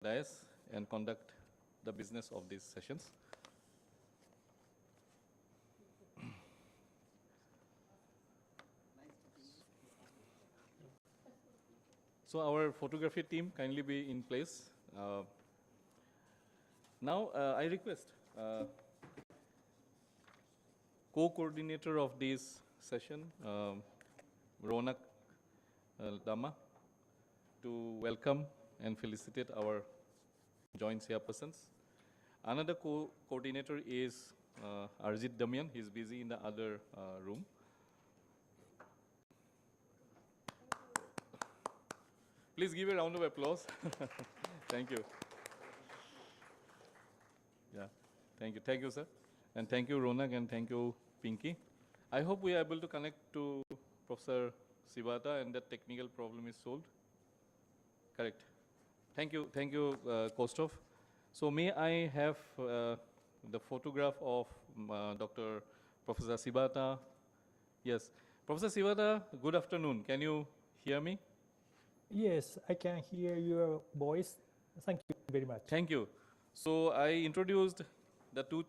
dais and conduct the business of these sessions. So our photography team kindly be in place. Now I request co-coordinator of this session, Ronak Dama, to welcome and felicitate our joint chairpersons. Another co-coordinator is Arjit Damian. He's busy in the other room. Please give a round of applause. Thank you. Yeah, thank you, sir. And thank you, Ronak, and thank you, Pinky. I hope we are able to connect to Professor Sibata and that technical problem is solved. Correct. Thank you, Kostov. So may I have the photograph of Dr. Professor Sibata? Yes. Professor Sibata, good afternoon. Can you hear me? Yes, I can hear your voice. Thank you very much. Thank you. So I introduced the two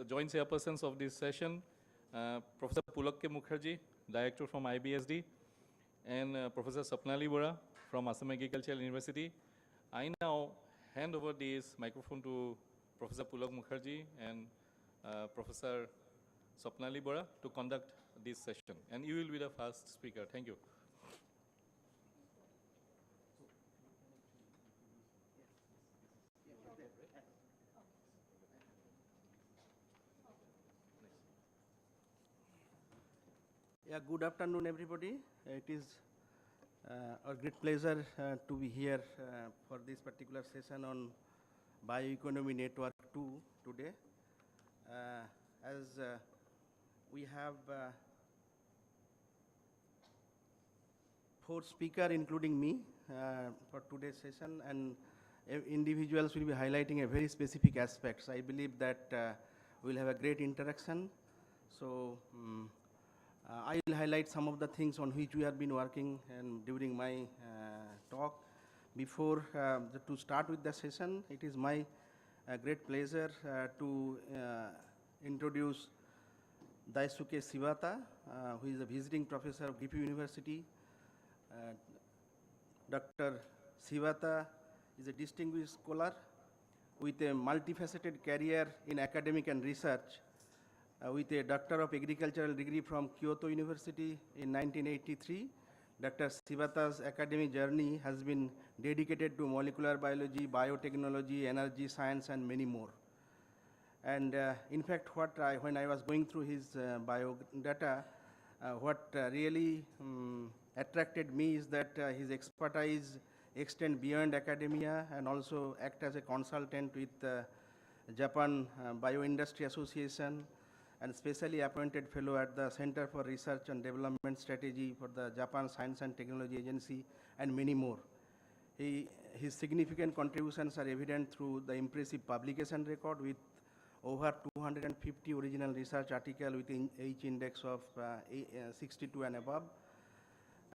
joint chairpersons of this session, Professor Pulakke Mukherjee, director from IBSD, and Professor Sapnali Bora from Assam Agricultural University. I now hand over this microphone to Professor Pulak Mukherjee and Professor Sapnali Bora to conduct this session. And you will be the first speaker. Thank you. Yeah, good afternoon, everybody. It is a great pleasure to be here for this particular session on Bioeconomy Network 2 today. As we have 4 speakers, including me, for today's session, and individuals will be highlighting a very specific aspects. I believe that we'll have a great interaction. So. I will highlight some of the things on which we have been working and during my talk. Before to start with the session, it is my great pleasure to introduce Daisuke Shibata, who is a visiting professor of DP University. Dr. Shibata is a distinguished scholar with a multifaceted career in academic and research. With a Doctor of Agricultural degree from Kyoto University in 1983, Dr. Shibata's academic journey has been dedicated to molecular biology, biotechnology, energy science, and many more. And in fact, when I was going through his bio data, what really attracted me is that his expertise extend beyond academia and also act as a consultant with Japan Bioindustry Association, and specially appointed fellow at the Center for Research and Development Strategy for the Japan Science and Technology Agency, and many more. His significant contributions are evident through the impressive publication record with over 250 original research articles with H index of 62 and above.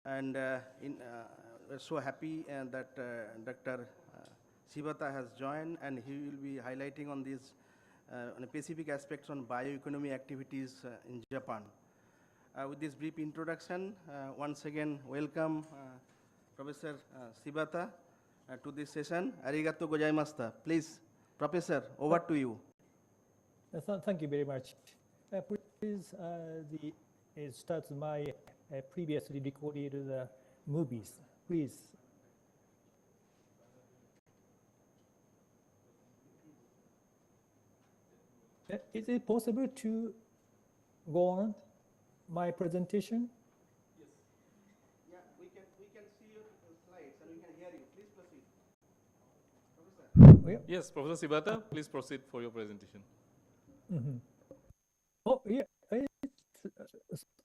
And we're so happy that Dr. Shibata has joined, and he will be highlighting on these on specific aspects on bioeconomy activities in Japan. With this brief introduction, once again, welcome Professor Shibata to this session. Arigato gozaimashita. Please, Professor, over to you. Thank you very much. Please start my previously recorded movies, please. Is it possible to go on my presentation? Yes. Yeah, we can see your slides and we can hear you. Please proceed. Professor. Yes, Professor Shibata, please proceed for your presentation. Mm-hmm. Oh yeah.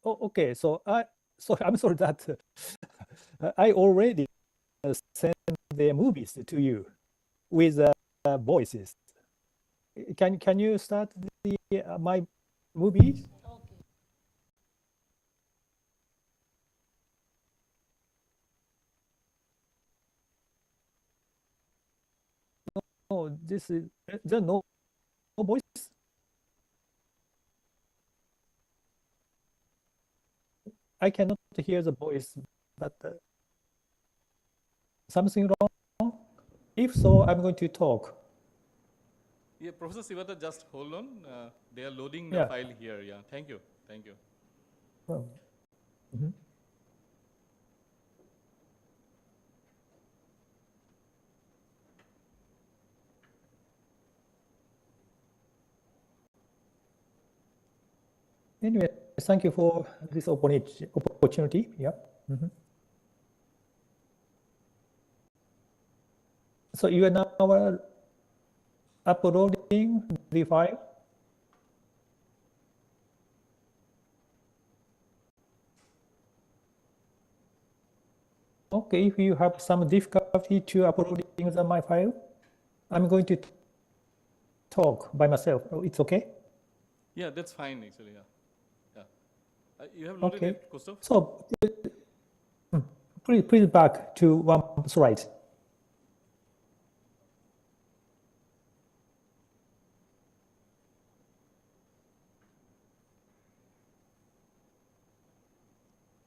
Okay. So I'm sorry that I already sent the movies to you with voices. Can you start my movies? Okay. this is there no voice. I cannot hear the voice, but something wrong? If so, I'm going to talk. Yeah, Professor Sivata, just hold on. They are loading the Yeah. file here. Yeah, thank you. Thank you. Mhm. Anyway, thank you for this opportunity. Yeah. Mhm. So you are now uploading the file. Okay, if you have some difficulty to uploading my file, I'm going to talk by myself. Oh, it's okay? Yeah, that's fine actually. Yeah. You have loaded Okay. it, Gustav? So please back to one slide.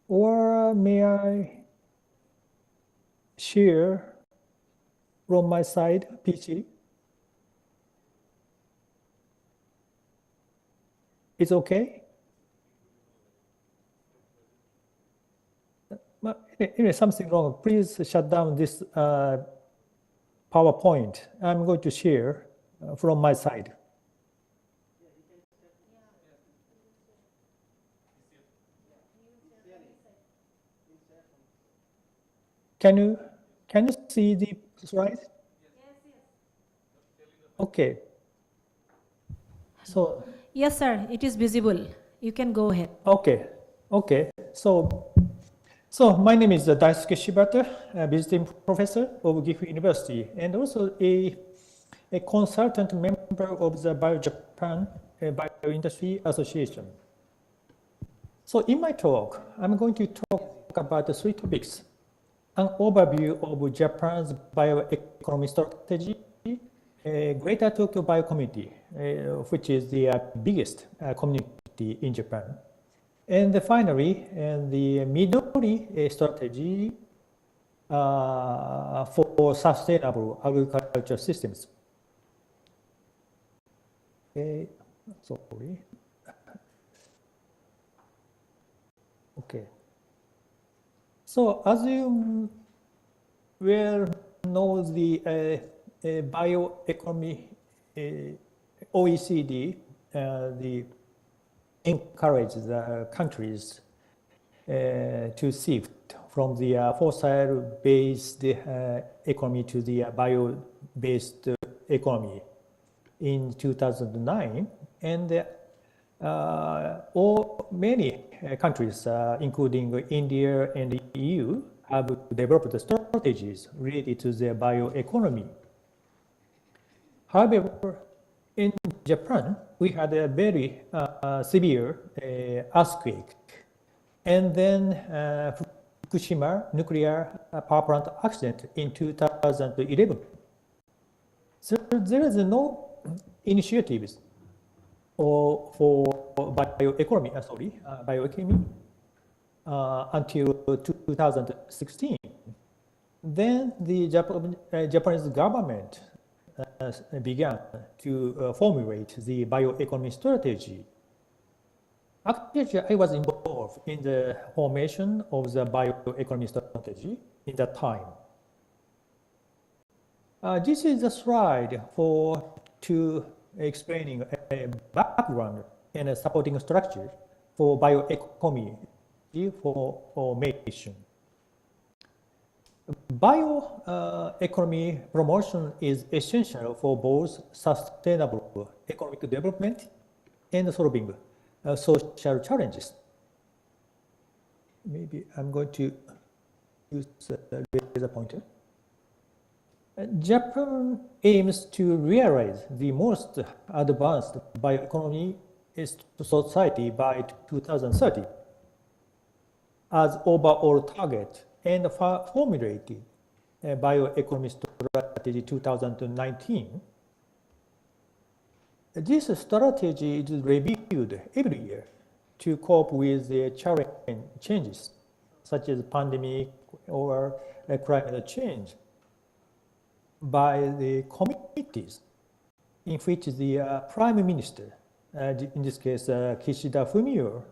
Or may I share from my side PC? It's okay? Anyway, something wrong. Please shut down this PowerPoint. I'm going to share from my side. Can you see the slide? Okay. So Yes, sir, it is visible. You can go ahead. okay. So my name is Daisuke Shibata, a visiting professor of Gifu University, and also a consultant member of the Bio-Japan Bioindustry Association. So in my talk, I'm going to talk about the three topics: an overview of Japan's bioeconomy strategy, Greater Tokyo Bio Community, which is the biggest community in Japan, and finally, the Midori strategy for sustainable agriculture systems. Okay, sorry. Okay. So as you well know, the bioeconomy OECD the encourage the countries to shift from the fossil-based economy to the bio-based economy in 2009, and many countries, including India and the EU, have developed strategies related to the bioeconomy. However, in Japan, we had a very severe earthquake, and then Fukushima nuclear power plant accident in 2011. So there is no initiatives for bioeconomy until 2016. Then the Japanese government began to formulate the bioeconomy strategy. Actually, I was involved in the formation of the bioeconomy strategy in that time. This is a slide to explaining a background and a supporting structure for bioeconomy formation. Bioeconomy promotion is essential for both sustainable economic development and solving social challenges. Maybe I'm going to use the laser pointer. Japan aims to realize the most advanced bioeconomy society by 2030 as overall target, and formulated Bioeconomy Strategy 2019 This strategy is reviewed every year to cope with the changes, such as pandemic or climate change, by the committees in which the Prime Minister, in this case Kishida Fumio,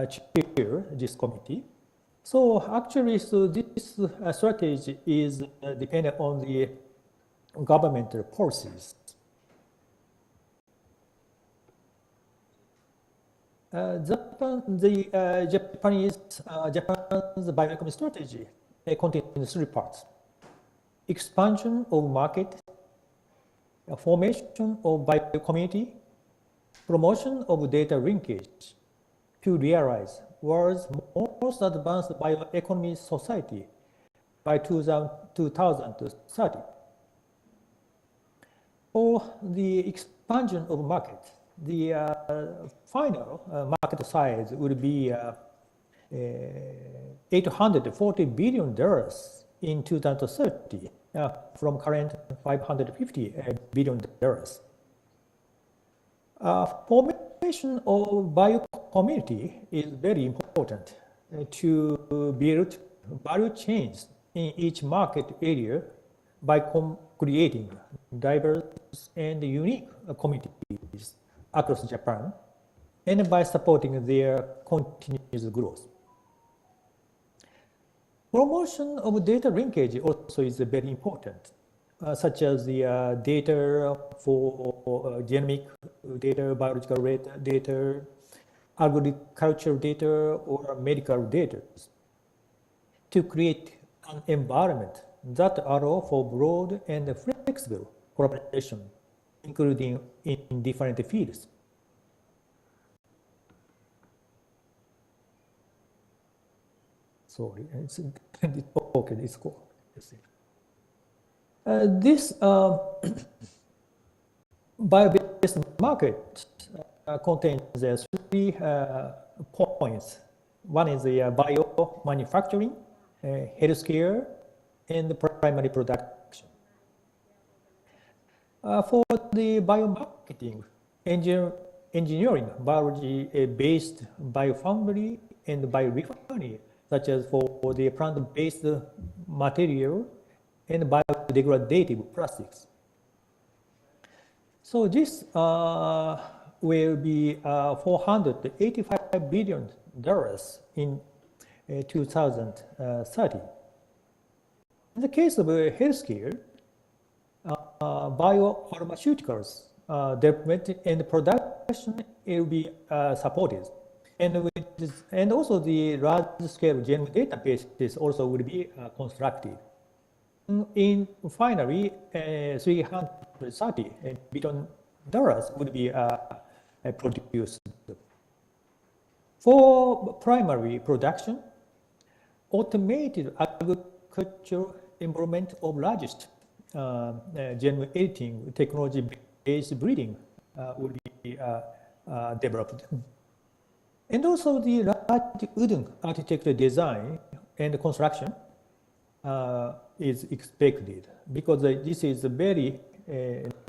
chair this committee. So actually, this strategy is dependent on the governmental policies. Japan's bioeconomy strategy contains three parts: expansion of market, formation of biocommunity, promotion of data linkage to realize world's most advanced bioeconomy society by 2030. For the expansion of market, the final market size would be $840 billion in 2030 from current $550 billion. Formation of biocommunity is very important to build value chains in each market area by creating diverse and unique communities across Japan and by supporting their continuous growth. Promotion of data linkage also is very important, such as the data for genomic data, biological data, agricultural data, or medical data, to create an environment that allows for broad and flexible collaboration, including in different fields. Sorry, it's okay, it's cool. This bio-based market contains three points. One is the bio manufacturing, healthcare, and primary production. For the biomarketing, engineering, biology-based biofoundry and biorefinery, such as for the plant-based material and biodegradative plastics. So this will be $485 billion in 2030. In the case of healthcare, biopharmaceuticals development and production will be supported. And also the large-scale genome databases also will be constructed. In finally, $330 billion would be produced. For primary production, automated agricultural environment of largest genome editing technology-based breeding will be developed. And also the large wooden architecture design and construction is expected, because this is a very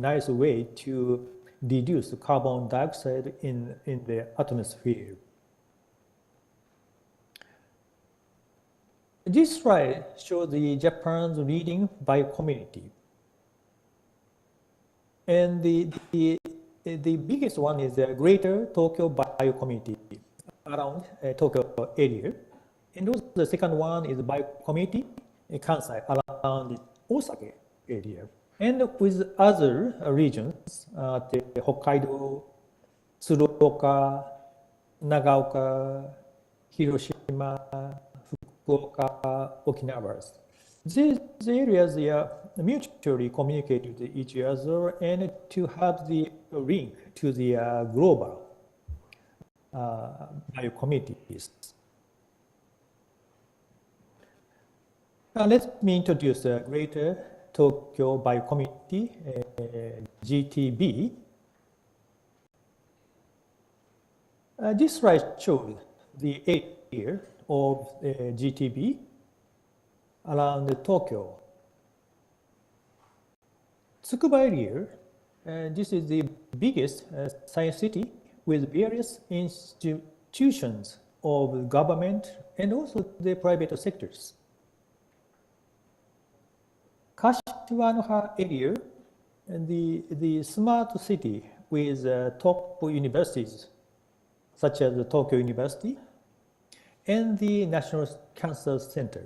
nice way to reduce carbon dioxide in the atmosphere. This slide shows the Japan's leading biocommunity. And the biggest one is the Greater Tokyo Biocommunity around Tokyo area. And also the second one is Biocommunity Kansai around Osaka area. And with other regions, the Hokkaido, Tsuruoka, Nagaoka, Hiroshima, Fukuoka, Okinawa. These areas are mutually communicate with each other and to have the link to the global biocommunities. Let me introduce the Greater Tokyo Biocommunity, GTB. This slide shows the area of GTB around Tokyo. Tsukuba area, this is the biggest science city with various institutions of government and also the private sectors. Kashiwanoha area, the smart city with top universities such as the Tokyo University and the National Cancer Center.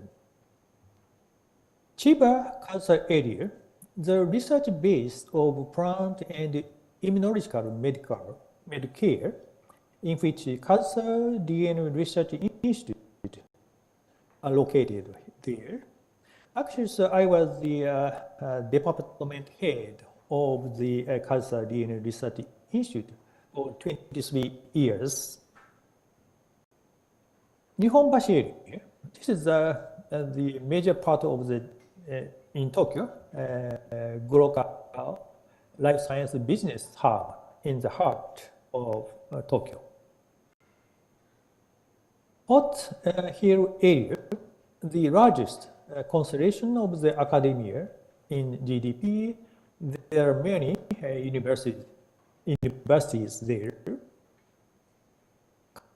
Chiba Cancer area, the research base of plant and immunological medicare, in which Cancer DNA Research Institute are located there. Actually, so I was the department head of the Cancer DNA Research Institute for 23 years. Nihonbashi area, this is the major part of the, in Tokyo, global life science business hub in the heart of Tokyo. Hot Hill area, the largest concentration of the academia in GDP. There are many universities there.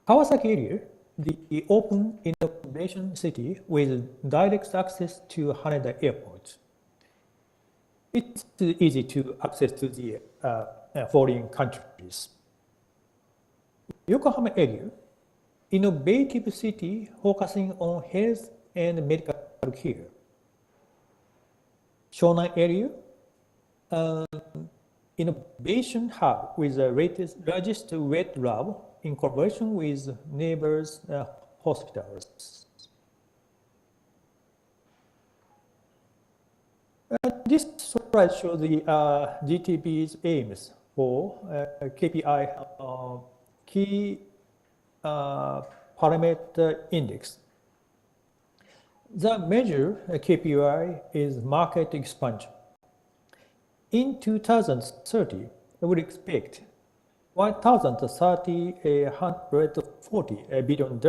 Kawasaki area, the open innovation city with direct access to Haneda Airport. It's easy to access to the foreign countries. Yokohama area, innovative city focusing on health and medical care. Shonan area, innovation hub with the largest wet lab in collaboration with neighbors hospitals. This slide shows the GTB's aims for KPI, key parameter index. The major KPI is market expansion. In 2030, we would expect $1,340 billion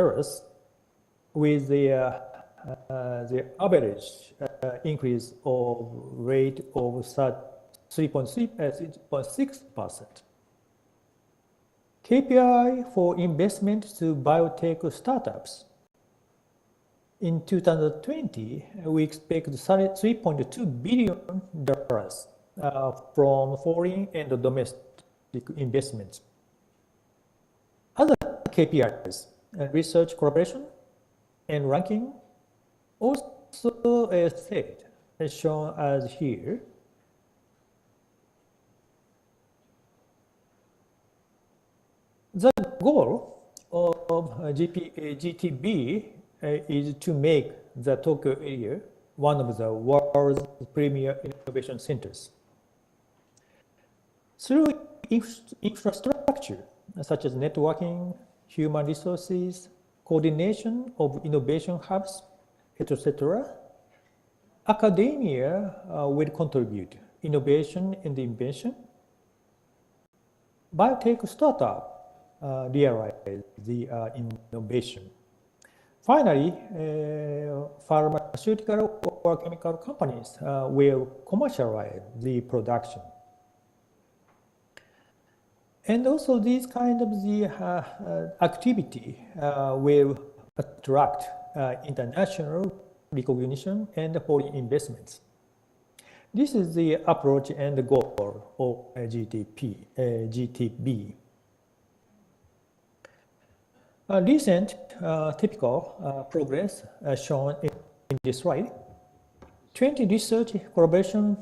with the average increase of rate of 3.6%. KPI for investment to biotech startups. In 2020, we expect $3.2 billion from foreign and domestic investments. Other KPIs, research collaboration and ranking, also set as shown as here. The goal of GTB is to make the Tokyo area one of the world's premier innovation centers. Through infrastructure such as networking, human resources, coordination of innovation hubs, etc., academia will contribute innovation and invention. Biotech startup realize the innovation. Finally, pharmaceutical or chemical companies will commercialize the production. And also these kind of the activity will attract international recognition and foreign investments. This is the approach and the goal of GTB. Recent typical progress shown in this slide. 20 research collaboration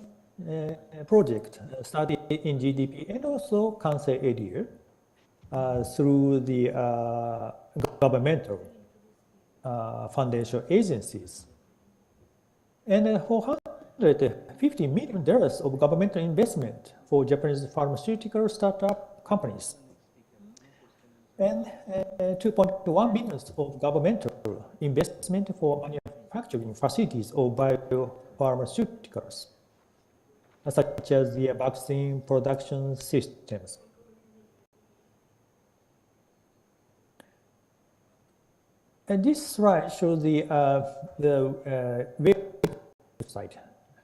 projects started in GDP and also cancer area through the governmental foundation agencies. And $450 million of governmental investment for Japanese pharmaceutical startup companies. And 2.1 billion of governmental investment for manufacturing facilities of biopharmaceuticals, such as the vaccine production systems. And this slide shows the website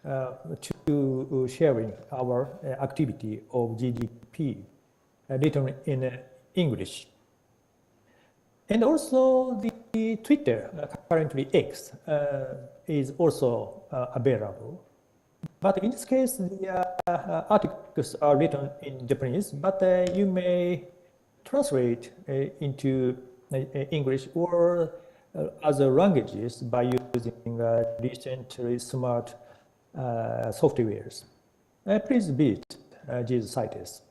to sharing our activity of GDP written in English. And also the Twitter, currently X, is also available. But in this case, the articles are written in Japanese, but you may translate into English or other languages by using recently smart softwares. Please visit these sites.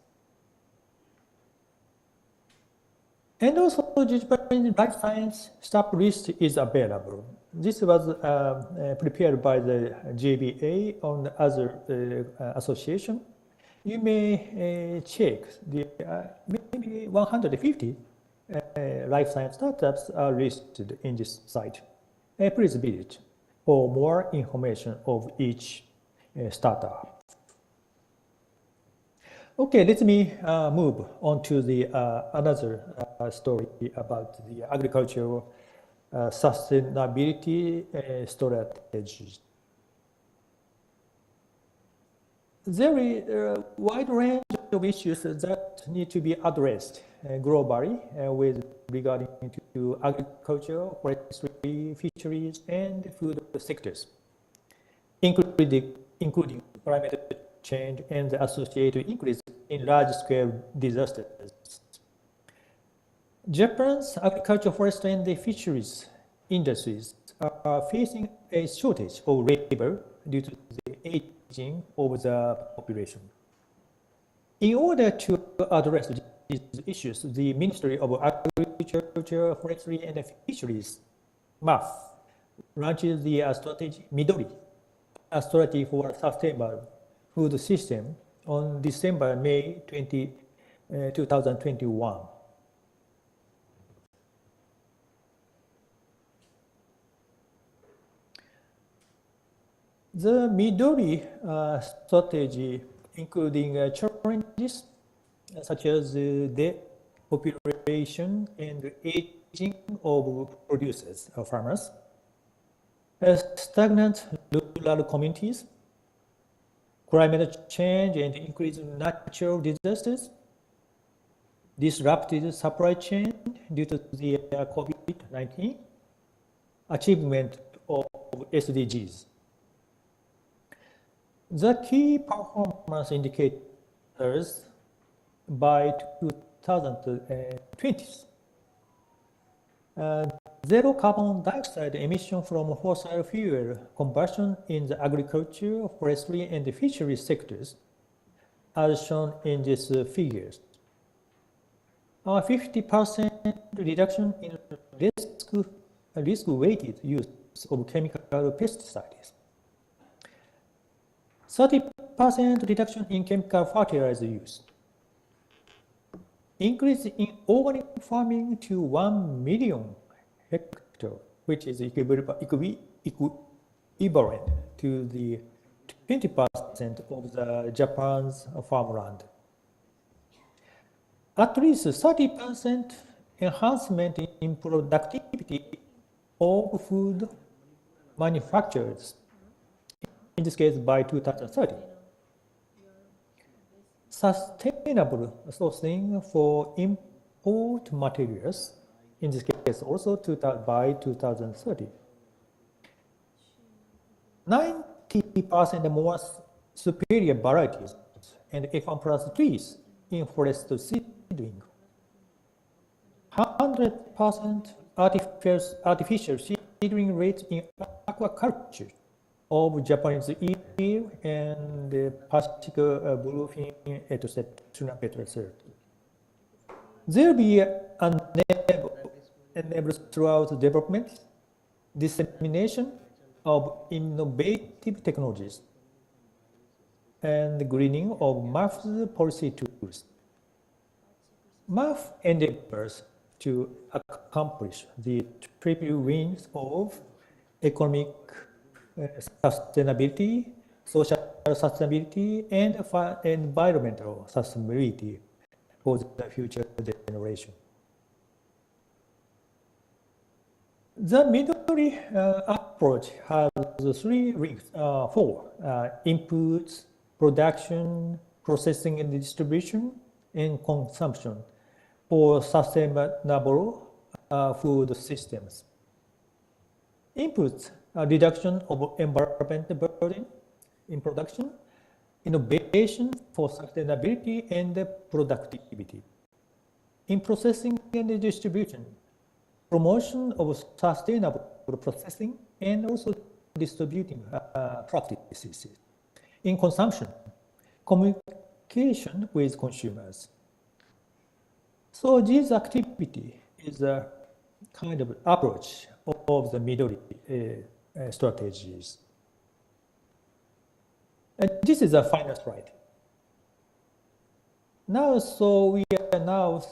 And also, Japanese life science staff list is available. This was prepared by the JBA on other association. You may check the maybe 150 life science startups are listed in this site. Please visit for more information of each startup. Okay, let me move on to the another story about the agricultural sustainability strategies. There is a wide range of issues that need to be addressed globally with regarding to agriculture, forestry, fisheries, and food sectors, including climate change and the associated increase in large-scale disasters. Japan's agriculture, forestry, and the fisheries industries are facing a shortage of labor due to the aging of the population. In order to address these issues, the Ministry of Agriculture, Forestry, and Fisheries, MAF, launched the strategy Midori, a strategy for sustainable food system on May 2021. The Midori strategy, including challenges such as depopulation and aging of producers or farmers, stagnant rural communities, climate change and increased natural disasters, disrupted supply chain due to the COVID-19, achievement of SDGs. The key performance indicators by 2020. Zero carbon dioxide emission from fossil fuel combustion in the agriculture, forestry, and the fisheries sectors, as shown in these figures. 50% reduction in risk-weighted use of chemical pesticides. 30% reduction in chemical fertilizer use. Increase in organic farming to 1 million hectares, which is equivalent to the 20% of the Japan's farmland. At least 30% enhancement in productivity of food manufacturers, in this case by 2030. Sustainable sourcing for import materials, in this case also by 2030. 90% more superior varieties and F1 plus trees in forest seedling. 100% artificial seedling rates in aquaculture of Japanese eel and Pacific bluefin, etc. There will be enabled throughout development, dissemination of innovative technologies, and greening of MAF's policy tools. MAF endeavors to accomplish the triple wins of economic sustainability, social sustainability, and environmental sustainability for the future generation. The Midori approach has three rings, four inputs, production, processing and distribution, and consumption for sustainable food systems. Inputs are reduction of environmental burden in production, innovation for sustainability and productivity. In processing and distribution, promotion of sustainable processing and also distributing practices. In consumption, communication with consumers. So this activity is a kind of approach of the middle strategies. And this is a final slide. Now, so we are now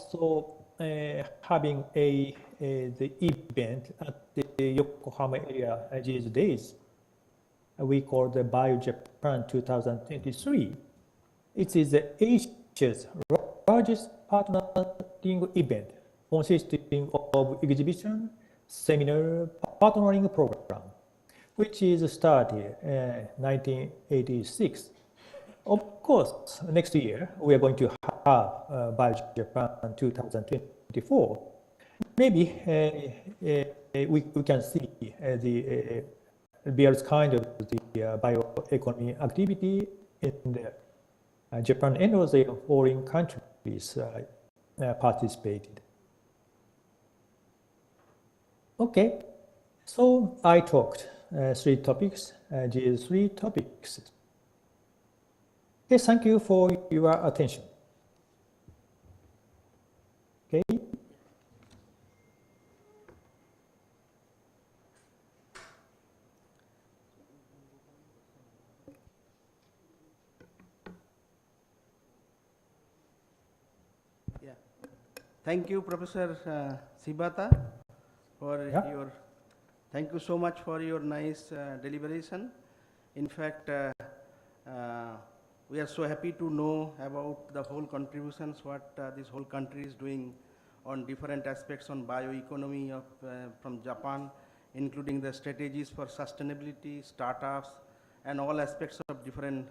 having the event at the Yokohama area these days. We call the BioJapan 2023. It is Asia's largest partnering event consisting of exhibition, seminar, partnering program, which is started in 1986. Of course, next year we are going to have BioJapan 2024. Maybe we can see the various kind of the bioeconomy activity in Japan and also foreign countries participated. Okay, so I talked three topics, these three topics. Okay, thank you for your attention. Okay. Yeah. Thank you, Professor Shibata, for your. Thank you so much for your nice deliberation. In fact, we are so happy to know about the whole contributions what this whole country is doing on different aspects on bioeconomy of, from Japan, including the strategies for sustainability, startups, and all aspects of different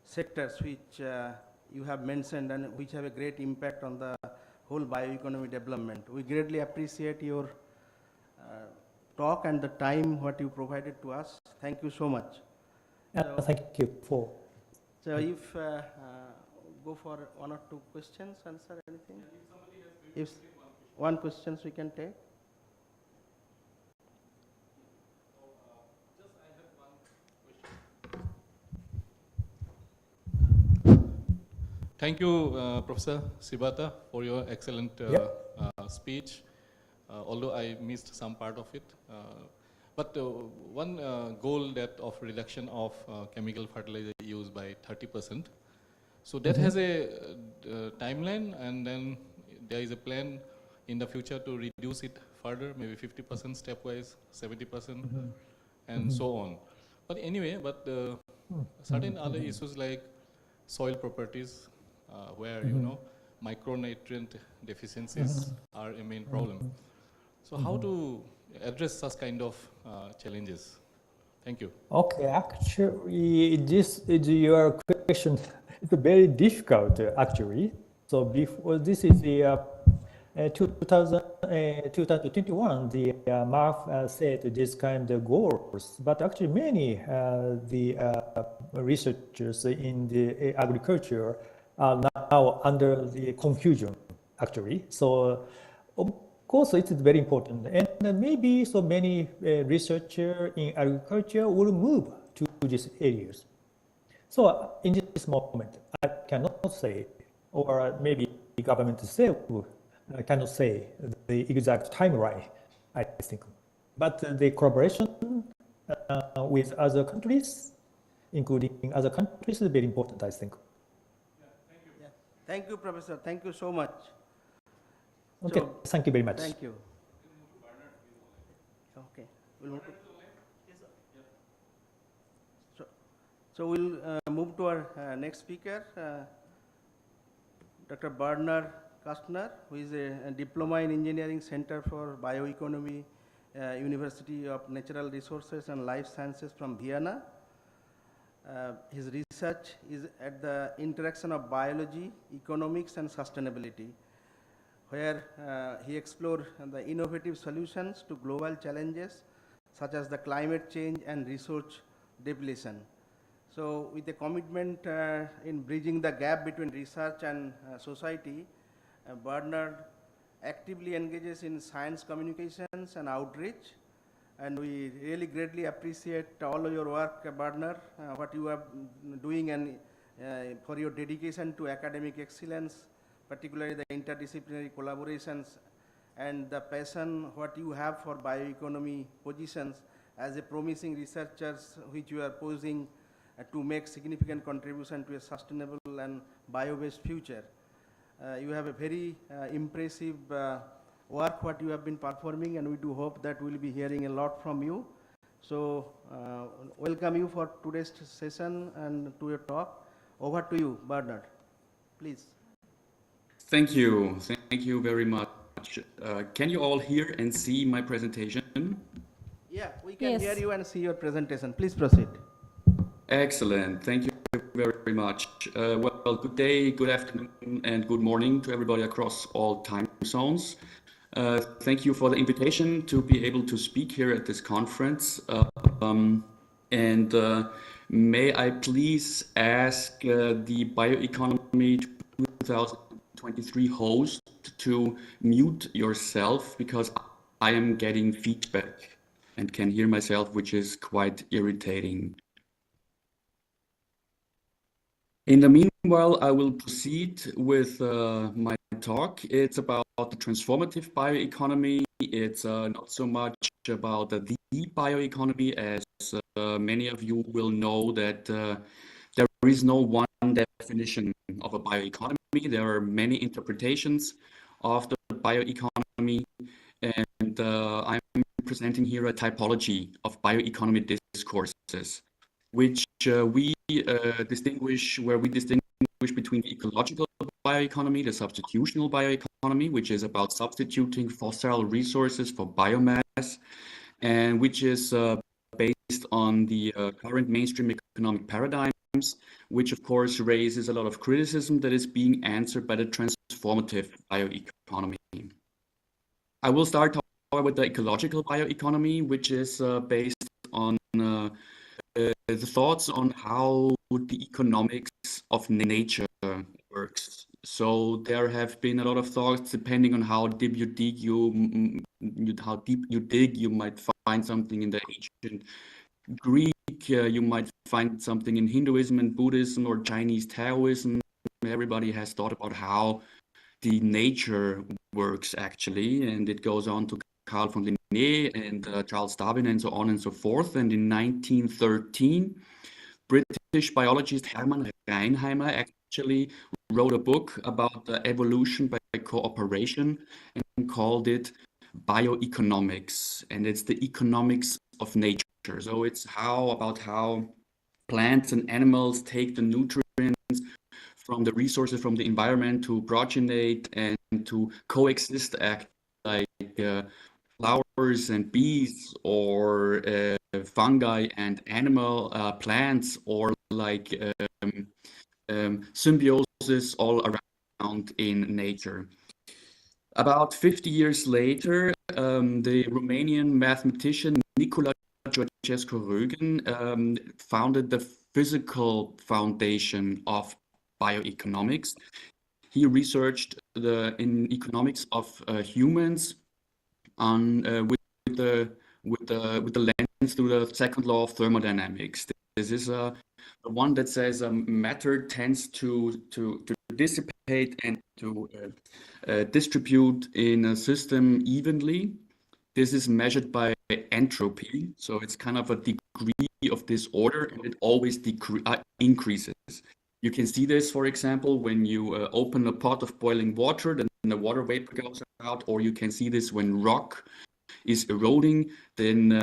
sectors which you have mentioned and which have a great impact on the whole bioeconomy development. We greatly appreciate your talk and the time what you provided to us. Thank you so much. Thank you for. So if go for one or two questions, answer anything? If one questions we can take. Thank you, Professor Shibata, for your excellent speech, although I missed some part of it. But one goal that of reduction of chemical fertilizer use by 30%. So that has a timeline, and then there is a plan in the future to reduce it further, maybe 50% stepwise, 70%, and so on. But anyway, certain other issues like soil properties, where you know micronutrient deficiencies are a main problem. So how to address such kind of challenges? Thank you. Okay, actually, this is your question. It's very difficult, actually. So before this is the 2021, the MAF set this kind of goals, but actually many the researchers in the agriculture are now under the confusion, actually. So of course, it is very important, and maybe so many researchers in agriculture will move to these areas. So in this moment, I cannot say, or maybe the government itself cannot say the exact timeline, I think. But the collaboration with other countries, including other countries, is very important, I think. Yeah, thank you. Yeah. Thank you, Professor. Thank you so much. Okay, so, thank you very much. Thank you. Okay. We'll move to, so we'll move to our next speaker, Dr. Bernard Kastner, who is a Diploma in Engineering Center for Bioeconomy, University of Natural Resources and Life Sciences from Vienna. His research is at the interaction of biology, economics, and sustainability, where he explored the innovative solutions to global challenges such as the climate change and resource depletion. So with a commitment in bridging the gap between research and society, Bernard actively engages in science communications and outreach, and we really greatly appreciate all of your work, Bernard, what you are doing, and for your dedication to academic excellence, particularly the interdisciplinary collaborations and the passion what you have for bioeconomy positions as a promising researchers which you are posing to make significant contribution to a sustainable and bio-based future. You have a very impressive work what you have been performing, and we do hope that we'll be hearing a lot from you. So welcome you for today's session and to your talk. Over to you, Bernard, please. Thank you very much. Can you all hear and see my presentation? Yeah, we can Yes. hear you and see your presentation. Please proceed. Excellent. Thank you very much. Well, good day, good afternoon, and good morning to everybody across all time zones. Thank you for the invitation to be able to speak here at this conference. May I please ask the Bioeconomy 2023 host to mute yourself, because I am getting feedback and can hear myself, which is quite irritating. In the meanwhile, I will proceed with my talk. It's about the transformative bioeconomy. It's not so much about the bioeconomy, as many of you will know that there is no one definition of a bioeconomy. There are many interpretations of the bioeconomy, and I'm presenting here a typology of bioeconomy discourses, which we distinguish between the ecological bioeconomy, the substitutional bioeconomy, which is about substituting fossil resources for biomass, and which is based on the current mainstream economic paradigms, which of course raises a lot of criticism that is being answered by the transformative bioeconomy. I will start with the ecological bioeconomy, which is based on the thoughts on how the economics of nature works. So there have been a lot of thoughts, depending on how deep you dig, you might find something in the ancient Greek, you might find something in Hinduism and Buddhism or Chinese Taoism. Everybody has thought about how the nature works actually, and it goes on to Carl von Linné and Charles Darwin and so on and so forth. And in 1913, British biologist Hermann Reinheimer actually wrote a book about the evolution by cooperation and called it Bioeconomics, and it's the economics of nature. So it's about how plants and animals take the nutrients from the resources from the environment to progenate and to coexist, act like flowers and bees, or fungi and animal plants, or like symbiosis all around in nature. About 50 years later, the Romanian mathematician Nicolae Georgescu-Roegen founded the physical foundation of bioeconomics. He researched in economics of humans with the lens through the second law of thermodynamics. This is the one that says matter tends to dissipate and to distribute in a system evenly. This is measured by entropy, so it's kind of a degree of disorder, and it always increases. You can see this, for example, when you open a pot of boiling water, then the water vapor goes out, or you can see this when rock is eroding, then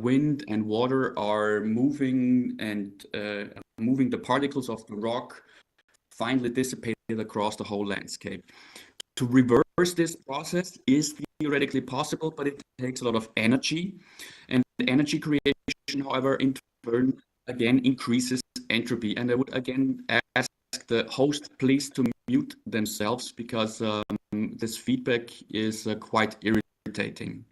wind and water are moving, and moving the particles of the rock, finally dissipated across the whole landscape. To reverse this process is theoretically possible, but it takes a lot of energy. And energy creation, however, in turn, again, increases entropy. And I would again ask the host please to mute themselves because this feedback is quite irritating.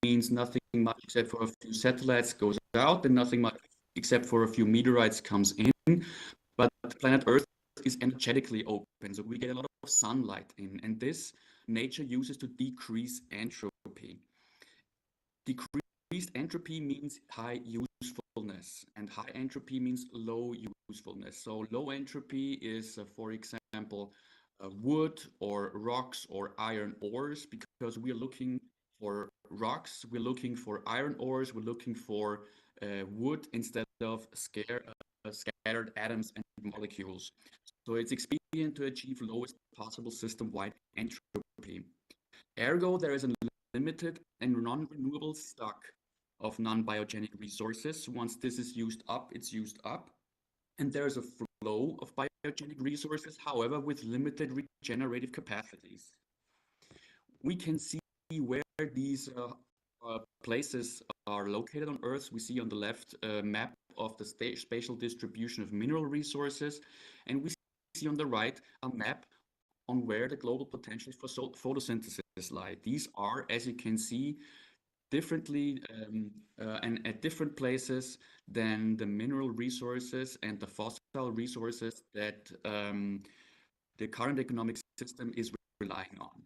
Means nothing much except for a few satellites goes out and nothing much except for a few meteorites comes in. But planet Earth is energetically open, so we get a lot of sunlight in, and this nature uses to decrease entropy. Decreased entropy means high usefulness, and high entropy means low usefulness. So low entropy is, for example, wood or rocks or iron ores, because we are looking for rocks, we're looking for iron ores, we're looking for wood instead of scattered atoms and molecules. So it's expedient to achieve lowest possible system-wide entropy. Ergo, there is a limited and non-renewable stock of non-biogenic resources. Once this is used up, it's used up. And there's a flow of biogenic resources, however, with limited regenerative capacities. We can see where these places are located on Earth. We see on the left a map of the spatial distribution of mineral resources, and we see on the right a map on where the global potentials for photosynthesis lie. These are, as you can see, differently and at different places than the mineral resources and the fossil resources that the current economic system is relying on.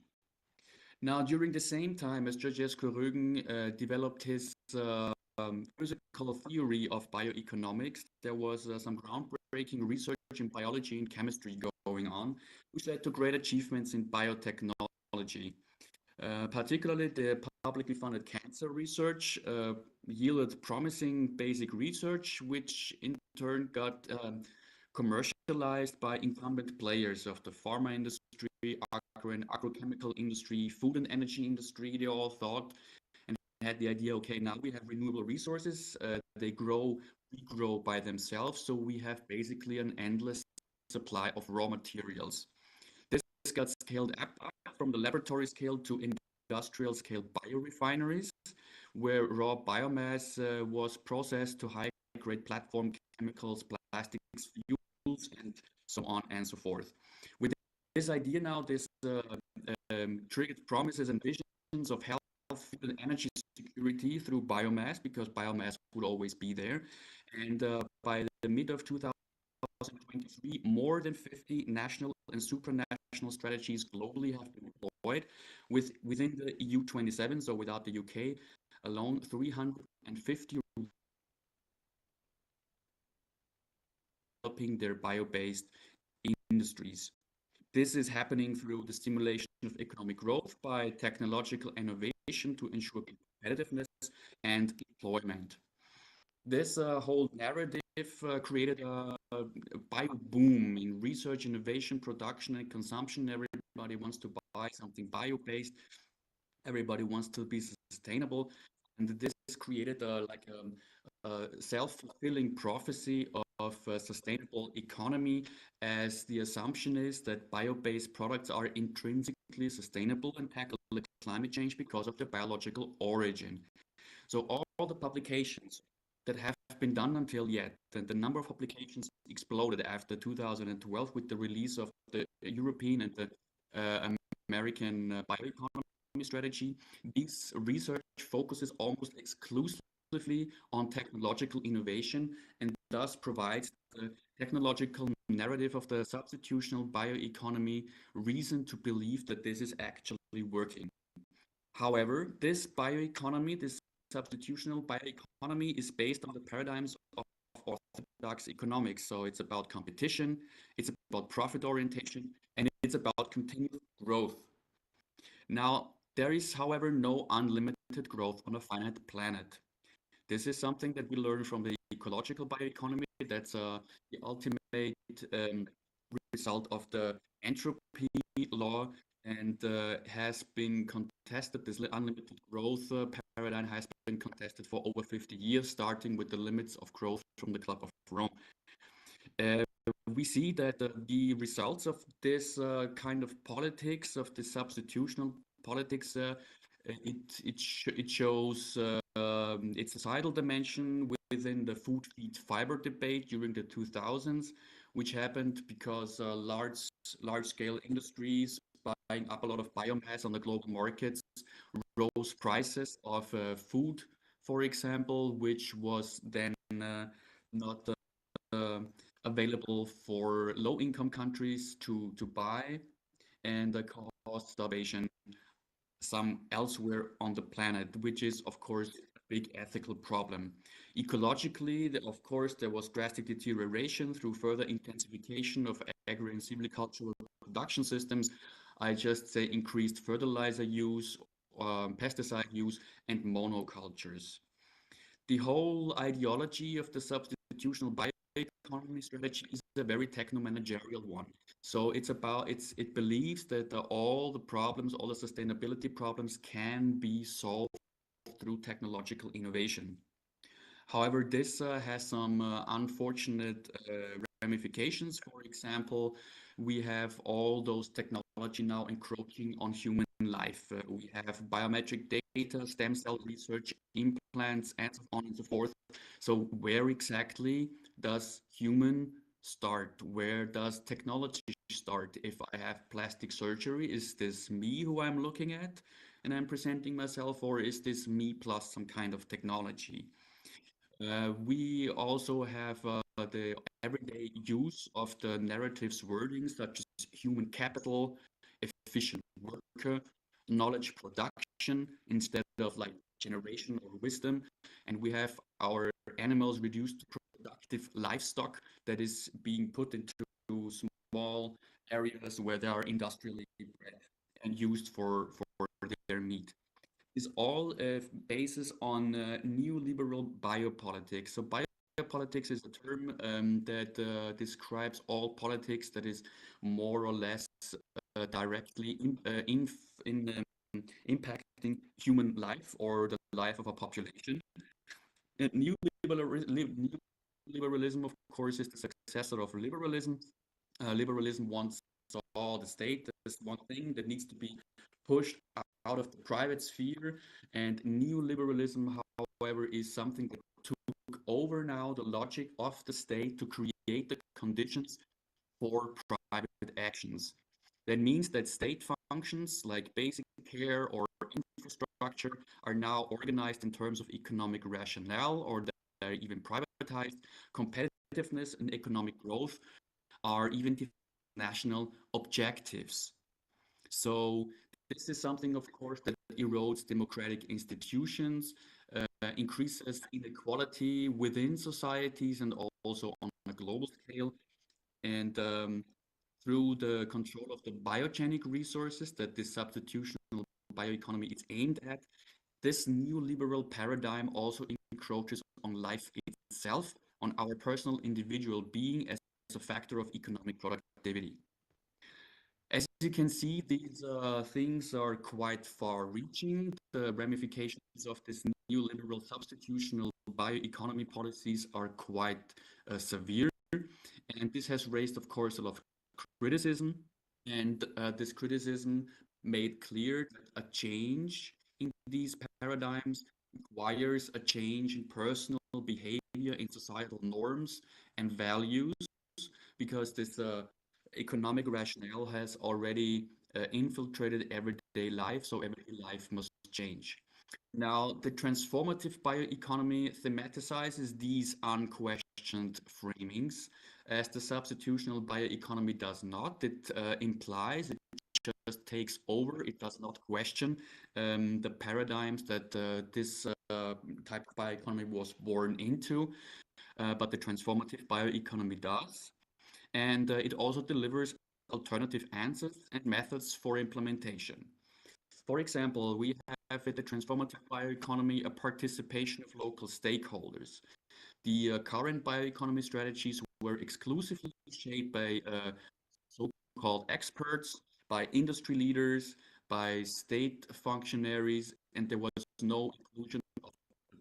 Now, during the same time as Georges Rögen developed his physical theory of bioeconomics, there was some groundbreaking research in biology and chemistry going on, which led to great achievements in biotechnology. Particularly the publicly funded cancer research yielded promising basic research, which in turn got commercialized by incumbent players of the pharma industry, agro and agrochemical industry, food and energy industry. They all thought and had the idea, okay, now we have renewable resources, they regrow by themselves, so we have basically an endless supply of raw materials. This got scaled up from the laboratory scale to industrial scale biorefineries, where raw biomass was processed to high grade platform chemicals, plastics, fuels, and so on and so forth. With this idea now, this triggered promises and visions of health and energy security through biomass, because biomass would always be there. And by the mid of 2023, more than 50 national and supranational strategies globally have been deployed within the EU 27, so without the UK, alone 350 developing their bio-based industries. This is happening through the stimulation of economic growth by technological innovation to ensure competitiveness and employment. This whole narrative created a bio boom in research, innovation, production, and consumption. Everybody wants to buy something bio-based. Everybody wants to be sustainable, and this created a self-fulfilling prophecy of a sustainable economy, as the assumption is that bio-based products are intrinsically sustainable and tackle climate change because of their biological origin. So all the publications that have been done until yet, and the number of publications exploded after 2012 with the release of the European and the American bioeconomy strategy. This research focuses almost exclusively on technological innovation and thus provides the technological narrative of the substitutional bioeconomy reason to believe that this is actually working. However, this bioeconomy, this substitutional bioeconomy, is based on the paradigms of orthodox economics. So it's about competition, it's about profit orientation, and it's about continuous growth. Now, there is, however, no unlimited growth on a finite planet. This is something that we learn from the ecological bioeconomy. That's the ultimate um, result of the entropy law and has been contested. This unlimited growth paradigm has been contested for over 50 years, starting with the limits of growth from the Club of Rome. Uh, we see that the results of this kind of politics, of the substitutional politics, it shows its societal dimension within the food feed fiber debate during the 2000s, which happened because large scale industries buying up a lot of biomass on the global markets rose prices of food, for example, which was then not uh, available for low-income countries to buy, and caused starvation some elsewhere on the planet, which is, of course, a big ethical problem. Ecologically, of course, there was drastic deterioration through further intensification of agri and silvicultural production systems. I just say increased fertilizer use, pesticide use, and monocultures. The whole ideology of the substitutional bioeconomy strategy is a very techno-managerial one. So it believes that all the problems, all the sustainability problems can be solved through technological innovation. However, this has some unfortunate ramifications. For example, we have all those technology now encroaching on human life. We have biometric data, stem cell research, implants, and so on and so forth. So where exactly does human start? Where does technology start? If I have plastic surgery, is this me who I'm looking at and I'm presenting myself, or is this me plus some kind of technology? We also have the everyday use of the narratives wording, such as human capital, efficient worker, knowledge production, instead of like generation or wisdom. And we have our animals reduced to productive livestock that is being put into small areas where they are industrially bred and used for their meat is all basis on neoliberal biopolitics. So biopolitics is a term that describes all politics that is more or less directly impacting human life or the life of a population. And neoliberalism, of course, is the successor of liberalism. Liberalism wants all the state as one thing that needs to be pushed out of the private sphere, and neoliberalism, however, is something that took over now the logic of the state to create the conditions for private actions. That means that state functions like basic care or infrastructure are now organized in terms of economic rationale, or they're even privatized. Competitiveness and economic growth are even national objectives. So this is something, of course, that erodes democratic institutions, increases inequality within societies and also on a global scale. And through the control of the biogenic resources that this substitutional bioeconomy is aimed at, this neoliberal paradigm also encroaches on life itself, on our personal individual being as a factor of economic productivity. As you can see, these things are quite far-reaching. The ramifications of this neoliberal substitutional bioeconomy policies are quite severe. And this has raised, of course, a lot of criticism. And this criticism made clear that a change in these paradigms requires a change in personal behavior, in societal norms and values, because this economic rationale has already infiltrated everyday life, so everyday life must change. Now, the transformative bioeconomy thematizes these unquestioned framings, as the substitutional bioeconomy does not. It implies, it just takes over, it does not question the paradigms that this type of bioeconomy was born into, but the transformative bioeconomy does. And it also delivers alternative answers and methods for implementation. For example, we have with the transformative bioeconomy a participation of local stakeholders. The current bioeconomy strategies were exclusively shaped by so-called experts, by industry leaders, by state functionaries, and there was no inclusion of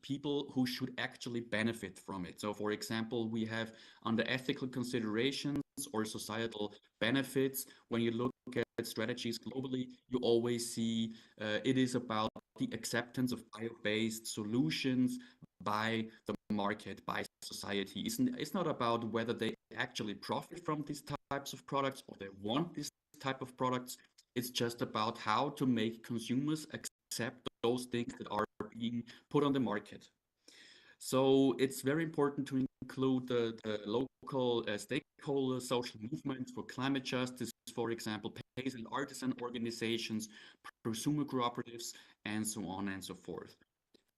people who should actually benefit from it. So, for example, we have under ethical considerations or societal benefits, when you look at strategies globally, you always see it is about the acceptance of bio-based solutions by the market, by society. It's not about whether they actually profit from these types of products or they want this type of products. It's just about how to make consumers accept those things that are being put on the market. So it's very important to include the local stakeholder social movements for climate justice, for example, pays and artisan organizations, prosumer cooperatives, and so on and so forth.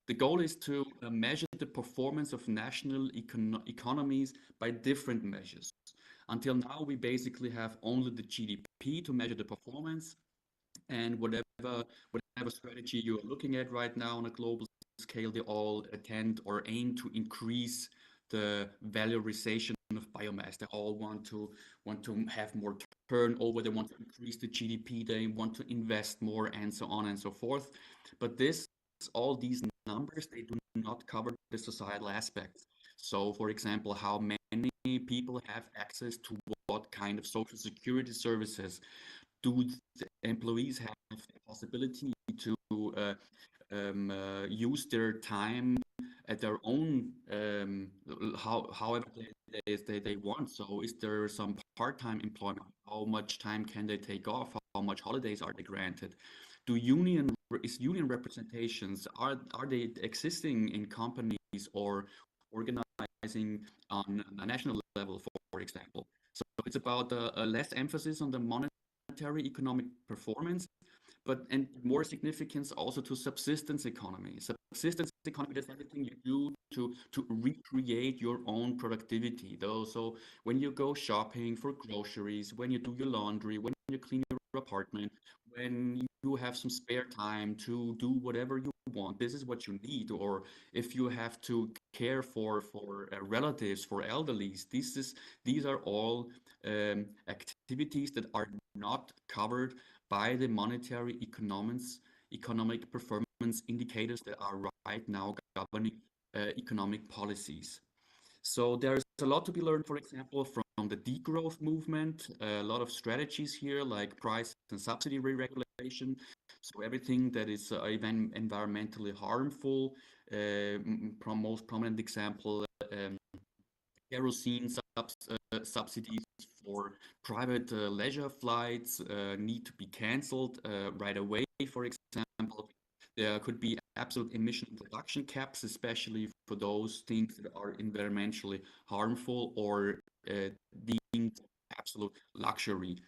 The goal is to measure the performance of national economies by different measures. Until now, we basically have only the GDP to measure the performance, and whatever strategy you're looking at right now on a global scale, they all tend or aim to increase the valorization of biomass. They all want to have more turnover. They want to increase the GDP. They want to invest more, and so on and so forth. But all these numbers, they do not cover the societal aspects. So, for example, how many people have access to what kind of social security services? Do the employees have the possibility to use their time at their own however they want? So is there some part-time employment? How much time can they take off? How much holidays are they granted? Is union representations, are they existing in companies or organizing on a national level, for example? So it's about a less emphasis on the monetary economic performance, but and more significance also to subsistence economy. Subsistence economy, that's everything you do to recreate your own productivity. Though, so when you go shopping for groceries, when you do your laundry, when you clean your apartment, when you have some spare time to do whatever you want, this is what you need. Or if you have to care for relatives, for elderlies, these are all activities that are not covered by the monetary economic performance indicators that are right now governing economic policies. So there's a lot to be learned, for example, from the degrowth movement, a lot of strategies here like price and subsidy re-regulation. So everything that is even environmentally harmful, most prominent example, kerosene subsidies for private leisure flights need to be canceled right away, for example. There could be absolute emission production caps, especially for those things that are environmentally harmful or deemed absolute luxury.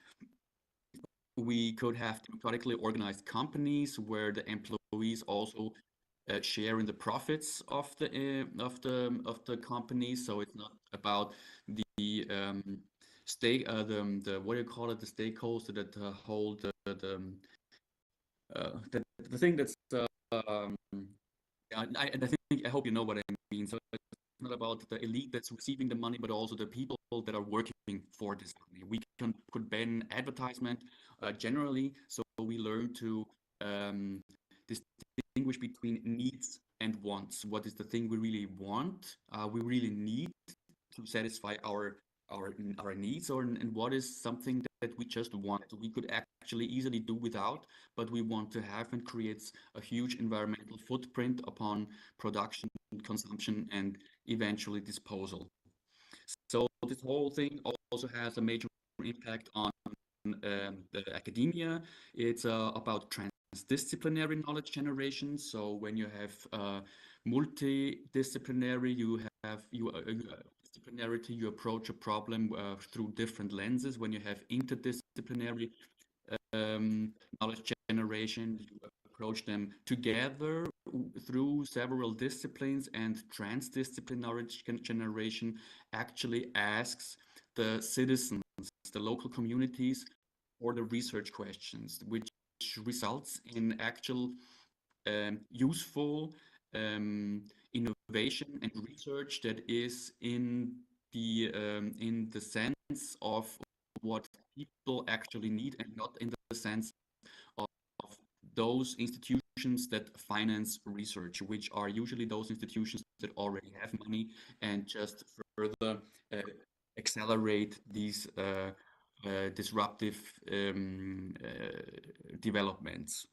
We could have democratically organized companies where the employees also share in the profits of the company. So it's not about the what do you call it, the stakeholders that hold the thing that's and I hope you know what I mean. So it's not about the elite that's receiving the money, but also the people that are working for this money. We could ban advertisement generally, so we learn to distinguish between needs and wants. What is the thing we really want? We really need to satisfy our needs, and what is something that we just want, we could actually easily do without, but we want to have, and creates a huge environmental footprint upon production, consumption, and eventually disposal. So this whole thing also has a major impact on the academia. It's about transdisciplinary knowledge generation. So when you have multidisciplinary, you disciplinarity, you approach a problem through different lenses. When you have interdisciplinary knowledge generation, you approach them together through several disciplines, and transdisciplinary generation actually asks the citizens, the local communities, for the research questions, which results in actual useful innovation and research that is in the sense of what people actually need, and not in the sense of those institutions that finance research, which are usually those institutions that already have money and just further accelerate these disruptive developments.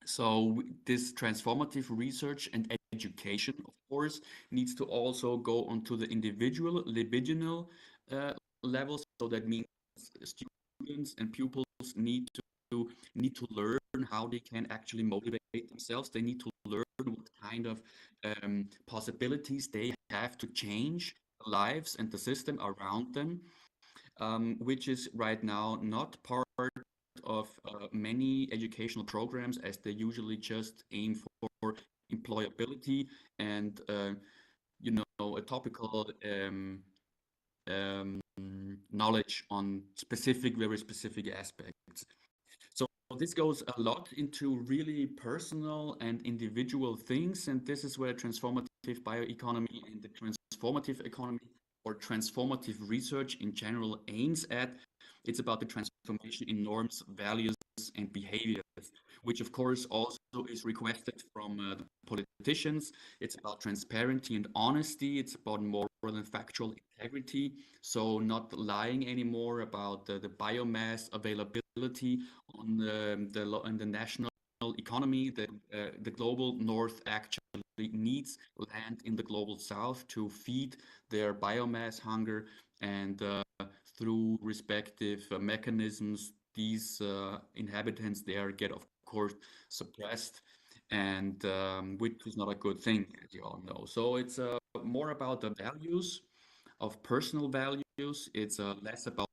So this transformative research and education, of course, needs to also go onto the individual, libidinal level. So that means students and pupils need to learn how they can actually motivate themselves. They need to learn what kind of possibilities they have to change their lives and the system around them, which is right now not part of many educational programs, as they usually just aim for employability and a topical knowledge on very specific aspects. So this goes a lot into really personal and individual things, and this is where transformative bioeconomy and the transformative economy or transformative research in general aims at. It's about the transformation in norms, values, and behaviors, which of course also is requested from the politicians. It's about transparency and honesty. It's about moral and factual integrity. So not lying anymore about the biomass availability on the national economy. The global north actually needs land in the global south to feed their biomass hunger, and through respective mechanisms, these inhabitants there get, of course, suppressed, and which is not a good thing, as you all know. So it's more about the values of personal values. It's less about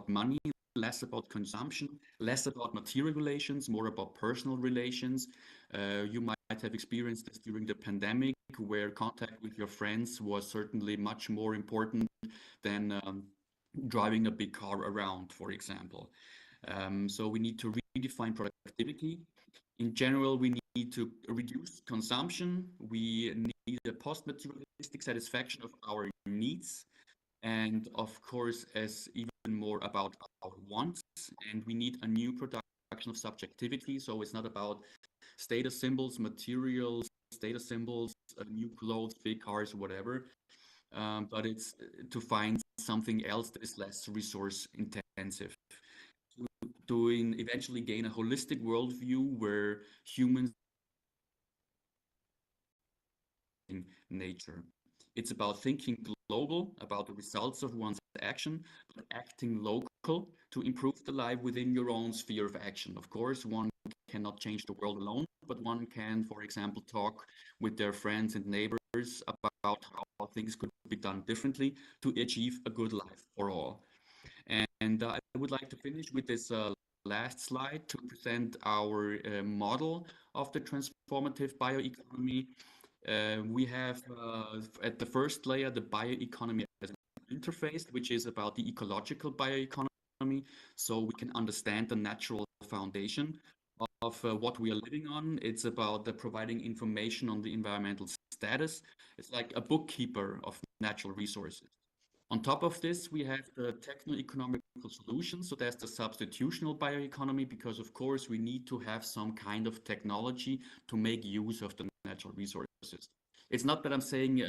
money, less about consumption, less about material relations, more about personal relations. You might have experienced this during the pandemic, where contact with your friends was certainly much more important than driving a big car around, for example. So we need to redefine productivity. In general, we need to reduce consumption. We need a post-materialistic satisfaction of our needs, and of course, as even more about our wants. And we need a new production of subjectivity. So it's not about status symbols, materials, status symbols, new clothes, big cars, whatever. But it's to find something else that is less resource intensive, to eventually gain a holistic worldview where humans in nature. It's about thinking global, about the results of one's action, but acting local to improve the life within your own sphere of action. Of course, one cannot change the world alone, but one can, for example, talk with their friends and neighbors about how things could be done differently to achieve a good life for all. And I would like to finish with this last slide to present our model of the transformative bioeconomy. We have at the first layer the bioeconomy as an interface, which is about the ecological bioeconomy, so we can understand the natural foundation of what we are living on. It's about providing information on the environmental status. It's like a bookkeeper of natural resources. On top of this, we have the techno-economical solutions. So that's the substitutional bioeconomy, because of course we need to have some kind of technology to make use of the natural resources. It's not that I'm saying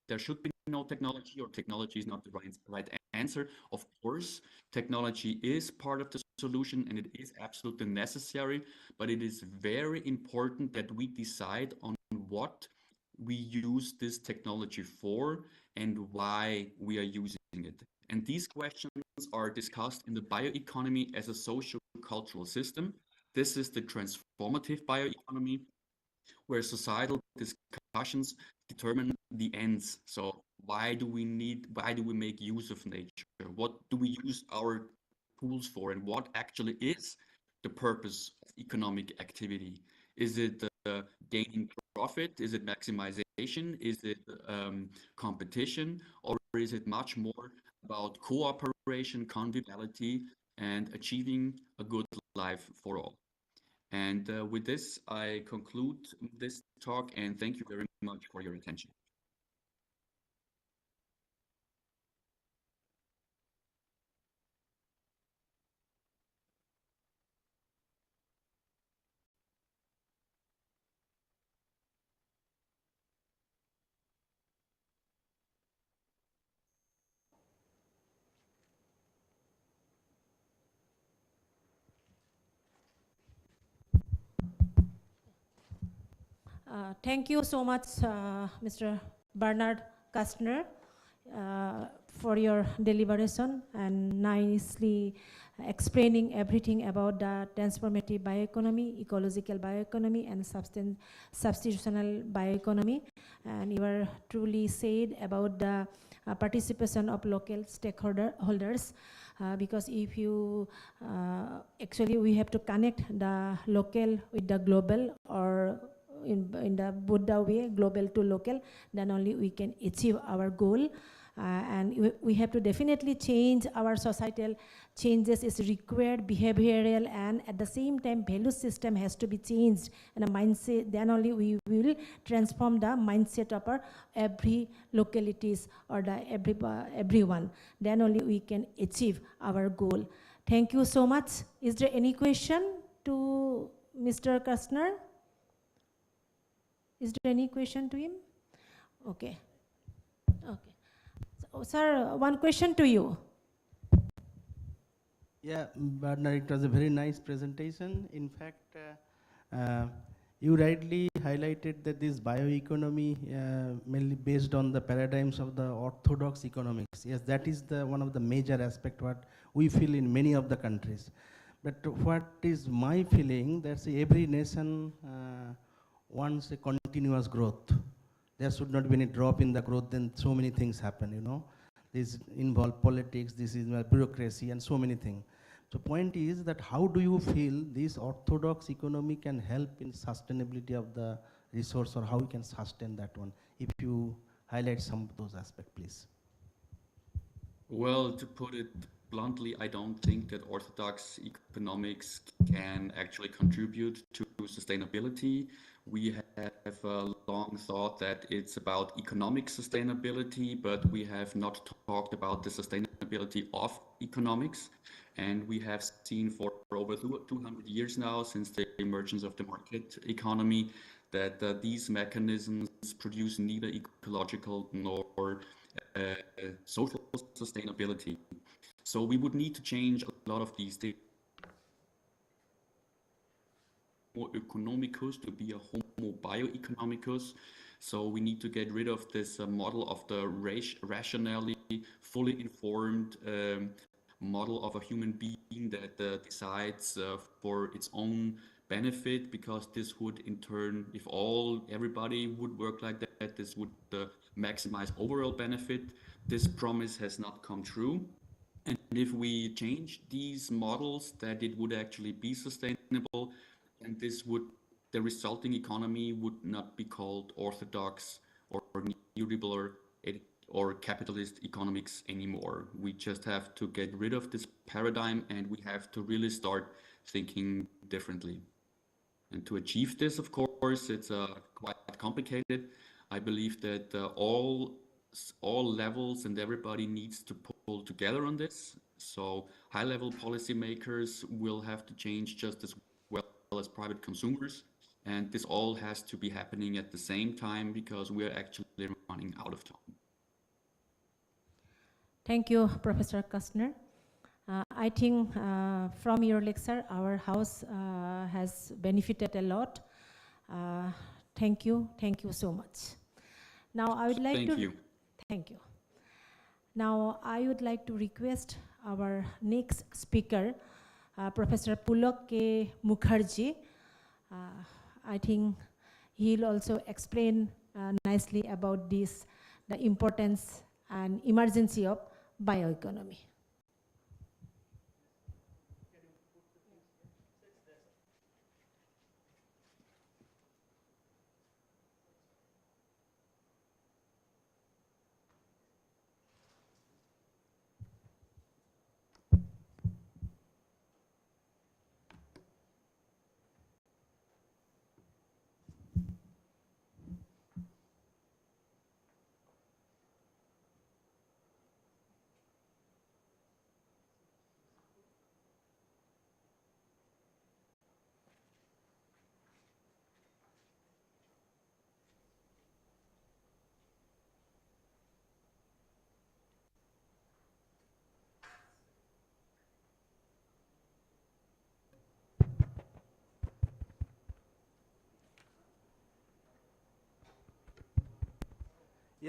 there should be no technology, or technology is not the right answer. Of course, technology is part of the solution and it is absolutely necessary, but it is very important that we decide on what we use this technology for and why we are using it. And these questions are discussed in the bioeconomy as a socio-cultural system. This is the transformative bioeconomy, where societal discussions determine the ends. So why do we make use of nature? What do we use our tools for, and what actually is the purpose of economic activity? Is it gaining profit? Is it maximization? Is it competition? Or is it much more about cooperation, conviviality, and achieving a good life for all? And with this, I conclude this talk, and thank you very much for your attention. Thank you so much, Mr. Bernard Kastner, for your deliberation and nicely explaining everything about the transformative bioeconomy, ecological bioeconomy, and substitutional bioeconomy. And you are truly said about the participation of local stakeholders. Because if you actually we have to connect the local with the global, or in the Buddha way, global to local, then only we can achieve our goal. And we have to definitely change our societal changes is required, behavioral, and at the same time value system has to be changed, and a mindset, then only we will transform the mindset of our every localities or the everyone, then only we can achieve our goal. Thank you so much. Is there any question to Mr. Kastner? Is there any question to him? Okay. Okay. So, sir, one question to you. Yeah, Bernard, it was a very nice presentation. In fact, you rightly highlighted that this bioeconomy mainly based on the paradigms of the orthodox economics. Yes, that is the one of the major aspect what we feel in many of the countries. But what is my feeling, that every nation wants a continuous growth. There should not be any drop in the growth, then so many things happen, you know. This involve politics, this is bureaucracy, and so many things. So point is that how do you feel this orthodox economy can help in sustainability of the resource, or how we can sustain that one? If you highlight some of those aspects, please. Well, to put it bluntly, I don't think that orthodox economics can actually contribute to sustainability. We have long thought that it's about economic sustainability, but we have not talked about the sustainability of economics. And we have seen for over 200 years now, since the emergence of the market economy, that these mechanisms produce neither ecological nor social sustainability. So we would need to change a lot of these things. Homo economicus to be a Homo bioeconomicus. So we need to get rid of this model of the rationally fully informed model of a human being that decides for its own benefit, because this would in turn, if everybody would work like that, this would maximize overall benefit. This promise has not come true. And if we change these models, that it would actually be sustainable, and the resulting economy would not be called orthodox or neoliberal or capitalist economics anymore. We just have to get rid of this paradigm, and we have to really start thinking differently. And to achieve this, of course, it's quite complicated. I believe that all levels and everybody needs to pull together on this. So high-level policymakers will have to change just as well as private consumers. And this all has to be happening at the same time, because we're actually running out of time. Thank you, Professor Kastner. I think from your lecture, our house has benefited a lot. Thank you so much. Now I would like Thank you. Thank you. Now I would like to request our next speaker, Professor Pulak K. Mukherjee. I think he'll also explain nicely about this, the importance and emergency of bioeconomy.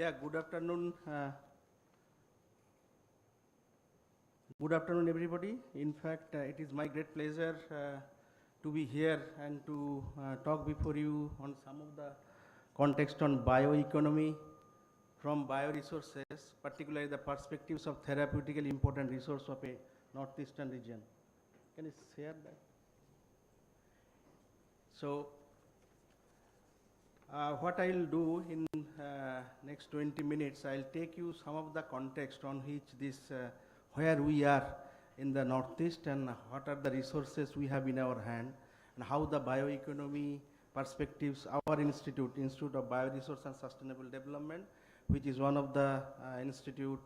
Yeah, good afternoon. Good afternoon, everybody. In fact, it is my great pleasure to be here and to talk before you on some of the context on bioeconomy from bioresources, particularly the perspectives of therapeutically important resource of a northeastern region. Can you share that? So, what I'll do in next 20 minutes, I'll take you some of the context on which this, where we are in the Northeast and what are the resources we have in our hand and how the bioeconomy perspectives, our institute, Institute of Bioresource and Sustainable Development, which is one of the institute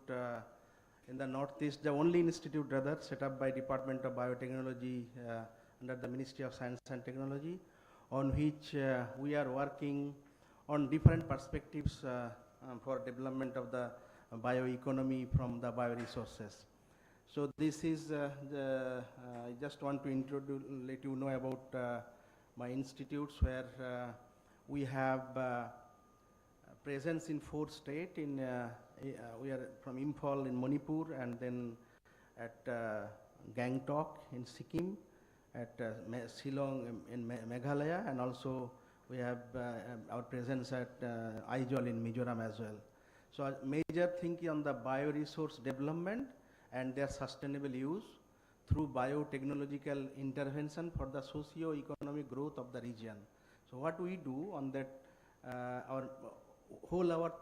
in the Northeast, the only institute rather set up by Department of Biotechnology under the Ministry of Science and Technology, on which we are working on different perspectives for development of the bioeconomy from the bioresources. So this is I just want to introduce, let you know about my institutes where we have presence in 4 states. We are from Imphal in Manipur, and then at Gangtok in Sikkim, at Shillong in Meghalaya, and also we have our presence at Aizawl in Mizoram as well. So a major thing on the bioresource development and their sustainable use through biotechnological intervention for the socio-economic growth of the region. So what we do on that, our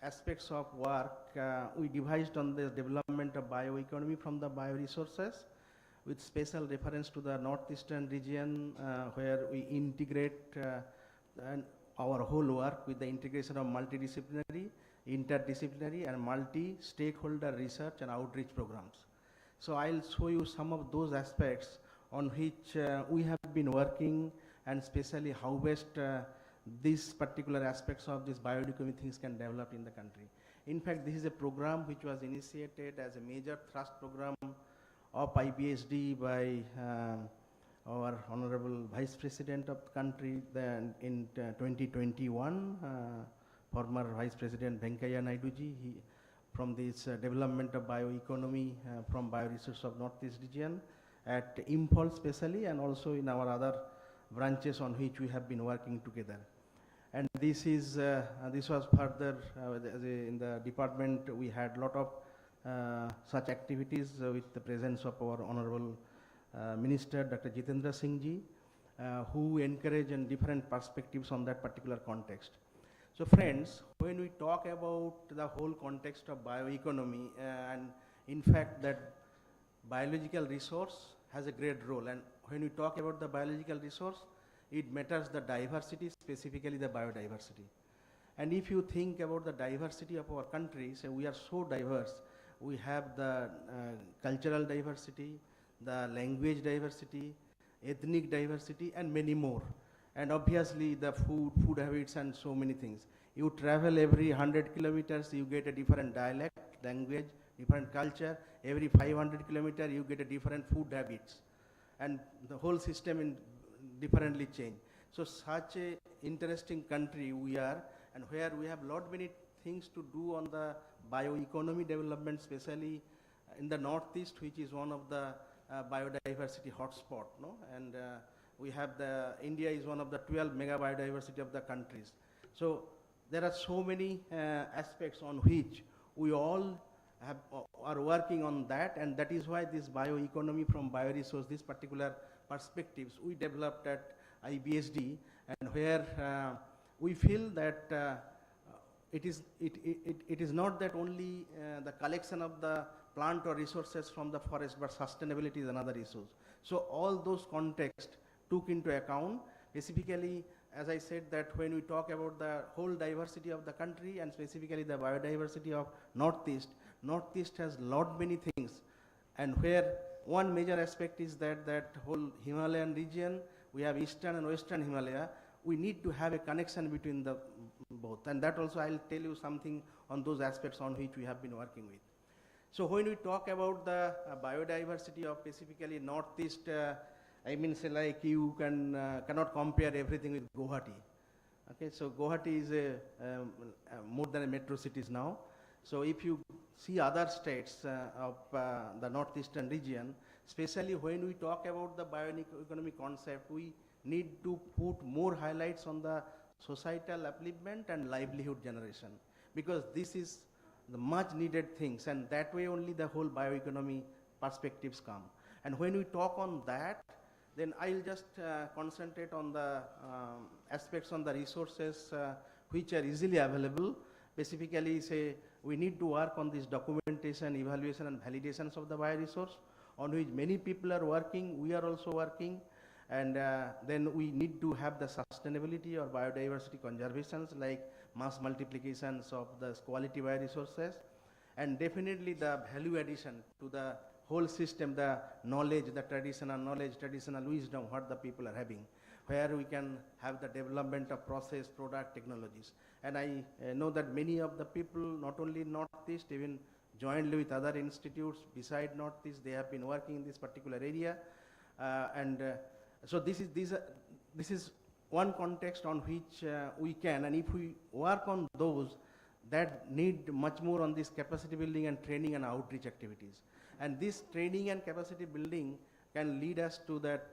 aspects of work, we devised on the development of bioeconomy from the bioresources, with special reference to the northeastern region where we integrate our whole work with the integration of multidisciplinary, interdisciplinary and multi-stakeholder research and outreach programs. So I'll show you some of those aspects on which we have been working, and especially how best these particular aspects of this bioeconomy things can develop in the country. In fact, this is a program which was initiated as a major thrust program of IBSD by our Honorable Vice President of the country then in 2021, former Vice President Venkaiah Naiduji, from this development of bioeconomy from bioresource of Northeast region at Imphal especially, and also in our other branches on which we have been working together. And this is this was further in the department we had a lot of such activities with the presence of our Honorable Minister Dr. Jitendra Singh ji, who encourage in different perspectives on that particular context. So friends, when we talk about the whole context of bioeconomy, and in fact that biological resource has a great role, and when we talk about the biological resource, it matters the diversity, specifically the biodiversity. And if you think about the diversity of our country, so we are so diverse. We have the cultural diversity, the language diversity, ethnic diversity, and many more. And obviously the food habits and so many things. You travel every 100 kilometers, you get a different dialect, language, different culture. Every 500 kilometers, you get a different food habits. And the whole system in differently changed. So such a interesting country we are, and where we have lot many things to do on the bioeconomy development, especially in the Northeast, which is one of the biodiversity hotspot, no? And we have India is one of the 12 mega biodiversity of the countries. So there are so many aspects on which we all are working on that, and that is why this bioeconomy from bioresource, this particular perspectives we developed at IBSD, and where we feel that it is not that only the collection of the plant or resources from the forest, but sustainability is another issue. So all those contexts took into account, specifically, as I said, that when we talk about the whole diversity of the country and specifically the biodiversity of Northeast, Northeast has lot many things, and where one major aspect is that whole Himalayan region, we have Eastern and Western Himalaya, we need to have a connection between the both, and that also I'll tell you something on those aspects on which we have been working with. So when we talk about the biodiversity of specifically Northeast, I mean, say like you cannot compare everything with Guwahati. Okay, so Guwahati is more than a metro cities now. So if you see other states of the northeastern region, especially when we talk about the bioeconomy concept, we need to put more highlights on the societal upliftment and livelihood generation, because this is the much needed things, and that way only the whole bioeconomy perspectives come. And when we talk on that, then I'll just concentrate on the aspects on the resources which are easily available. Specifically, say, we need to work on this documentation, evaluation and validations of the bioresource, on which many people are working, we are also working. And then we need to have the sustainability or biodiversity conservations, like mass multiplications of the quality bioresources, and definitely the value addition to the whole system, the knowledge, the traditional wisdom, what the people are having, where we can have the development of process, product, technologies. And I know that many of the people, not only in Northeast, even jointly with other institutes beside Northeast, they have been working in this particular area. So this is one context on which we can, and if we work on those, that need much more on this capacity building and training and outreach activities. And this training and capacity building can lead us to that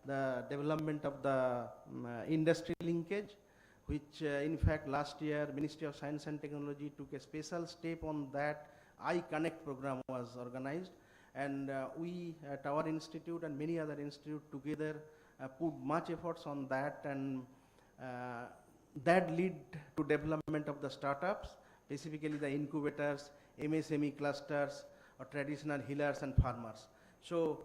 the development of the industry linkage, which in fact last year Ministry of Science and Technology took a special step on that. iConnect program was organized, and we at our institute and many other institutes together put much efforts on that, and that lead to development of the startups, specifically the incubators, MSME clusters, or traditional healers and farmers. So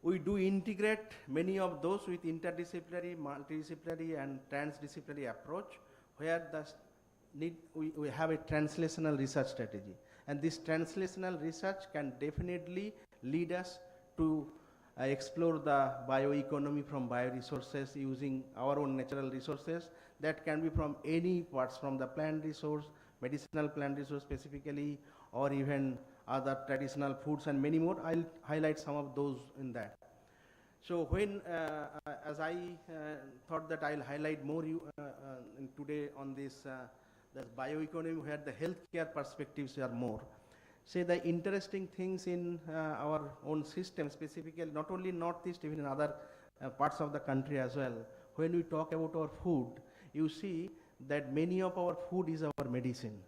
we do integrate many of those with interdisciplinary, multidisciplinary and transdisciplinary approach, where we have a translational research strategy. And this translational research can definitely lead us to explore the bioeconomy from bioresources using our own natural resources. That can be from any parts, from the plant resource, medicinal plant resource specifically, or even other traditional foods and many more. I'll highlight some of those in that. So when, as I thought that I'll highlight more today on this bioeconomy, where the healthcare perspectives are more. Say the interesting things in our own system, specifically not only in Northeast, even in other parts of the country as well. When we talk about our food, you see that many of our food is our medicine,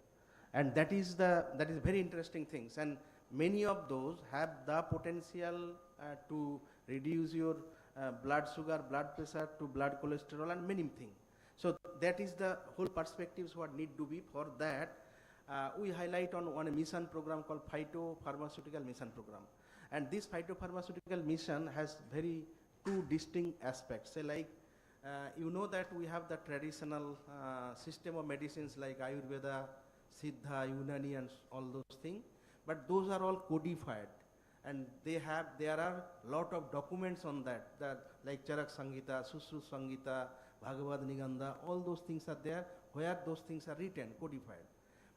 and that is very interesting things. And many of those have the potential to reduce your blood sugar, blood pressure, to blood cholesterol, and many things. So that is the whole perspectives what need to be. For that, we highlight on one mission program called Phytopharmaceutical Mission Program. And this phytopharmaceutical mission has very two distinct aspects. Say like, you know that we have the traditional system of medicines like Ayurveda, Siddha, Unani, and all those things, but those are all codified. And there are lot of documents on that like Charak Samhita, Susru Samhita, Bhagavad Niganda, all those things are there, where those things are written, codified.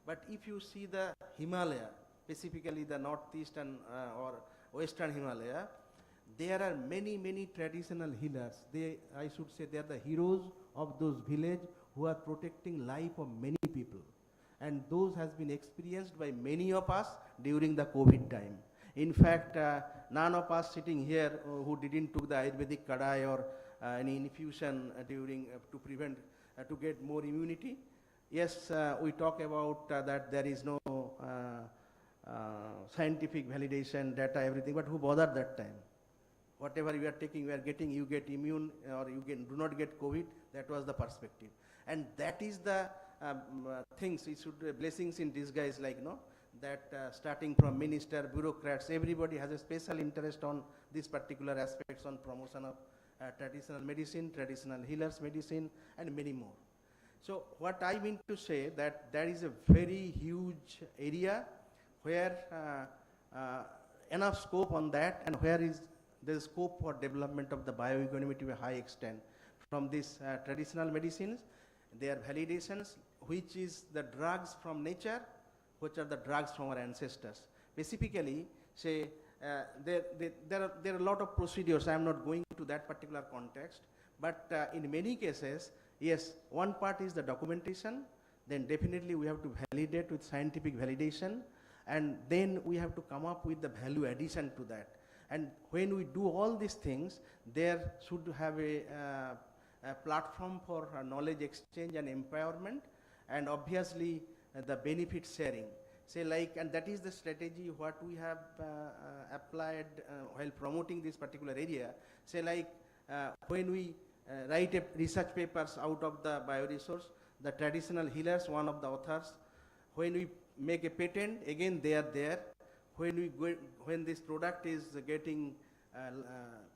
But if you see the Himalaya, specifically the northeast and or western Himalaya, there are many traditional healers. I should say, they are the heroes of those villages who are protecting life of many people. And those has been experienced by many of us during the COVID time. In fact, none of us sitting here who didn't took the Ayurvedic kadai or any infusion during to prevent to get more immunity. Yes, we talk about that there is no scientific validation, data, everything, but who bothered that time? Whatever you are taking, you are getting, you get immune or you do not get COVID. That was the perspective. And that is the things, it should blessings in disguise, like, that starting from minister, bureaucrats, everybody has a special interest on these particular aspects on promotion of traditional medicine, traditional healers medicine, and many more. So what I mean to say that there is a very huge area where enough scope on that, and where is the scope for development of the bioeconomy to a high extent. From these traditional medicines, their validations, which is the drugs from nature, which are the drugs from our ancestors. Specifically, say, there are a lot of procedures. I am not going to that particular context, but in many cases, yes, one part is the documentation, then definitely we have to validate with scientific validation, and then we have to come up with the value addition to that. And when we do all these things, there should have a platform for knowledge exchange and empowerment, and obviously the benefit sharing. Say like, and that is the strategy what we have applied while promoting this particular area. Say like, when we write a research papers out of the bioresource, the traditional healers, one of the authors, when we make a patent, again they are there. When this product is getting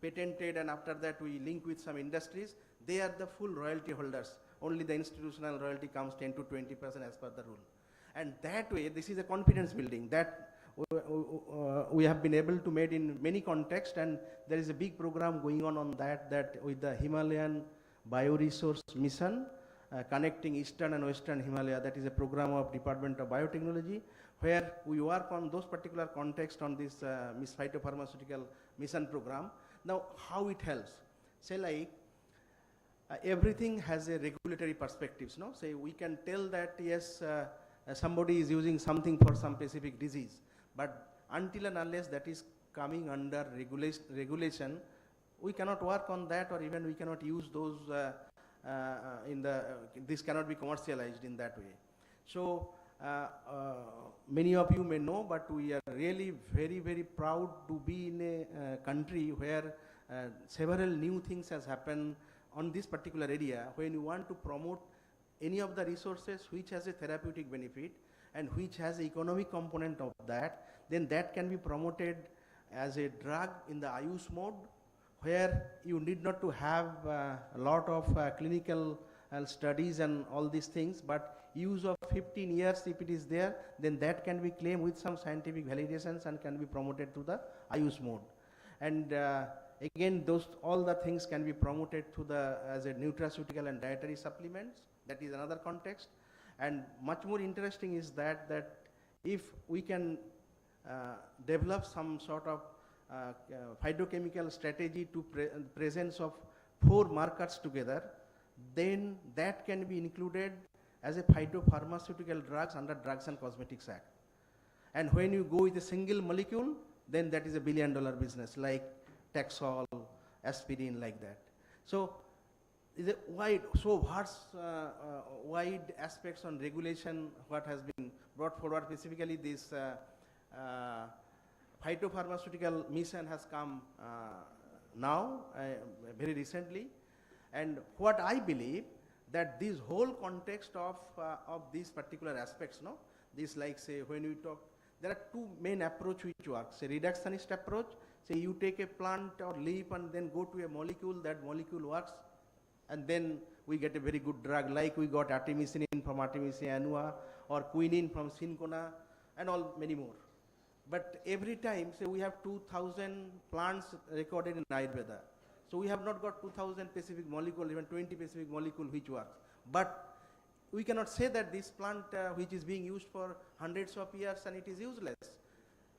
patented, and after that we link with some industries, they are the full royalty holders. Only the institutional royalty comes 10 to 20% as per the rule. And that way, this is a confidence building that we have been able to make in many contexts, and there is a big program going on that with the Himalayan Bioresource Mission, connecting Eastern and Western Himalaya. That is a program of Department of Biotechnology, where we work on those particular contexts on this phytopharmaceutical mission program. Now, how it helps? Say like, everything has a regulatory perspectives, no? Say we can tell that yes, somebody is using something for some specific disease, but until and unless that is coming under regulation, we cannot work on that, or even we cannot use those this cannot be commercialized in that way. So many of you may know, but we are really very, very proud to be in a country where several new things has happened on this particular area. When you want to promote any of the resources which has a therapeutic benefit and which has an economic component of that, then that can be promoted as a drug in the Ayush mode, where you need not to have a lot of clinical studies and all these things, but use of 15 years, if it is there, then that can be claimed with some scientific validations and can be promoted to the Ayush mode. And again, all the things can be promoted to as a nutraceutical and dietary supplements. That is another context. And much more interesting is that if we can develop some sort of phytochemical strategy to presence of 4 markers together, then that can be included as a phytopharmaceutical drugs under Drugs and Cosmetics Act. And when you go with a single molecule, then that is a $1 billion business, like Taxol, aspirin, like that. So is a wide aspects on regulation what has been brought forward. Specifically, this phytopharmaceutical mission has come now, very recently. And what I believe, that this whole context of these particular aspects, no, this like say when we talk, there are 2 main approach which works. A reductionist approach, say you take a plant or leaf and then go to a molecule, that molecule works, and then we get a very good drug, like we got artemisinin from Artemisia annua, or quinine from cinchona, and all many more. But every time, say we have 2,000 plants recorded in Ayurveda. So we have not got 2,000 specific molecule, even 20 specific molecule which works. But we cannot say that this plant which is being used for hundreds of years and it is useless.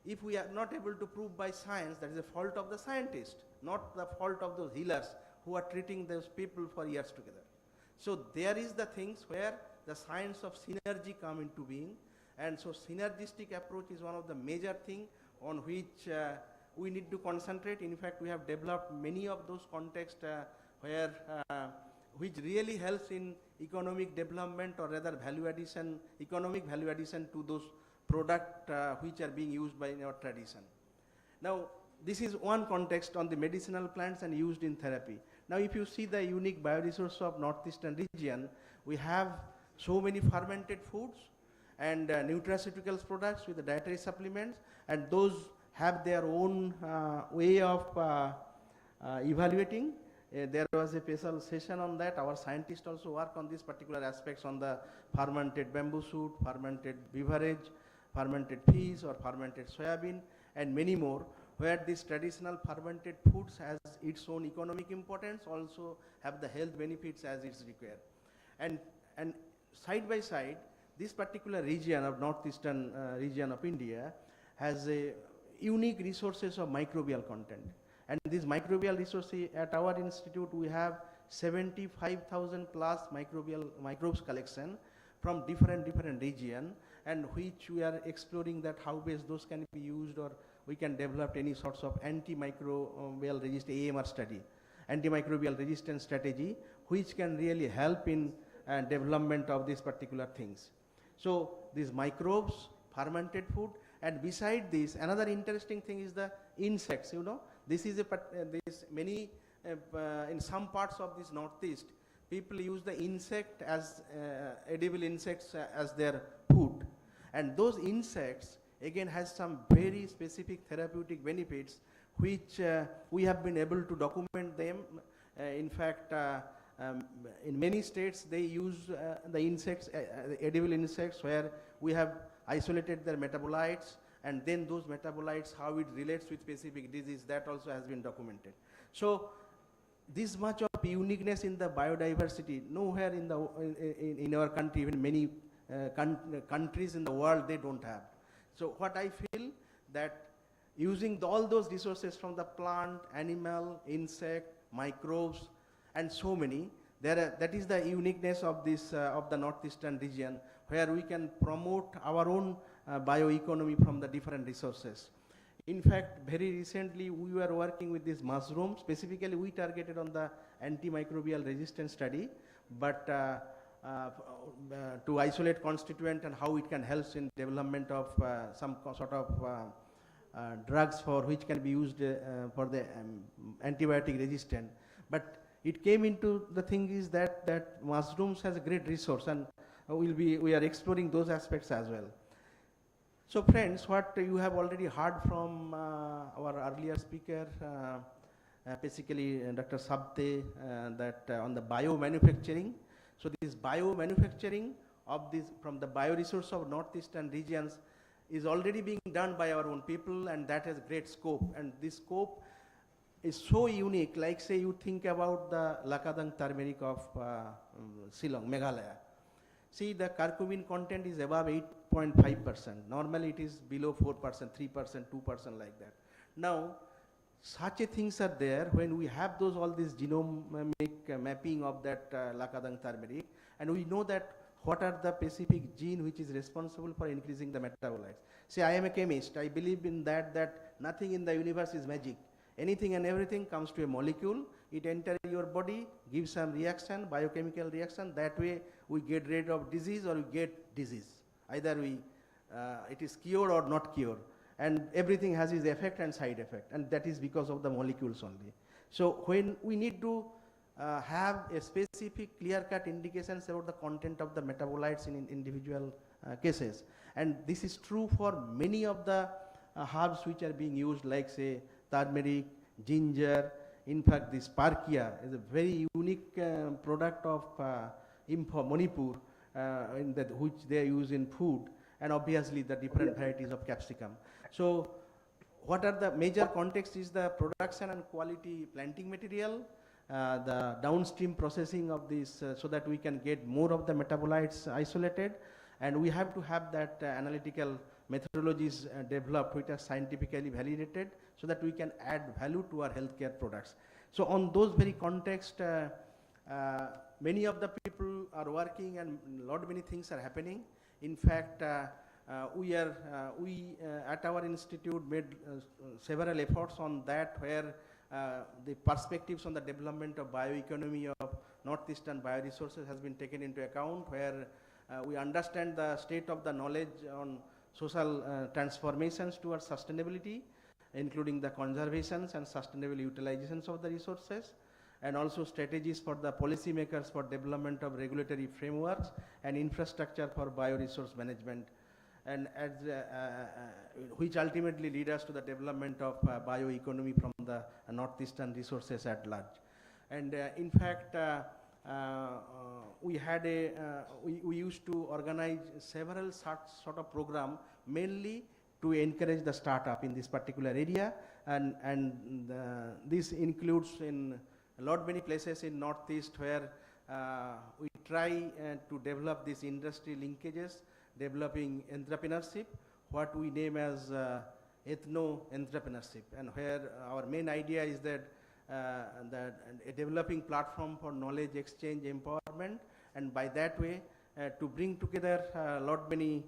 If we are not able to prove by science, that is the fault of the scientist, not the fault of those healers who are treating those people for years together. So there is the things where the science of synergy come into being, and so synergistic approach is one of the major thing on which we need to concentrate. In fact, we have developed many of those contexts where which really helps in economic development, or rather value addition, economic value addition to those products which are being used by in our tradition. Now, this is one context on the medicinal plants and used in therapy. Now, if you see the unique bioresource of northeastern region, we have so many fermented foods and nutraceuticals products with the dietary supplements, and those have their own way of evaluating. There was a special session on that. Our scientists also work on these particular aspects on the fermented bamboo shoot, fermented beverage, fermented fish or fermented soybean, and many more, where these traditional fermented foods has its own economic importance, also have the health benefits as it's required. And side by side, this particular region of northeastern region of India has a unique resources of microbial content. And these microbial resources at our institute, we have 75,000 plus microbes collection from different region, and which we are exploring that how best those can be used, or we can develop any sorts of antimicrobial AMR study, antimicrobial resistance strategy, which can really help in development of these particular things. So these microbes, fermented food, and beside this, another interesting thing is the insects. You know, this is many in some parts of this northeast, people use the insect as edible insects as their food, and those insects again has some very specific therapeutic benefits, which we have been able to document them. In fact, in many states they use the insects, the edible insects, where we have isolated their metabolites, and then those metabolites, how it relates with specific disease, that also has been documented. So this much of uniqueness in the biodiversity, nowhere in the in our country, even many countries in the world, they don't have. So what I feel, that using all those resources from the plant, animal, insect, microbes, and so many, that is the uniqueness of this of the northeastern region, where we can promote our own bioeconomy from the different resources. In fact, very recently we were working with this mushroom. Specifically, we targeted on the antimicrobial resistance study, but to isolate constituent and how it can help in development of some sort of drugs for which can be used for the antibiotic resistant. But it came into the thing is that mushrooms has a great resource, and we are exploring those aspects as well. So friends, what you have already heard from our earlier speaker, basically Dr. Sabte, that on the biomanufacturing. So this biomanufacturing of this from the bioresource of northeastern regions is already being done by our own people, and that has great scope. And this scope is so unique, like say you think about the Lakadang turmeric of Shillong, Meghalaya. See, the curcumin content is above 8.5%. Normally it is below 4%, 3%, 2% like that. Now, such a things are there when we have those all this genomic mapping of that Lakadang turmeric, and we know that what are the specific gene which is responsible for increasing the metabolites. See, I am a chemist. I believe in that nothing in the universe is magic. Anything and everything comes to a molecule, it enters your body, gives some reaction, biochemical reaction. That way we get rid of disease or we get disease. Either it is cured or not cured. And everything has its effect and side effect, and that is because of the molecules only. So when we need to have a specific clear-cut indications about the content of the metabolites in individual cases, and this is true for many of the herbs which are being used, like say turmeric, ginger. In fact, this parkia is a very unique product of Manipur, which they use in food, and obviously the different varieties of capsicum. So what are the major contexts is the production and quality planting material, the downstream processing of this so that we can get more of the metabolites isolated, and we have to have that analytical methodologies developed which are scientifically validated so that we can add value to our healthcare products. So on those very context, many of the people are working and many things are happening. In fact, we at our institute made several efforts on that, where the perspectives on the development of bioeconomy of northeastern bioresources has been taken into account, where we understand the state of the knowledge on social transformations towards sustainability, including the conservations and sustainable utilizations of the resources, and also strategies for the policymakers for development of regulatory frameworks and infrastructure for bioresource management, and as which ultimately lead us to the development of bioeconomy from the northeastern resources at large. And in fact, we had we used to organize several sort of program, mainly to encourage the startup in this particular area, and this includes in many places in Northeast where we try to develop these industry linkages, developing entrepreneurship, what we name as ethno-entrepreneurship, and where our main idea is that and a developing platform for knowledge exchange empowerment, and by that way to bring together lot many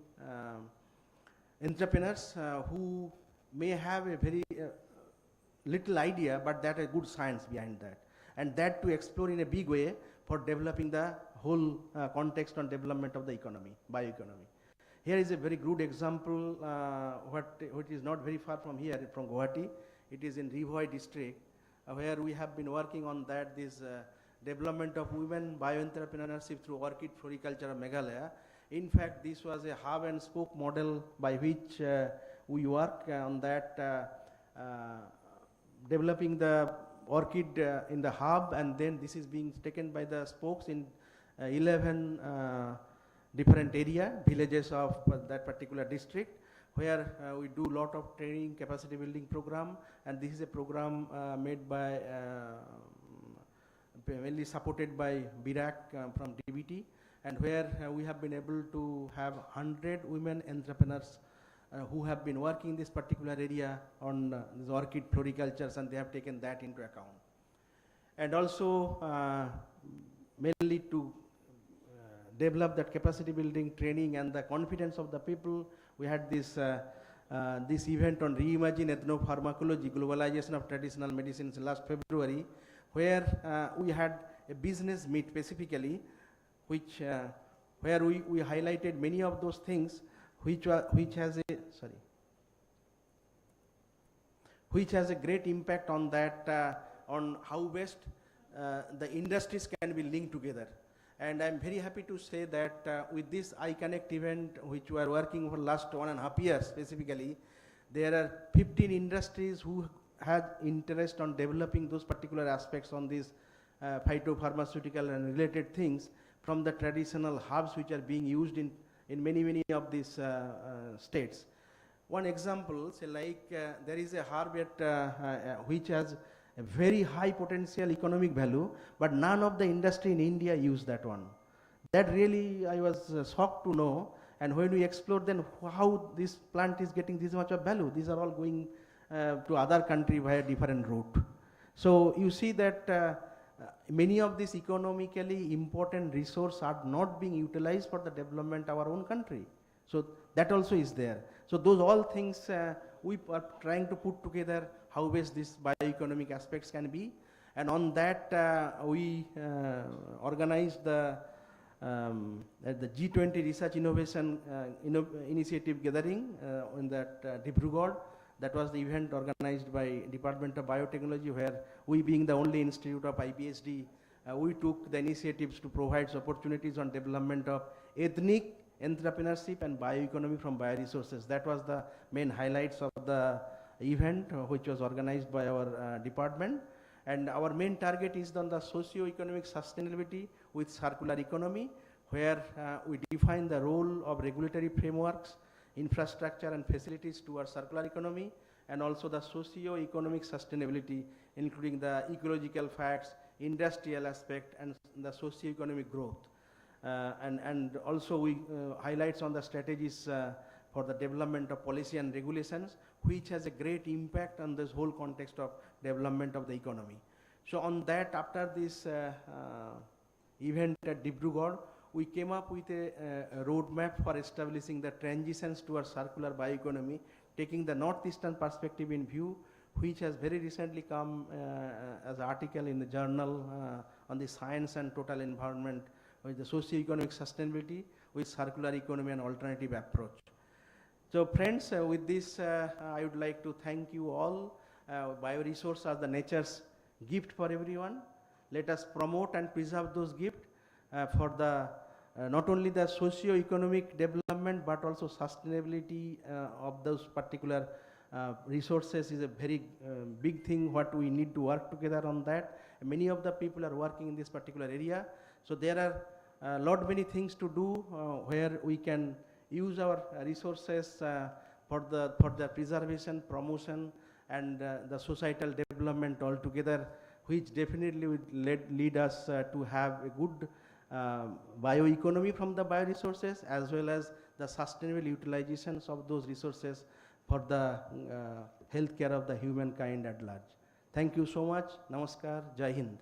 entrepreneurs who may have a very little idea, but that a good science behind that, and that to explore in a big way for developing the whole context on development of the economy, bioeconomy. Here is a very good example, which is not very far from here, from Guwahati. It is in Rivoi district, where we have been working on that, this development of women bioentrepreneurship through orchid floriculture of Meghalaya. In fact, this was a hub and spoke model by which we work on that, developing the orchid in the hub, and then this is being taken by the spokes in 11 different villages of that particular district, where we do lot of training, capacity building program, and this is a program made by, mainly supported by BIRAC from DBT, and where we have been able to have 100 women entrepreneurs who have been working in this particular area on this orchid floricultures, and they have taken that into account. And also mainly to develop that capacity building training and the confidence of the people, we had this this event on reimagine ethnopharmacology, globalization of traditional medicines last February, where we had a business meet specifically, which where we highlighted many of those things which has a great impact on that, on how best the industries can be linked together. And I'm very happy to say that with this iConnect event, which we are working for last 1.5 years specifically, there are 15 industries who had interest on developing those particular aspects on these phytopharmaceutical and related things from the traditional herbs which are being used in many of these states. One example, say like there is a herb which has a very high potential economic value, but none of the industry in India use that one. That really I was shocked to know, and when we explored then how this plant is getting this much of value, these are all going to other country via different route. So you see that many of these economically important resources are not being utilized for the development of our own country. So that also is there. So those all things we are trying to put together how best these bioeconomic aspects can be. And on that we organized the G20 Research Innovation Initiative gathering in that Dibrugarh. That was the event organized by Department of Biotechnology, where we being the only institute of IPSD, we took the initiatives to provide opportunities on development of ethnic entrepreneurship and bioeconomy from bioresources. That was the main highlights of the event, which was organized by our department. And our main target is on the socio-economic sustainability with circular economy, where we define the role of regulatory frameworks, infrastructure and facilities towards circular economy, and also the socio-economic sustainability, including the ecological facts, industrial aspect, and the socio-economic growth. And also we highlights on the strategies for the development of policy and regulations, which has a great impact on this whole context of development of the economy. So on that, after this event at Dibrugarh, we came up with a roadmap for establishing the transitions towards circular bioeconomy, taking the northeastern perspective in view, which has very recently come as an article in the journal on the science and total environment with the socio-economic sustainability with circular economy and alternative approach. So friends, with this I would like to thank you all. Bioresources are the nature's gift for everyone. Let us promote and preserve those gifts for the not only the socio-economic development, but also sustainability of those particular resources is a very big thing what we need to work together on that. Many of the people are working in this particular area. So there are lot many things to do where we can use our resources for the preservation, promotion, and the societal development altogether, which definitely would lead us to have a good bioeconomy from the bioresources, as well as the sustainable utilizations of those resources for the health care of the humankind at large. Thank you so much. Namaskar. Jai Hind.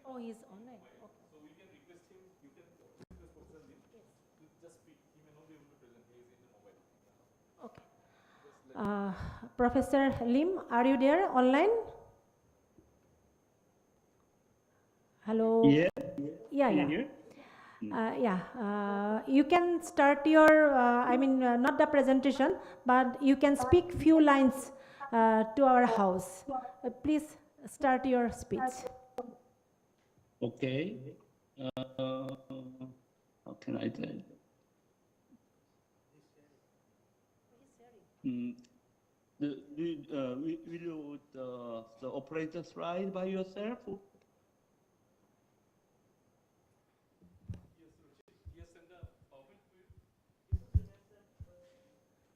Oh, he's online. Okay. So we can request him, you can request Professor Lim to just speak. He may not be able to present, he is in the mobile. Okay. Professor Lim, are you there online? Hello. Yeah. Yeah, Can you yeah. hear? You can start your, not the presentation, but you can speak few lines to our house. Please start your speech. Okay. How can I do it? Will you the operator slide by yourself?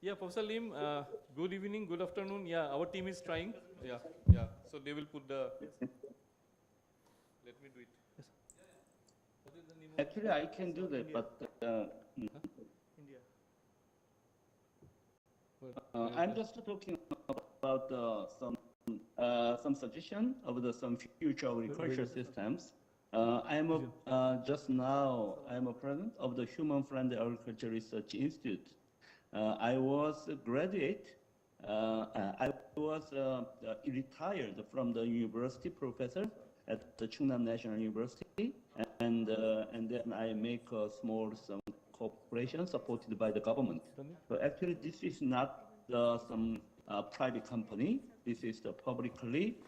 Yeah, Professor Lim, good evening, good afternoon. Yeah, our team is trying. Yeah, yeah. So they will put the. Let me do it. Yes. What is the name of Actually, I can do that, but India? I'm just talking about some suggestion of some future agriculture systems. I'm just now I'm a president of the Human Friendly Agriculture Research Institute. I was a graduate. I was retired from the university professor at the Chungnam National University, and then I make a small some corporation supported by the government. So actually, this is not some private company. This is the publicly.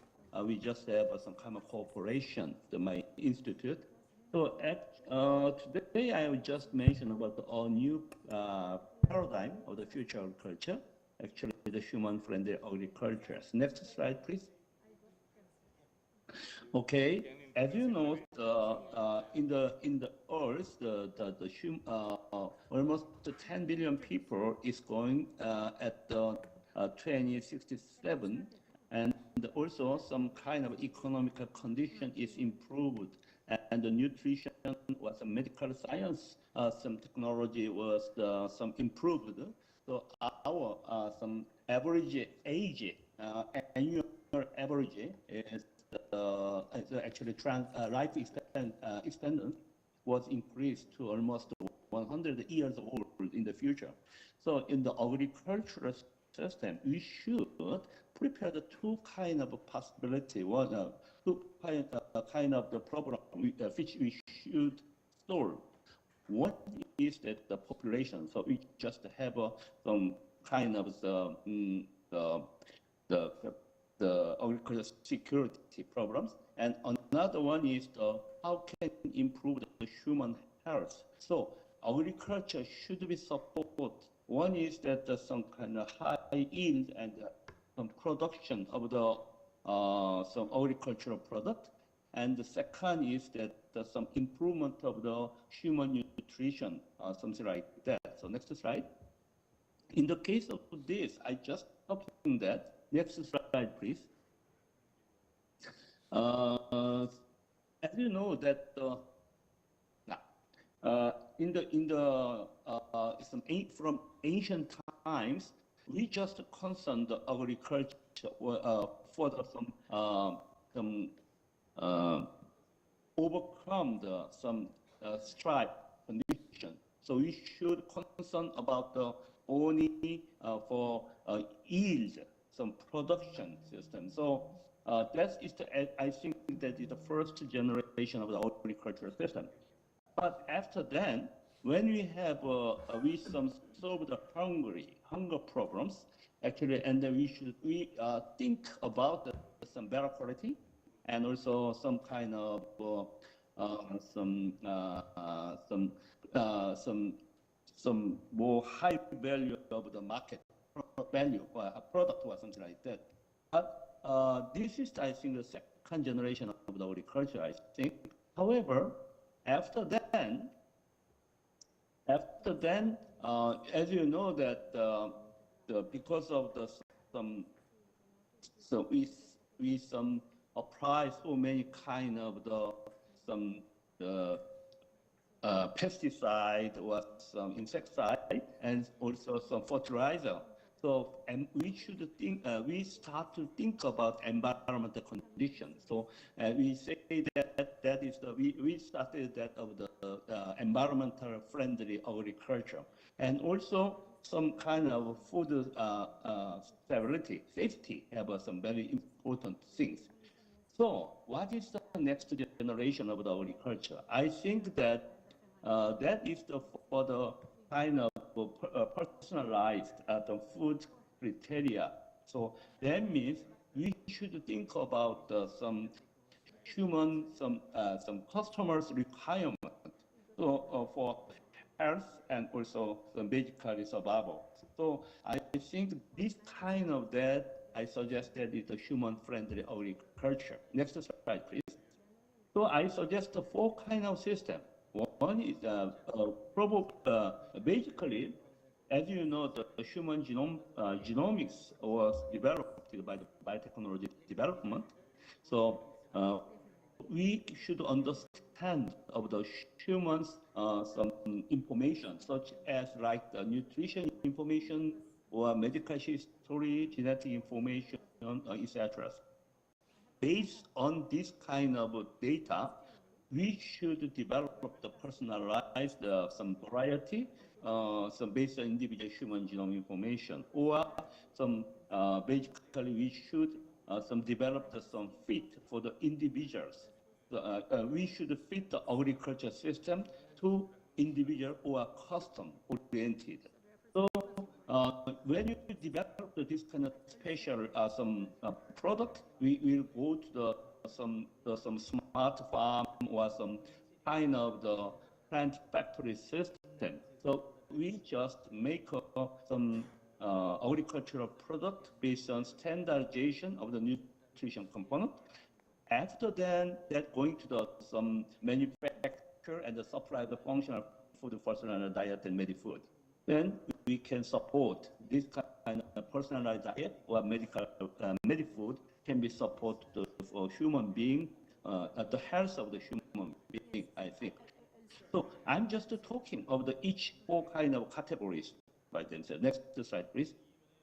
We just have some kind of cooperation to my institute. So today I will just mention about a new paradigm of the future agriculture, actually the human-friendly agriculture. Next slide, please. Okay, as you know, in the Earth, almost 10 billion people is going at 2067, and also some kind of economical condition is improved, and the nutrition was a medical science, some technology was some improved. So our some average age, annual average is actually life expectancy was increased to almost 100 years old in the future. So in the agricultural system, we should prepare the two kind of possibility. One, two kind of the problem which we should solve. One is that the population. So we just have some kind of the agricultural security problems, and another one is how can improve the human health. So agriculture should be supported. One is that some kind of high yield and some production of the some agricultural product, and the second is that some improvement of the human nutrition, something like that. So next slide. In the case of this, I just talking that. Next slide, please. As you know that from ancient times, we just concerned the agriculture for some overcome some strife condition. So we should concern about the only for yield, some production system. So that is I think that is the first generation of the agricultural system. But after then, when we have we solve the hunger problems, actually, and then we think about some better quality, and also some kind of some more high value of the market value for a product or something like that. But this is, I think, the second generation of the agriculture, I think. However, after then, as you know that because of we apply so many kind of some pesticide or some insecticide and also some fertilizer. So, and we should think, we start to think about environmental conditions. So we say that is the, we started that of the environmental friendly agriculture. And also some kind of food stability, safety have some very important things. So what is the next generation of the agriculture? I think that that is for the kind of personalized the food criteria. So that means we should think about some human, some customers' requirement. So for health and also some basically survival. So I think this kind of that I suggested is the human-friendly agriculture. Next slide, please. So I suggest the four kind of system. One is basically, as you know, the human genomics was developed by the biotechnology development. So we should understand of the humans some information such as like the nutrition information or medical history, genetic information, etc. Based on this kind of data, we should develop the personalized some variety, some based on individual human genome information, or some basically we should some develop some fit for the individuals. We should fit the agriculture system to individual or custom oriented. So when you develop this kind of special some product, we will go to some smart farm or some kind of the plant factory system. So we just make some agricultural product based on standardization of the nutrition component. After then, that going to the some manufacture and the supply the functional food, personal diet, and medifood. Then we can support this kind of personalized diet or medical medifood can be supported for human being, the health of the human being, I think. So I'm just talking of the each four kind of categories by themselves. Next slide, please.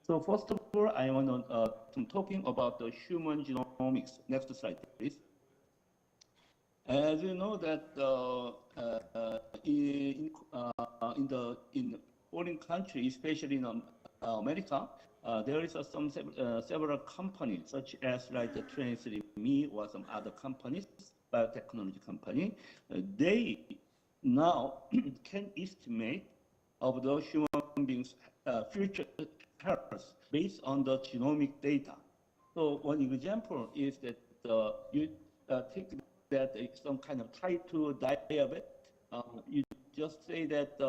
So first of all, I want to talking about the human genomics. Next slide, please. As you know that in foreign countries, especially in America, there is some several companies such as like the 23andMe or some other companies, biotechnology company. They now can estimate of the human beings' future health based on the genomic data. So one example is that you take that some kind of type 2 diabetes, you just say that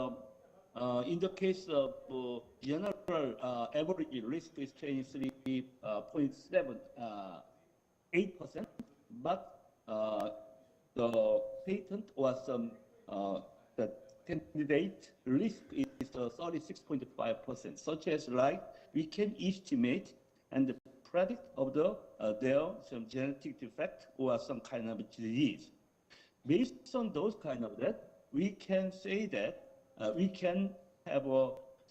in the case of general average risk is 23.78%, but the patent was the candidate risk is 36.5%, such as like we can estimate and predict of the their some genetic defect or some kind of disease. Based on those kind of that, we can say that we can have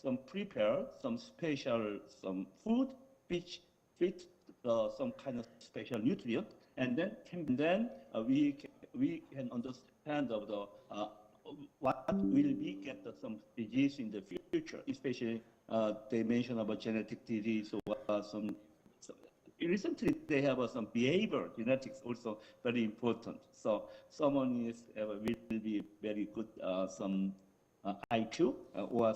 some prepare some special some food which fit some kind of special nutrient, and then we can understand of the what will we get some disease in the future, especially they mentioned about genetic disease or some recently they have some behavior genetics also very important. So someone is will be very good some IQ or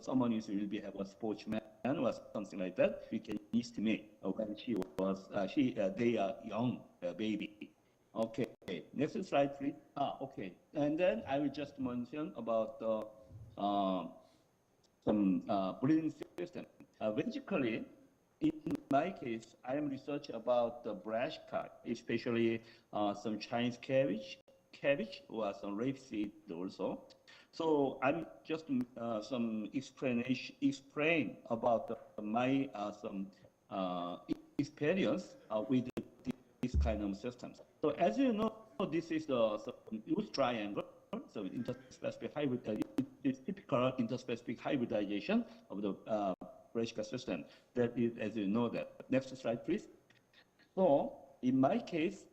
someone is will be have a sportsman or something like that. We can estimate when she was they are young baby. Okay, next slide, please. Okay, and then I will just mention about some breeding system. Basically, in my case, I am research about the brassica, especially some Chinese cabbage or some rapeseed also. So I'm just some explain about my some experience with this kind of systems. So as you know, this is the use triangle. So interspecific hybrid, it's typical interspecific hybridization of the Breshka system. That is, as you know that. Next slide, please. So in my case,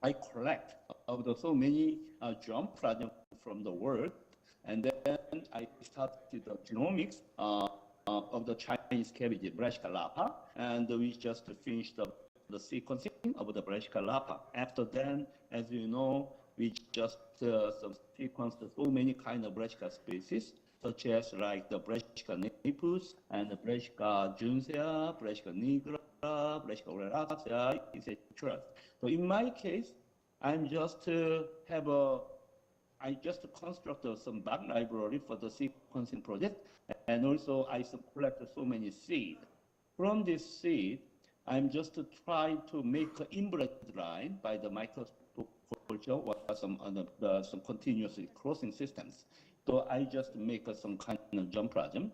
I collect of the so many jump projects from the world, and then I started the genomics of the Chinese cabbage, Breshka lapa, and we just finished the sequencing of the Breshka lapa. After then, as you know, we just sequenced so many kind of Breshka species, such as like the Breshka napus and the Breshka juncea, Breshka nigra, Breshka oleracea, etc. So in my case, I'm just I just constructed some back library for the sequencing project, and also I collected so many seeds. From this seed, I'm just trying to make an inbred line by the microscope culture or some continuous crossing systems. So I just make some kind of jump project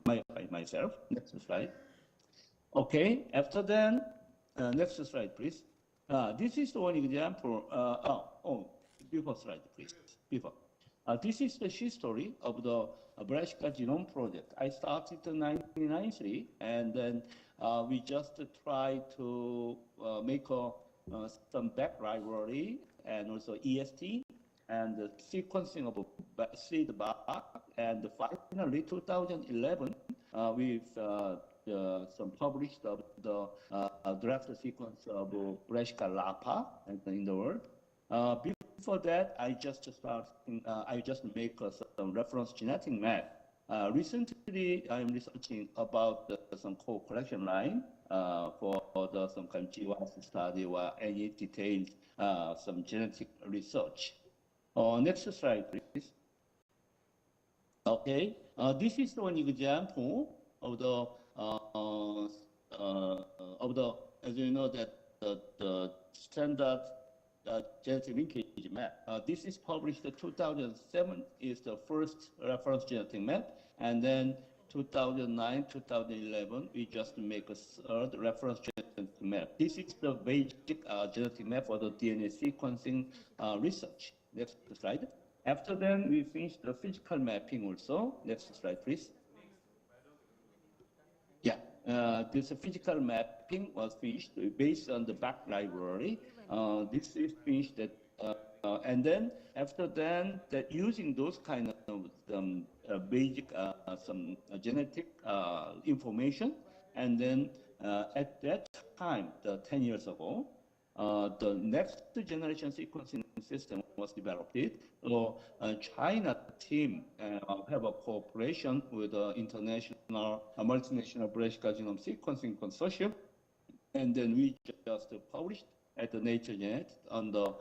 by myself. Next slide. Okay, after then, next slide, please. This is one example. Before slide, please. Before. This is the history of the Breshka Genome Project. I started in 1993, and then we just tried to make some back library and also EST and the sequencing of seed bark. And finally, 2011, we've some published of the draft sequence of Breshka lapa in the world. Before that, I just make some reference genetic map. Recently, I'm researching about some co-collection line for some kind of GWAS study or any detailed some genetic research. Next slide, please. Okay, this is one example of the as you know that the standard genetic linkage map. This is published in 2007 is the first reference genetic map, and then 2009, 2011 we just make a third reference genetic map. This is the basic genetic map for the DNA sequencing research. Next slide. After then we finish the physical mapping also. Next slide, please. Yeah, this physical mapping was finished based on the back library. This is finished, and then after that using those kind of basic some genetic information, and then at that time, 10 years ago, the next generation sequencing system was developed. So China team have a cooperation with the international multinational Breshka genome sequencing consortium, and then we just published at the Nature Genet on the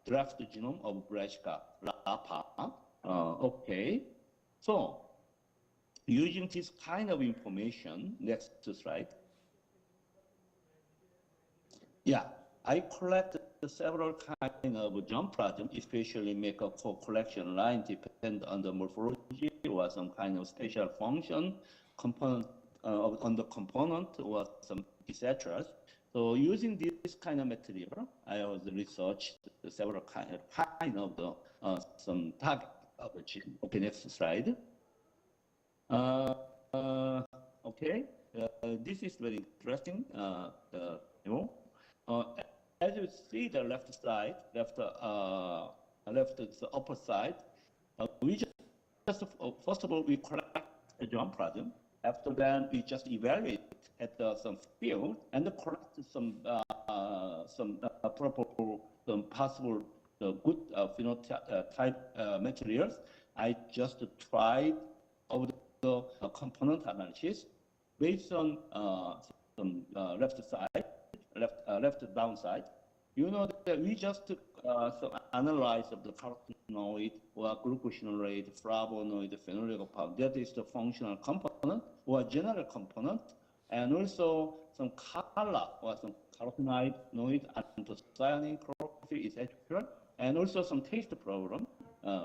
draft genome of Breshka lapa. Okay, so using this kind of information, next slide. Yeah, I collected several kind of jump projects, especially make a collection line depend on the morphology or some kind of spatial function component on the component or some etc. So using this kind of material, I was researched several kind of the some target of the gene. Okay, next slide. Okay, this is very interesting. As you see the left side, left the upper side, we just first of all we collect a jump project. After that, we just evaluate at some field and collect some possible good phenotype materials. I just tried of the component analysis based on some left side. Left downside, you know that we just analyze of the carotenoid or glucosinolate, flavonoid, phenolic compound. That is the functional component or general component, and also some color or some carotenoid, anthocyanin, chlorophyll, etc., and also some taste problem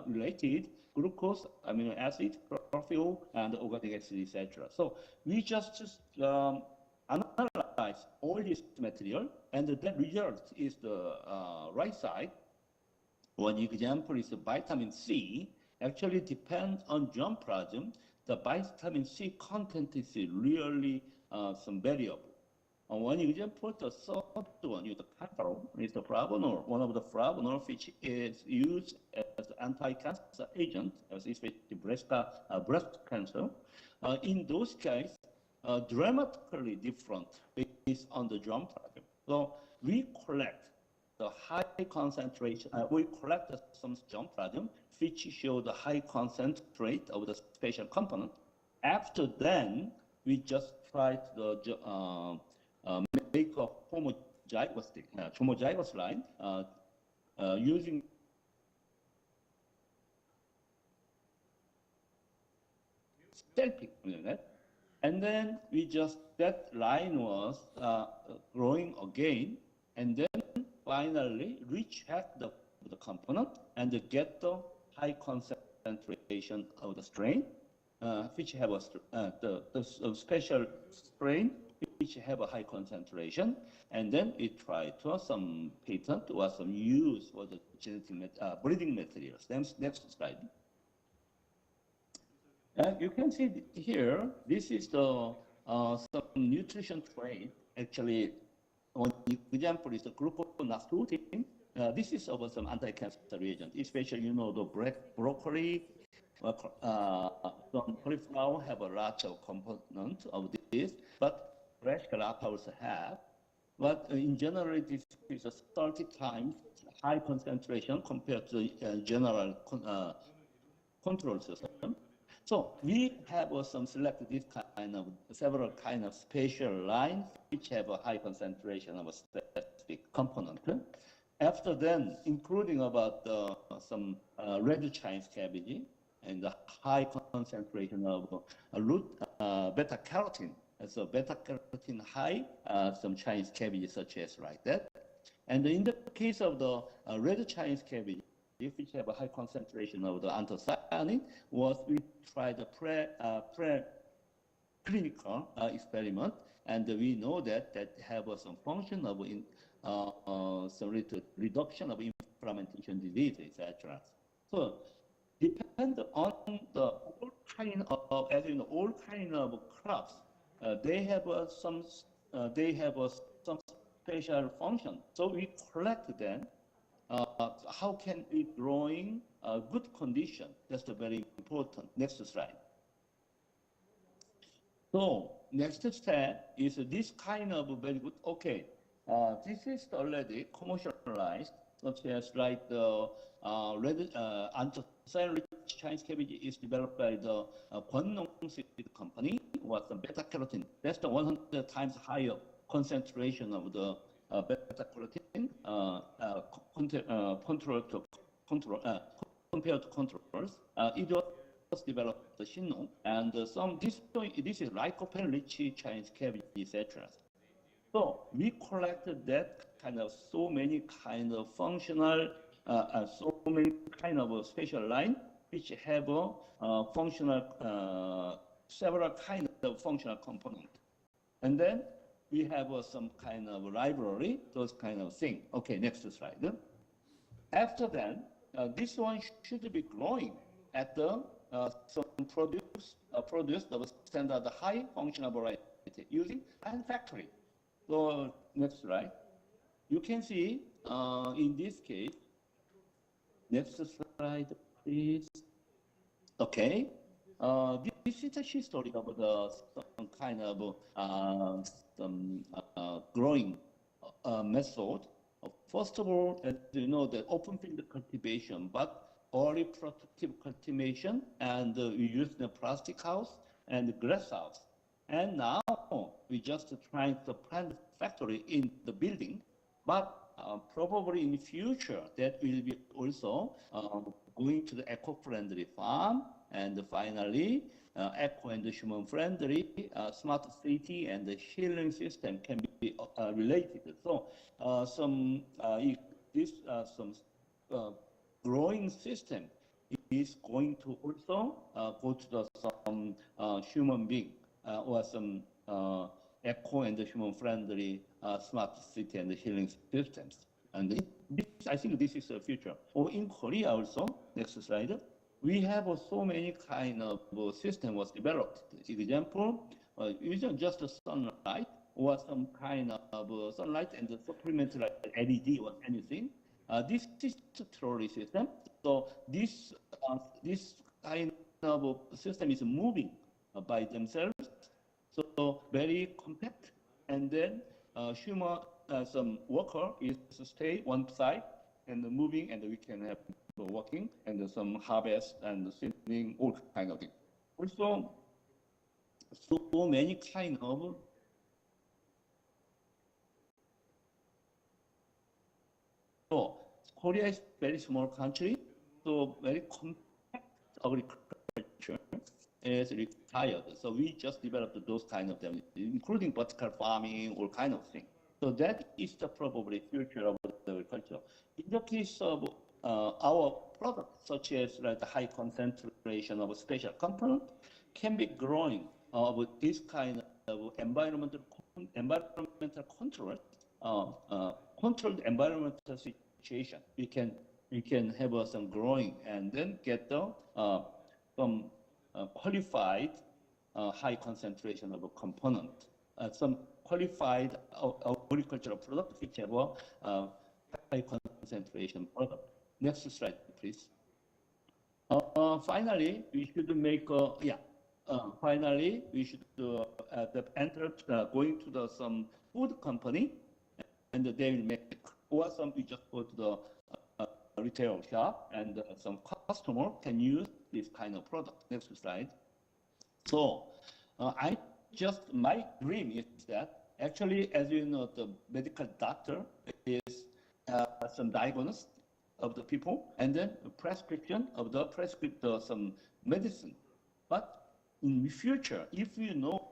related glucose, amino acid, chlorophyll, and organic acid, etc. So we just analyze all this material, and the result is the right side. One example is vitamin C. Actually depends on germplasm. The vitamin C content is really some variable. One example, the third one is the cattle, is the flavonol, one of the flavonol which is used as anti-cancer agent, especially breast cancer. In those cases, dramatically different based on the germplasm. So we collect the high concentration, we collect some germplasm which show the high concentrate of the special component. After then, we just try to make a homozygous line using cell pick, and then we just, that line was growing again, and then finally recheck the component and get the high concentration of the strain, which have the special strain which have a high concentration, and then we try to some patent or some use for the genetic breeding materials. Next slide. You can see here, this is the some nutrition trait. Actually, one example is the gluconaphthotine. This is of some anti-cancer reagent, especially, you know, the broccoli, some cauliflower have a lot of components of this, but fresh cauliflower also have. But in general, this is a 30 times high concentration compared to the general control system. So we have some selected this kind of several kind of special lines which have a high concentration of a specific component. After then, including about some red Chinese cabbage and the high concentration of beta carotene. So beta carotene high, some Chinese cabbage such as like that. And in the case of the red Chinese cabbage, which have a high concentration of the anthocyanin, was we tried the clinical experiment, and we know that have some function of some reduction of inflammation disease, etc. So depend on the all kind of, as in all kind of crops, they have some special function. So we collect them. How can we growing good condition? That's very important. Next slide. So next step is this kind of very good. Okay, this is already commercialized, such as like the red anthocyanin Chinese cabbage is developed by the Guannong Seed Company, was the beta carotene. That's the 100 times higher concentration of the beta carotene compared to controls. It was developed the Shinong, and this is lycopene-rich Chinese cabbage, etc. So we collected that kind of so many kind of functional, so many kind of special line which have a functional, several kind of functional component, and then we have some kind of library, those kind of thing. Okay, next slide. After that, this one should be growing at the some produced of standard high functional variety using plant factory. So next slide. You can see in this case, next slide, please. Okay. This is a history of the some kind of growing method. First of all, as you know, the open field cultivation, but early protective cultivation, and we use the plastic house and glass house. And now we just trying to plant factory in the building, but probably in the future that will be also going to the eco-friendly farm, and finally eco and human-friendly smart city and the healing system can be related. So some growing system is going to also go to the some human being or some eco and human-friendly smart city and healing systems. And I think this is the future. Or in Korea also, next slide, we have so many kind of system was developed. Example, using just the sunlight or some kind of sunlight and the supplement like LED or anything. This is a trolley system. So this kind of system is moving by themselves. So very compact, and then human some worker is to stay one side and moving, and we can have working and some harvest and seedling, all kind of things. Also, so many kind of so Korea is very small country, so very compact agriculture is required. So we just developed those kind of them, including vertical farming, all kind of things. So that is the probably future of the agriculture. In the case of our products, such as like the high concentration of a special component, can be growing with this kind of environmental control, controlled environmental situation. We can have some growing and then get the some qualified high concentration of a component, some qualified agricultural product which have a high concentration product. Next slide, please. Finally, we should make finally we should enter going to the some food company, and they will make, or some we just go to the retail shop, and some customer can use this kind of product. Next slide. So my dream is that actually, as you know, the medical doctor is some diagnosis of the people, and then a prescription of the some medicine. But in the future, if you know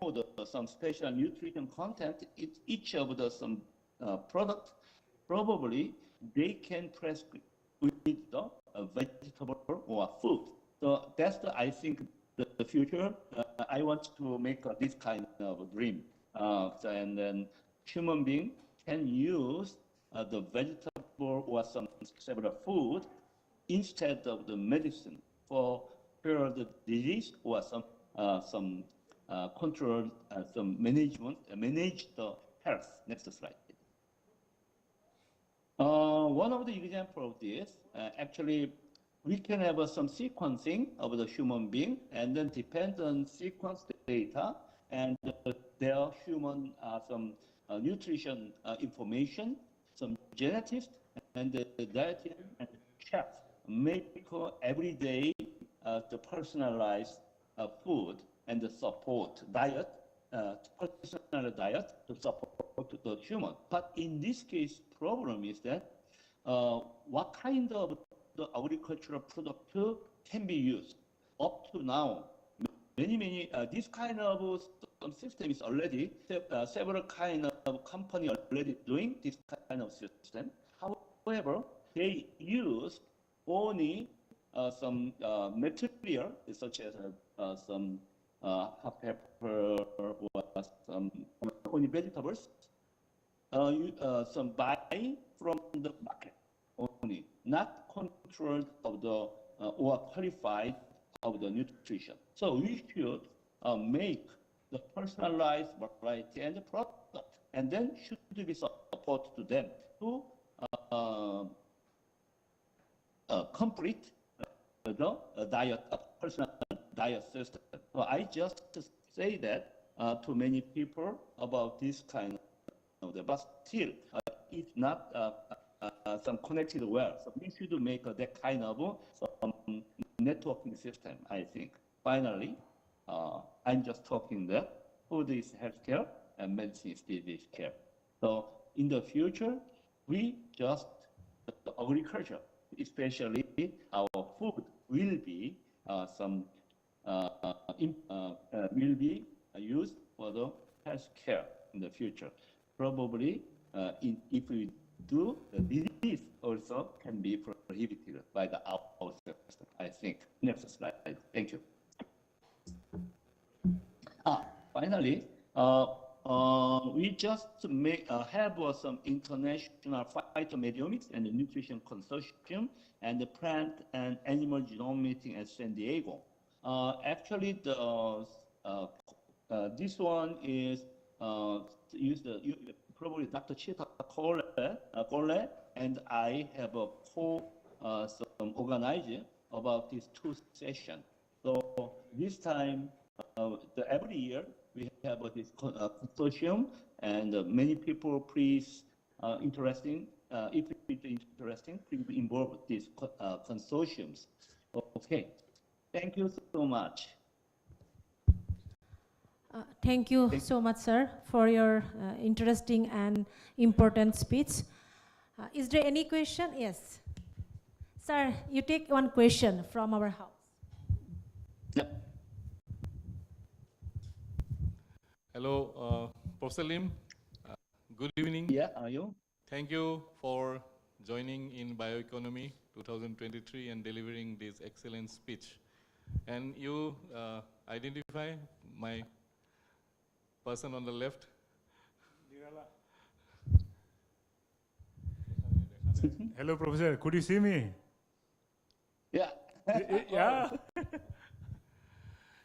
some special nutrition content in each of the some product, probably they can prescribe with the vegetable or food. So that's I think the future. I want to make this kind of dream, and then human being can use the vegetable or some several food instead of the medicine for the disease or some control, some management, manage the health. Next slide. One of the example of this, actually, we can have some sequencing of the human being, and then depends on sequence data and their human some nutrition information, some genetics, and the dietitian and chef make every day the personalized food and the support diet, personal diet to support the human. But in this case, problem is that what kind of the agricultural product can be used. Up to now, many this kind of system is already several kind of company already doing this kind of system. However, they use only some material such as some hot pepper or some only vegetables. Some buy from the market only, not controlled of the or qualified of the nutrition. So we should make the personalized variety and the product, and then should be support to them to complete the diet, personal diet system. So I just say that to many people about this kind of the, but still it's not some connected well. So we should make that kind of some networking system, I think. Finally, I'm just talking that food is healthcare and medicine is disease care. So in the future, we just, the agriculture, especially our food, will be will be used for the healthcare in the future. Probably, if we do, the disease also can be prohibited by the our system, I think. Next slide. Thank you. Finally, we just have some international phytometabiomics and nutrition consortium and the plant and animal genome meeting at San Diego. Actually, this one is probably Dr. Chita Cole and I have a some organizer about these two sessions. So this time, every year we have this consortium, and many people please interesting. If it's interesting, please be involved with these consortiums. Okay, thank you so much. Thank you so much, sir, for your interesting and important speech. Is there any question? Yes. Sir, you take one question from our house. Yep. Hello, Professor Lim. Good evening. Yeah, are you? Thank you for joining in Bioeconomy 2023 and delivering this excellent speech. And you identify my person on the left. Hello, Professor. Could you see me? Yeah. Yeah.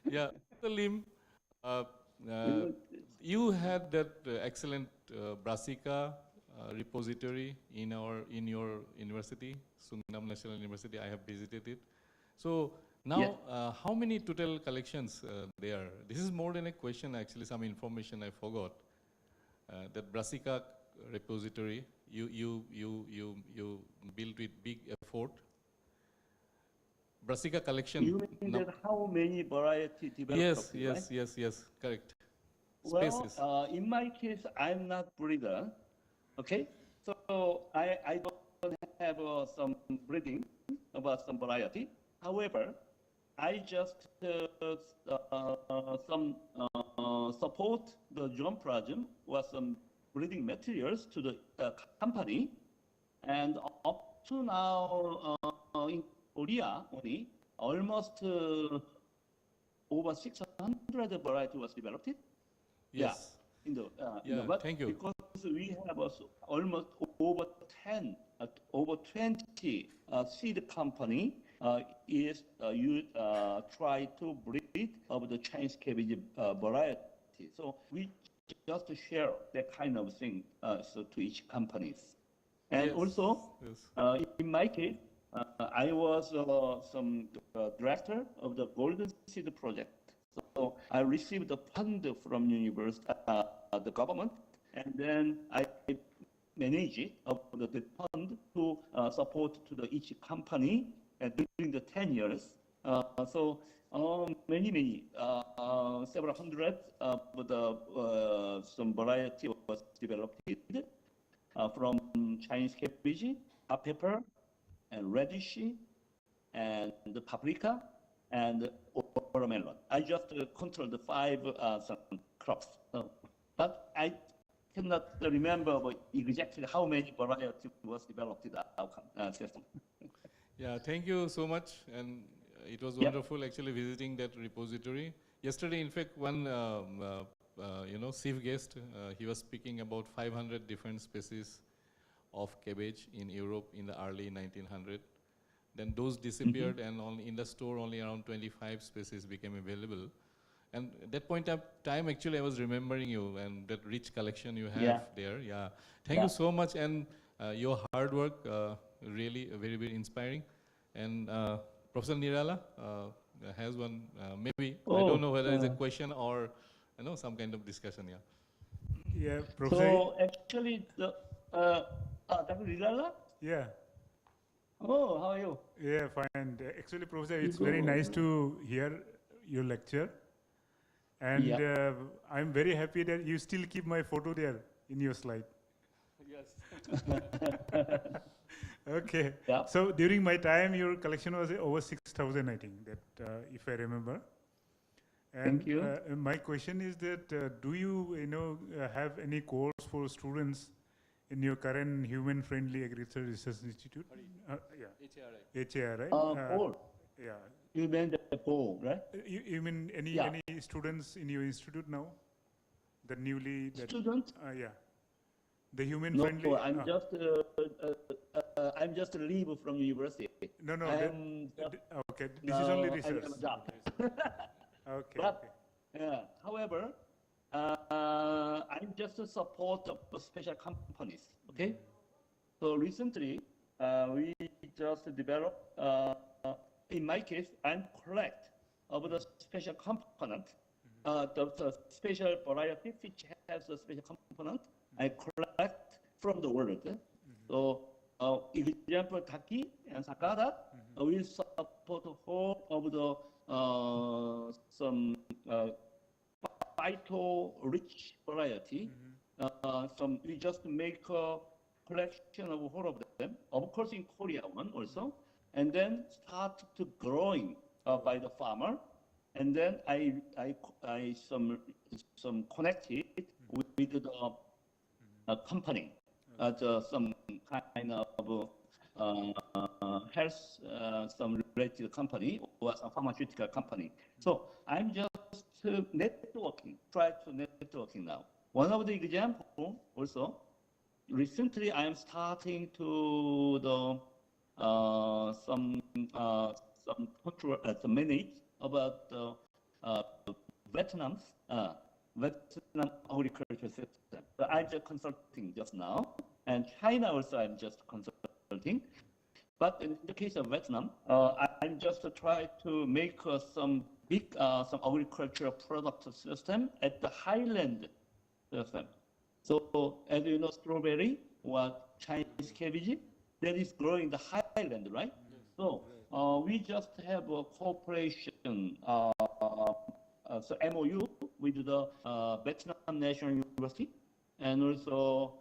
Yeah, Professor Lim, you had that excellent Brassica repository in your university, Sungnam National University. I have visited it. So now, how many total collections there? This is more than a question, actually. Some information I forgot. That Brassica repository, you built with big effort. Brassica collection. You mean that how many variety developed? Yes, correct. Species. Well, in my case, I'm not breeder. Okay, so I don't have some breeding about some variety. However, I just support the germplasm with some breeding materials to the company, and up to now in Korea only almost over 600 variety was developed. Yes. Yeah, thank you. Because we have almost over 10, over 20 seed company is you try to breed of the Chinese cabbage variety. So we just share that kind of thing so to each companies. And also, in my case, I was some director of the Golden Seed Project. So I received the fund from university, the government, and then I manage it of the fund to support to the each company during the 10 years. So many several hundred of the some variety was developed from Chinese cabbage, hot pepper, and radish, and the paprika, and watermelon. I just control the 5 some crops, but I cannot remember exactly how many varieties was developed in the outcome system. Yeah, thank you so much, and it was wonderful actually visiting that repository. Yesterday, in fact, one chief guest, he was speaking about 500 different species of cabbage in Europe in the early 1900s. Then those disappeared, and in the store only around 25 species became available. And at that point of time, actually, I was remembering you and that rich collection you have there. Yeah, thank you so much, and your hard work really very, very inspiring. And Professor Nirala has one. Maybe I don't know whether it's a question or some kind of discussion. Yeah, Professor. So actually, Dr. Nirala. Yeah. Oh, how are you? Yeah, fine. Actually, Professor, it's very nice to hear your lecture. And I'm very happy that you still keep my photo there in your slide. Yes. Okay. Yeah. So during my time, your collection was over 6,000, I think, that if I remember. And thank you. My question is that do you have any course for students in your current human-friendly agriculture research institute? HARI. Paul. Yeah. You mean the Paul, right? You mean any students in your institute now? the newly that, Student? yeah, the human No, friendly. I'm just leave from university. No, no. Okay, this is No, only I research. have a job. Okay. But, however, I'm just a support of special companies, okay? So recently, we just developed, in my case, I'm collect of the special component, the special variety which has a special component, I collect from the world. So, example, Taki and Sakata will support whole of the some phyto-rich variety. We just make a collection of all of them, of course in Korea one also, and then start to growing by the farmer, and then I some connect it with the company, some kind of health, some related company or some pharmaceutical company. So I'm just networking, try to networking now. One of the example also, recently I am starting to the some control the manage about the Vietnam agriculture system. So I'm just consulting just now, and China also I'm just consulting. But in the case of Vietnam, I'm just try to make some big some agricultural product system at the highland system. So as you know, strawberry or Chinese cabbage, that is growing the highland, right? So we just have a cooperation, so MOU with the Vietnam National University, and also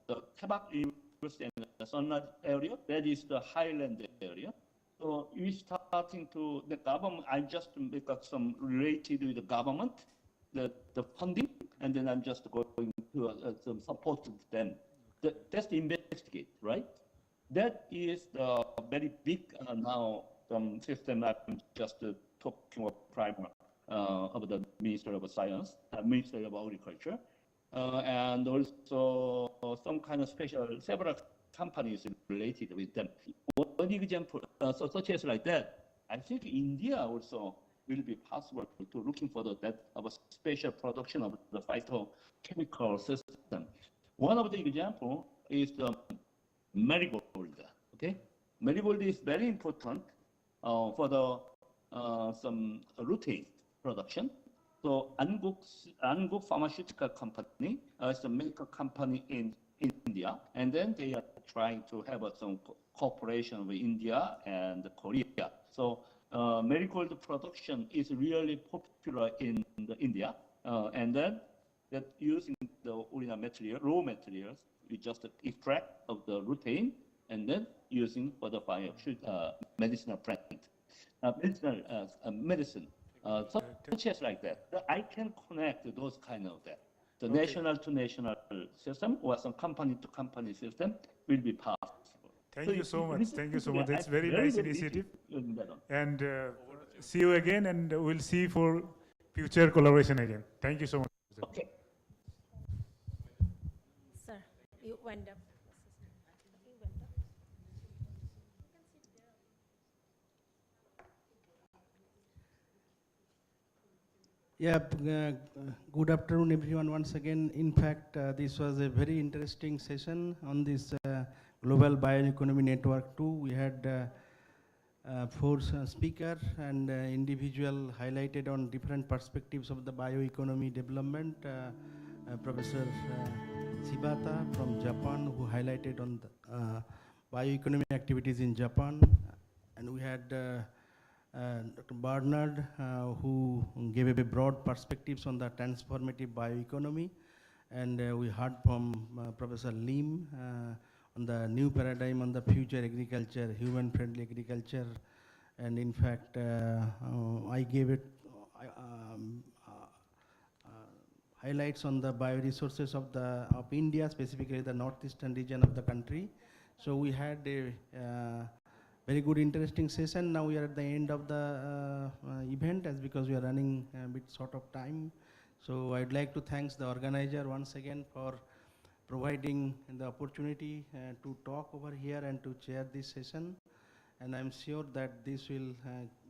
the Quebec University and the Sunlight area, that is the highland area. So we starting to the government. I just make some related with the government, the funding, and then I'm just going to some support them. That's the investigate, right? That is the very big now system. I'm just talking about primer of the Ministry of Science, Ministry of Agriculture, and also some kind of special several companies related with them. One example, such as like that, I think India also will be possible to looking for that of a special production of the phytochemical system. One of the example is the marigold. Okay, marigold is very important for the some lutein production. So Anguk Pharmaceutical Company is a medical company in India, and then they are trying to have some cooperation with India and Korea. So marigold production is really popular in India, and then that using the original material, raw materials, we just extract of the lutein, and then using for the medicinal plant, medicine, such as like that. I can connect those kind of that. The national to national system or some company to company system will be possible. Thank you so much. Thank you so much. It's very nice initiative. And see you again, and we'll see for future collaboration again. Thank you so much. Okay. Sir, you went up. Yeah, good afternoon everyone once again. In fact, this was a very interesting session on this Global Bioeconomy Network 2. We had 4 speakers and individual highlighted on different perspectives of the bioeconomy development. Professor Shibata from Japan, who highlighted on the bioeconomy activities in Japan. And we had Dr. Bernard, who gave a broad perspectives on the transformative bioeconomy. And we heard from Professor Lim on the new paradigm on the future agriculture, human-friendly agriculture. And in fact, I gave it highlights on the bioresources of India, specifically the northeastern region of the country. So we had a very good, interesting session. Now we are at the end of the event, as because we are running a bit short of time. So I'd like to thank the organizer once again for providing the opportunity to talk over here and to chair this session. And I'm sure that this will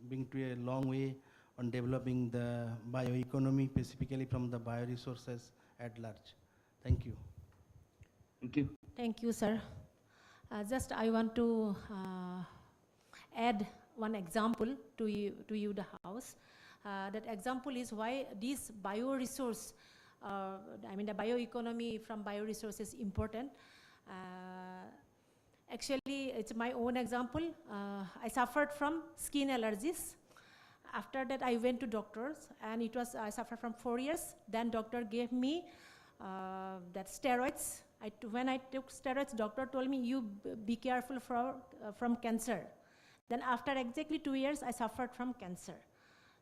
bring to a long way on developing the bioeconomy, specifically from the bioresources at large. Thank you. Thank you. Thank you, sir. Just I want to add one example to you the house. That example is why this bioresource, I mean the bioeconomy from bioresources is important. Actually, it's my own example. I suffered from skin allergies. After that, I went to doctors, and I suffered from 4 years. Then doctor gave me that steroids. When I took steroids, doctor told me, you be careful from cancer. Then after exactly 2 years, I suffered from cancer.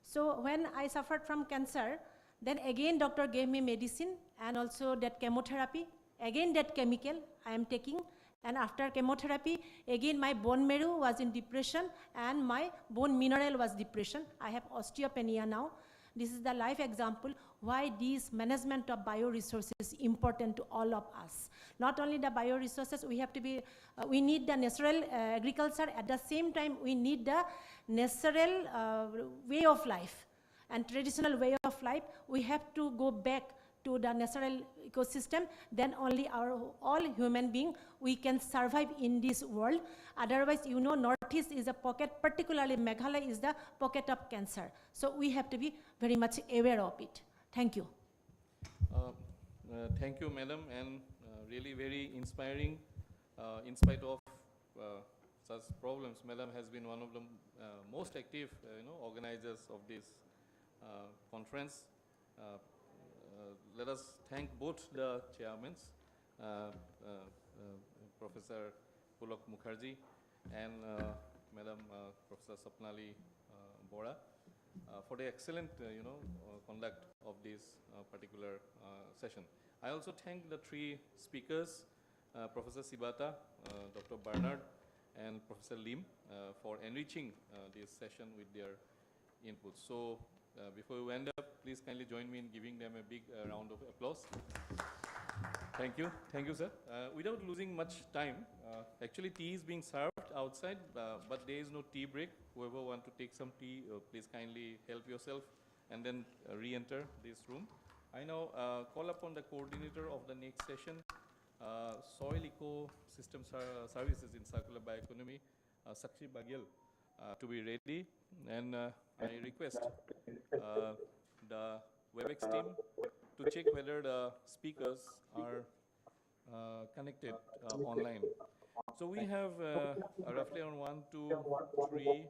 So when I suffered from cancer, then again doctor gave me medicine and also that chemotherapy. Again that chemical I am taking. And after chemotherapy, again my bone marrow was in depression and my bone mineral was depression. I have osteopenia now. This is the life example why this management of bioresources is important to all of us. Not only the bioresources, we need the natural agriculture. At the same time, we need the natural way of life and traditional way of life. We have to go back to the natural ecosystem, then only all human beings, we can survive in this world. Otherwise, you know, Northeast is a pocket, particularly Meghalaya is the pocket of cancer. So we have to be very much aware of it. Thank you. Thank you, madam, and really very inspiring. In spite of such problems, madam has been one of the most active, organizers of this conference. Let us thank both the chairmen, Professor Pulak Mukherjee and Madam Professor Sapnali Bora, for the excellent, conduct of this particular session. I also thank the three speakers, Professor Sibata, Dr. Bernard, and Professor Lim, for enriching this session with their inputs. So before we end up, please kindly join me in giving them a big round of applause. Thank you, sir. Without losing much time, actually tea is being served outside, but there is no tea break. Whoever want to take some tea, please kindly help yourself and then re-enter this room. I now call upon the coordinator of the next session, Soil Ecosystem Services in Circular Bioeconomy, Sakshi Bagyal, to be ready. And I request the WebEx team to check whether the speakers are connected online. So we have roughly around 1, 2, 3,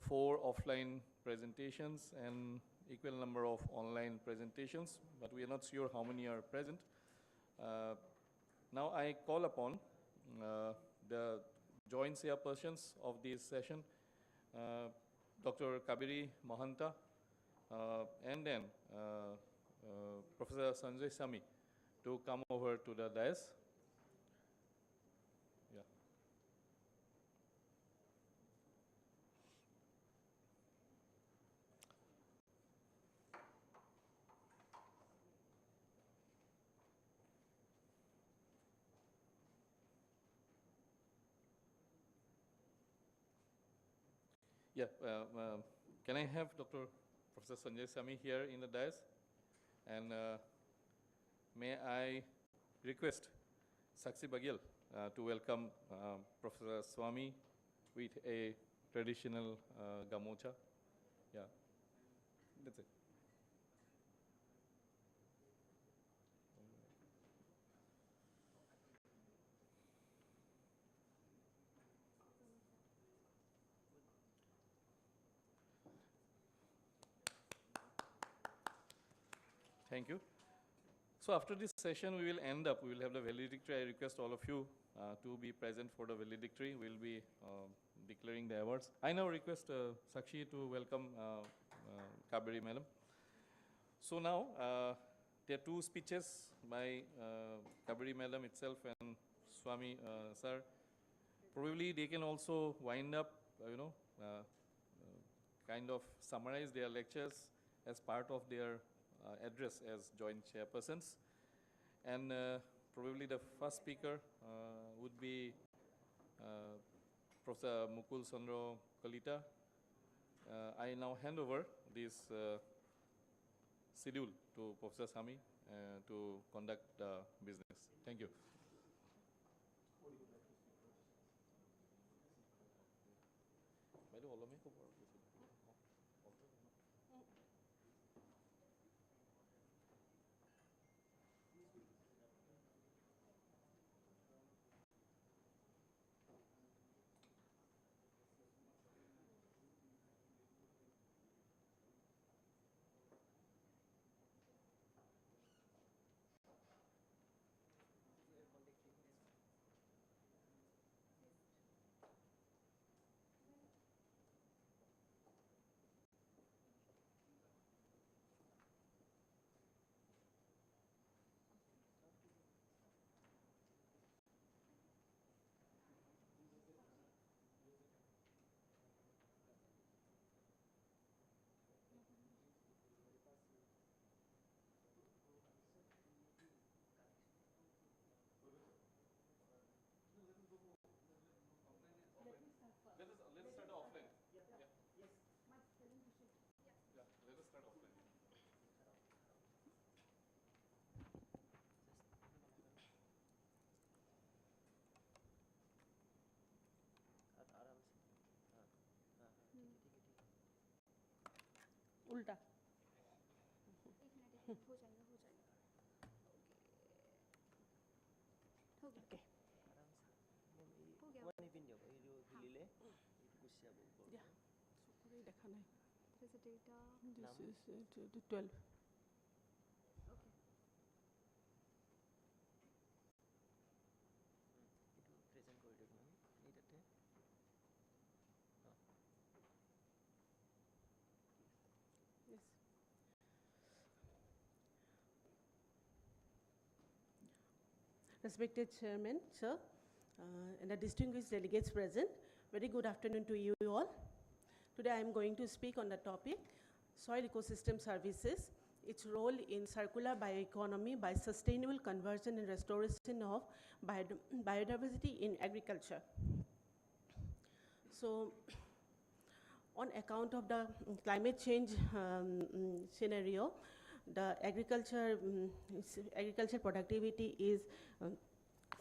4 offline presentations and equal number of online presentations, but we are not sure how many are present. Now I call upon the joint chairpersons of this session, Dr. Kabiri Mahanta, and then Professor Sanjay Sami, to come over to the dais. Yeah. Yeah, can I have Dr. Professor Sanjay Sami here in the dais? And may I request Sakshi Bagyal to welcome Professor Swami with a traditional gamocha. Yeah, that's it. Thank you. So after this session, we will have the valedictory. I request all of you to be present for the valedictory. We'll be declaring the awards. I now request Sakshi to welcome Kabiri madam. So now, there are two speeches by Kabiri madam itself and Swami sir. Probably they can also wind up, kind of summarize their lectures as part of their address as joint chairpersons. And probably the first speaker would be Professor Mukul Chandra Kalita. I now hand over this schedule to Professor Sami to conduct the business. Thank you. Let us start offline. Yeah. Yes. Yeah, let us start offline. उल्टा हो जाएगा okay हो गया या सुकुरै দেখা নাই there's a data this is 12 okay yes Respected Chairman, sir, and the distinguished delegates present, very good afternoon to you all. Today I am going to speak on the topic soil ecosystem services, its role in circular bioeconomy by sustainable conversion and restoration of biodiversity in agriculture. So, on account of the climate change scenario, the agriculture productivity is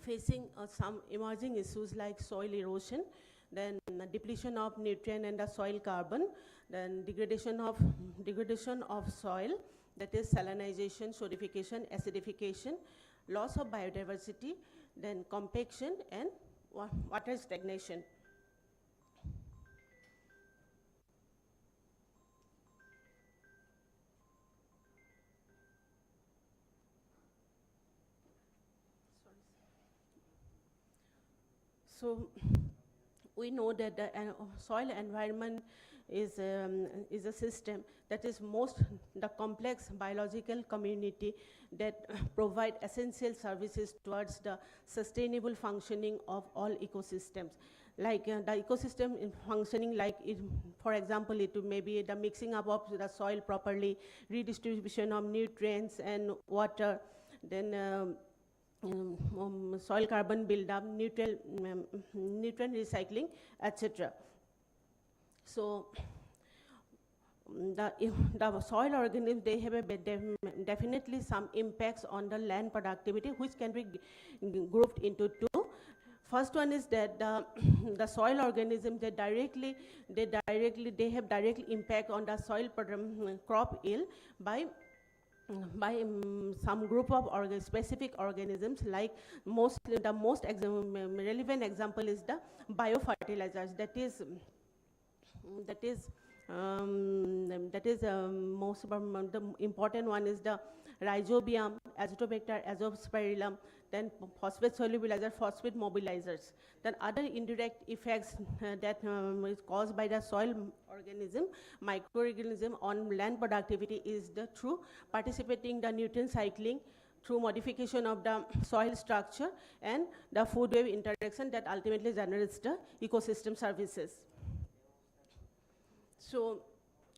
facing some emerging issues like soil erosion, then depletion of nutrient and the soil carbon, then degradation of soil, that is salinization, sodification, acidification, loss of biodiversity, then compaction and water stagnation. So we know that the soil environment is a system that is the complex biological community that provide essential services towards the sustainable functioning of all ecosystems. Like the ecosystem in functioning, like for example, it may be the mixing up of the soil properly, redistribution of nutrients and water, then soil carbon buildup, nutrient recycling, etc. So the soil organisms, they have definitely some impacts on the land productivity, which can be grouped into two. First one is that the soil organisms, they have direct impact on the soil crop yield by some group of specific organisms, like the most relevant example is the biofertilizers. The important one is the rhizobium, azotobacter, azospirillum, then phosphate solubilizer, phosphate mobilizers. Then other indirect effects that is caused by the soil organism, microorganism on land productivity is through participating the nutrient cycling, through modification of the soil structure and the food web interaction that ultimately generates the ecosystem services. So,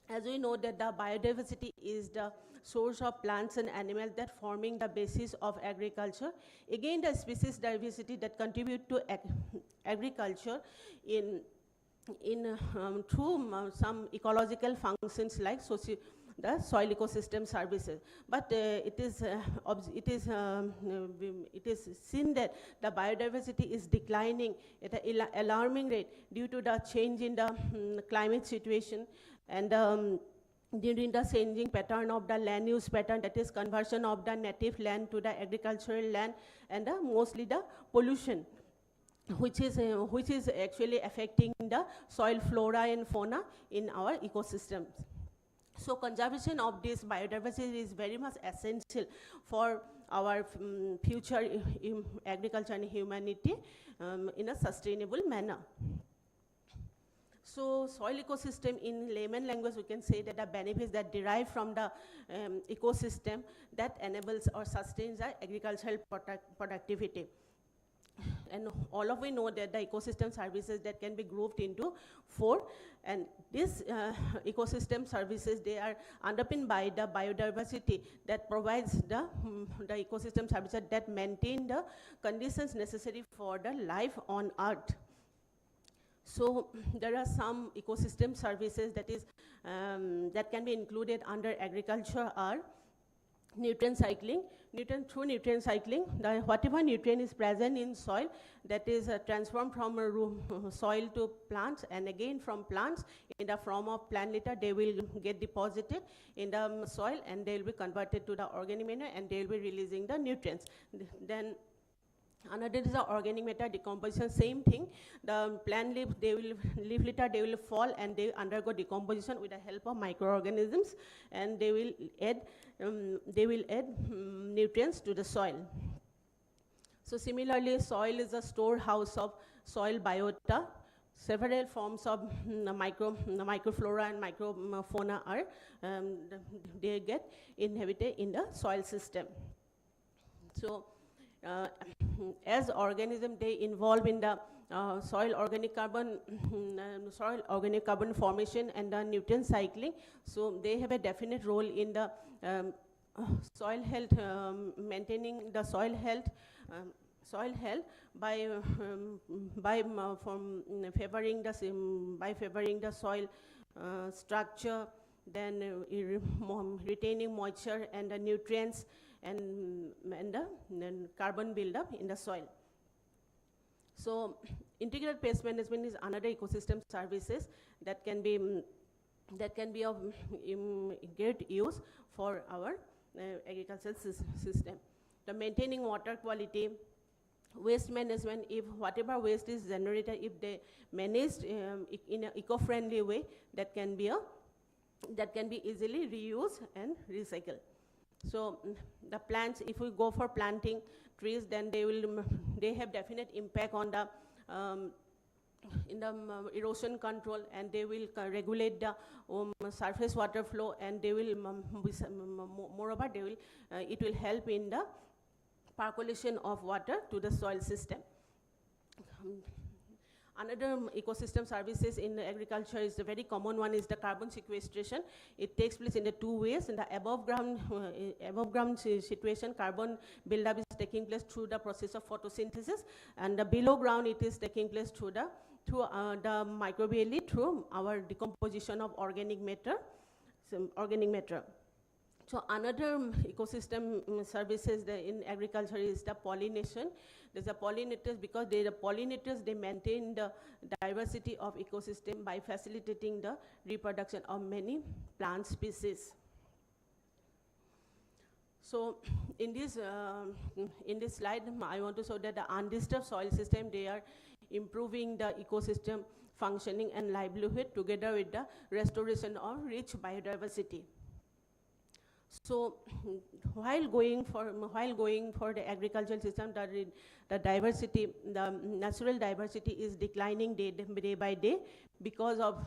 as we know that the biodiversity is the source of plants and animals that forming the basis of agriculture. Again, the species diversity that contribute to agriculture through some ecological functions like the soil ecosystem services. But it is seen that the biodiversity is declining at an alarming rate due to the change in the climate situation and during the changing pattern of the land use pattern, that is conversion of the native land to the agricultural land, and mostly the pollution, which is actually affecting the soil flora and fauna in our ecosystems. So conservation of this biodiversity is very much essential for our future agriculture and humanity in a sustainable manner. So soil ecosystem, in layman language, we can say that the benefits that derive from the ecosystem that enables or sustains the agricultural productivity. And all of we know that the ecosystem services that can be grouped into 4, and these ecosystem services, they are underpinned by the biodiversity that provides the ecosystem services that maintain the conditions necessary for the life on Earth. So there are some ecosystem services that is that can be included under agriculture are nutrient cycling. Through nutrient cycling, whatever nutrient is present in soil, that is transformed from soil to plants, and again from plants in the form of plant litter, they will get deposited in the soil and they will be converted to the organic matter and they will be releasing the nutrients. Then another is the organic matter decomposition, same thing. The plant leaf litter, they will fall and they undergo decomposition with the help of microorganisms, and they will add nutrients to the soil. So similarly, soil is a storehouse of soil biota. Several forms of microflora and microfauna are they get inhabited in the soil system. So as organisms, they involve in the soil organic carbon formation and the nutrient cycling. So they have a definite role in the soil health, maintaining the soil health by favoring the soil structure, then retaining moisture and the nutrients, and then carbon buildup in the soil. So integrated pest management is another ecosystem services that can be of great use for our agricultural system. The maintaining water quality, waste management, if whatever waste is generated, if they managed in an eco-friendly way, that can be easily reused and recycled. So the plants, if we go for planting trees, then they have definite impact on the erosion control, and they will regulate the surface water flow, and they will moreover it will help in the percolation of water to the soil system. Another ecosystem services in agriculture is a very common one, is the carbon sequestration. It takes place in the 2 ways. In the above ground situation, carbon buildup is taking place through the process of photosynthesis, and the below ground, it is taking place through the microbially, through our decomposition of organic matter. So another ecosystem services in agriculture is the pollination. There's a pollinators, because the pollinators, they maintain the diversity of ecosystem by facilitating the reproduction of many plant species. So in this slide, I want to show that the undisturbed soil system, they are improving the ecosystem functioning and livelihood together with the restoration of rich biodiversity. So while going for the agricultural system, the diversity, the natural diversity is declining day by day because of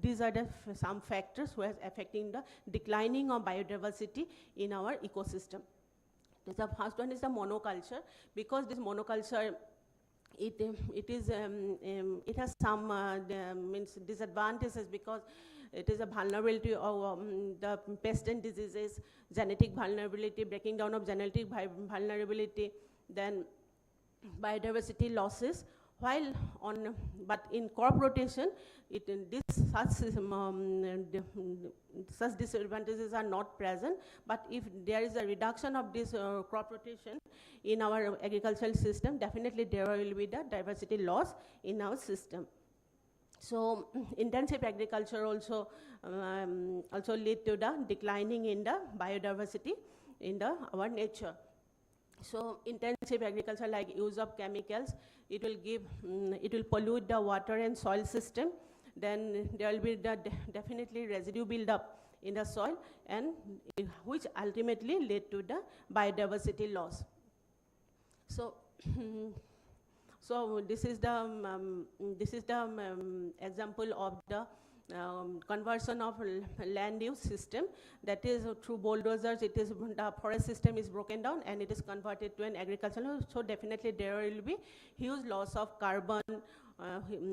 these are some factors who are affecting the declining of biodiversity in our ecosystem. The first one is the monoculture, because this monoculture, it has some disadvantages, because It is a vulnerability of the pest and diseases, genetic vulnerability, breaking down of genetic vulnerability, then biodiversity losses. While on, but in crop rotation, such disadvantages are not present. But if there is a reduction of this crop rotation in our agricultural system, definitely there will be the diversity loss in our system. So intensive agriculture also lead to the declining in the biodiversity in our nature. So intensive agriculture, like use of chemicals, it will pollute the water and soil system. Then there will be definitely residue build-up in the soil, and which ultimately lead to the biodiversity loss. So, so this is the example of the conversion of land use system, that is through bulldozers. It is the forest system is broken down and it is converted to an agricultural. So definitely there will be huge loss of carbon,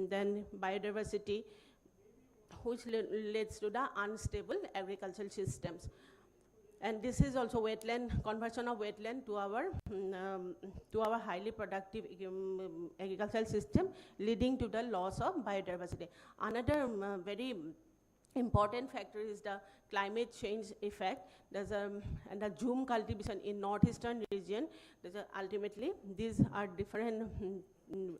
then biodiversity, which leads to the unstable agricultural systems. And this is also wetland, conversion of wetland to our highly productive agricultural system, leading to the loss of biodiversity. Another very important factor is the climate change effect. There's and the zoom cultivation in northeastern region. Ultimately, these are different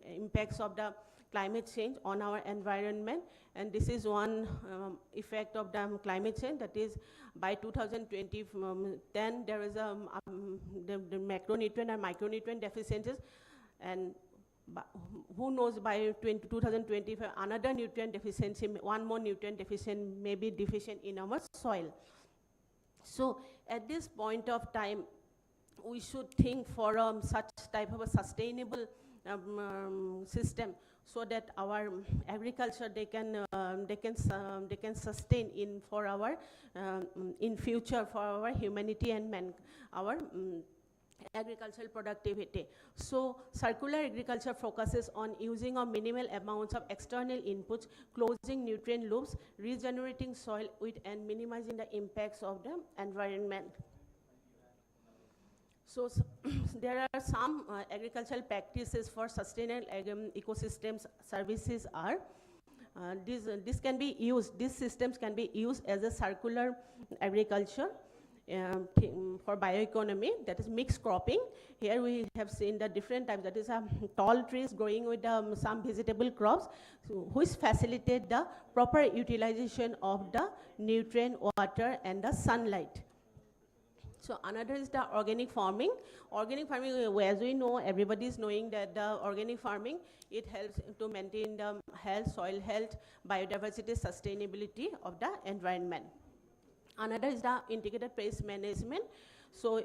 impacts of the climate change on our environment, and this is one effect of the climate change, that is by 2020, then there is the macronutrient and micronutrient deficiencies, and who knows, by 2020 another nutrient deficiency, one more nutrient deficient may be deficient in our soil. So at this point of time, we should think for such type of a sustainable system, so that our agriculture they can sustain in for our in future for our humanity and our agricultural productivity. So circular agriculture focuses on using a minimal amounts of external inputs, closing nutrient loops, regenerating soil with, and minimizing the impacts of the environment. So there are some agricultural practices for sustainable ecosystems services are, this can be used, these systems can be used as a circular agriculture for bioeconomy, that is mixed cropping. Here we have seen the different types, that is tall trees growing with some vegetable crops, which facilitate the proper utilization of the nutrient, water, and the sunlight. So another is the organic farming. Organic farming, as we know, everybody is knowing that the organic farming, it helps to maintain the health, soil health, biodiversity, sustainability of the environment. Another is the integrated pest management. So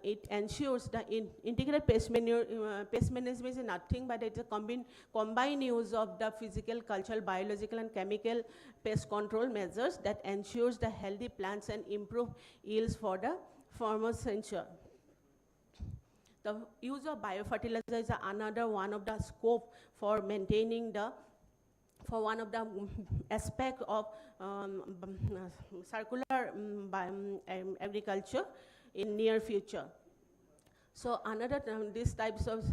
it ensures the integrated pest management is nothing but it's a combined use of the physical, cultural, biological, and chemical pest control measures that ensures the healthy plants and improve yields for the farmers ensure. The use of biofertilizer is another one of the scope for maintaining the, for one of the aspect of circular agriculture in near future. So another these types of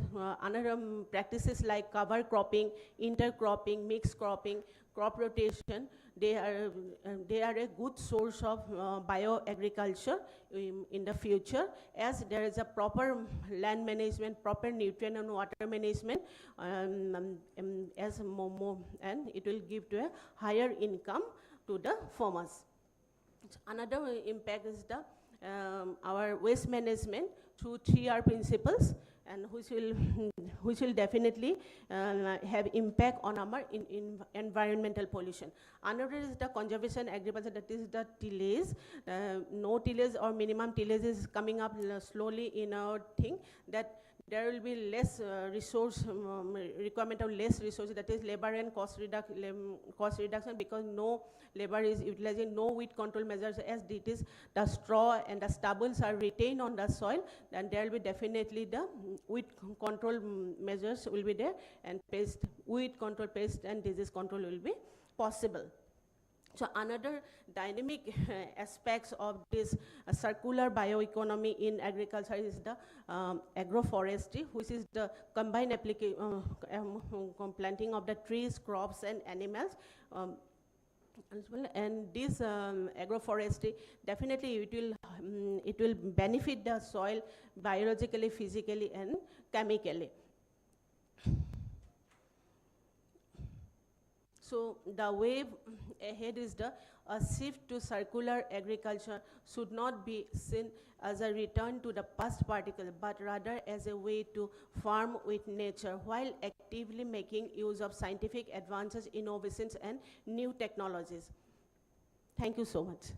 another practices like cover cropping, intercropping, mixed cropping, crop rotation, they are a good source of bioagriculture in the future, as there is a proper land management, proper nutrient and water management, as more, and it will give to a higher income to the farmers. Another impact is the our waste management through 3R principles, and which will definitely have impact on our environmental pollution. Another is the conservation agriculture, that is the tillage. No tillage or minimum tillage is coming up slowly in our thing, that there will be less resource, requirement of less resources, that is labor and cost reduction, because no labor is utilizing, no weed control measures, as it is the straw and the stubbles are retained on the soil, then there will be definitely the weed control measures will be there, and weed control, pest and disease control will be possible. So another dynamic aspects of this circular bioeconomy in agriculture is the agroforestry, which is the combined planting of the trees, crops, and animals. As well, and this agroforestry definitely it will benefit the soil biologically, physically, and chemically. So the way ahead is a shift to circular agriculture should not be seen as a return to the past particle, but rather as a way to farm with nature while actively making use of scientific advances, innovations, and new technologies. Thank you so much.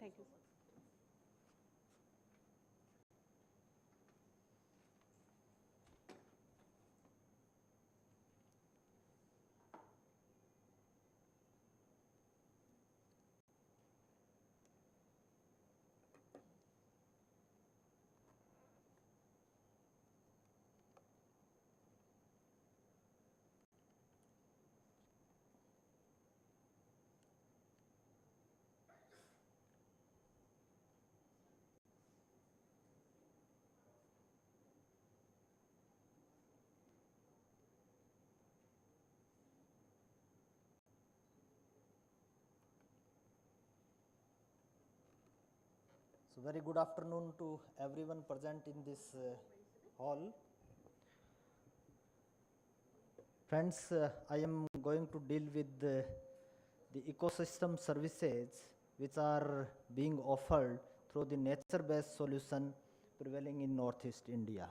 Thank you. So very good afternoon to everyone present in this hall. Friends, I am going to deal with the ecosystem services which are being offered through the nature-based solution prevailing in Northeast India.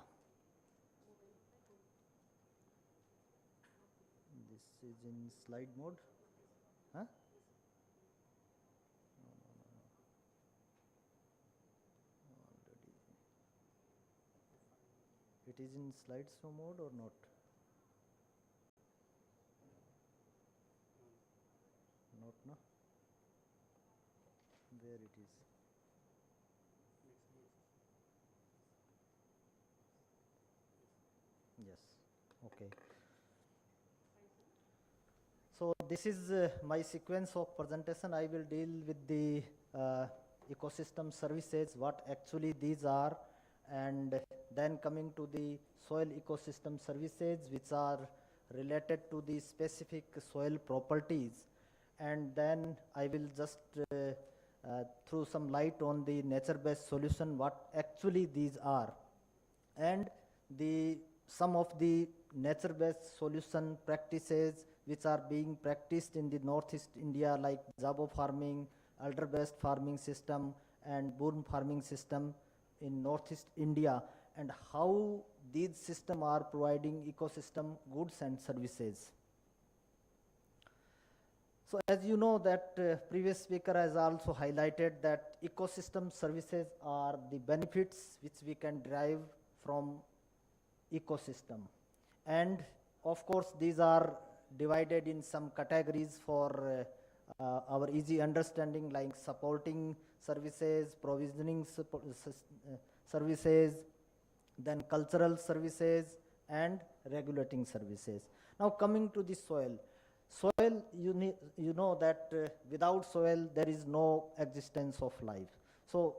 This is in slide mode. Huh? It is in slideshow mode or not? Not, no? Where it is? Yes, okay. So this is my sequence of presentation. I will deal with the ecosystem services, what actually these are, and then coming to the soil ecosystem services which are related to the specific soil properties, and then I will just throw some light on the nature-based solution, what actually these are, and some of the nature-based solution practices which are being practiced in the Northeast India, like jabo farming, alder-based farming system, and boom farming system in Northeast India, and how these systems are providing ecosystem goods and services. So as you know that previous speaker has also highlighted that ecosystem services are the benefits which we can derive from ecosystem, and of course these are divided in some categories for our easy understanding, like supporting services, provisioning services, then cultural services, and regulating services. Now coming to the soil, you know that without soil there is no existence of life. So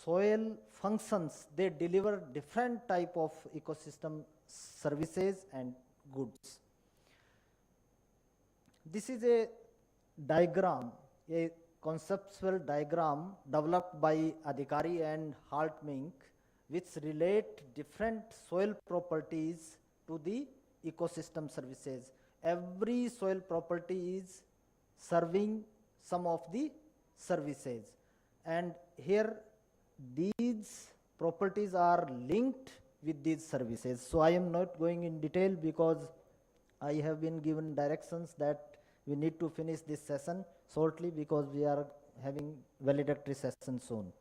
soil functions, they deliver different type of ecosystem services and goods. This is a diagram, a conceptual diagram developed by Adhikari and Hartmink, which relate different soil properties to the ecosystem services. Every soil property is serving some of the services, and here these properties are linked with these services. So I am not going in detail because I have been given directions that we need to finish this session shortly because we are having valedictory session soon.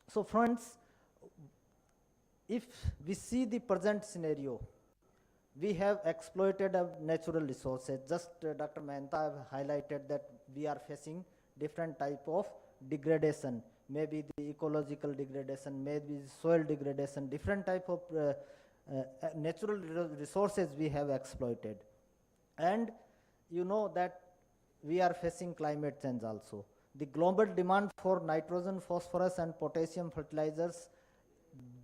So friends, if we see the present scenario, we have exploited natural resources. Just Dr. Mehta have highlighted that we are facing different type of degradation, maybe the ecological degradation, maybe soil degradation, different type of natural resources we have exploited. And you know that we are facing climate change also. The global demand for nitrogen, phosphorus and potassium fertilizers,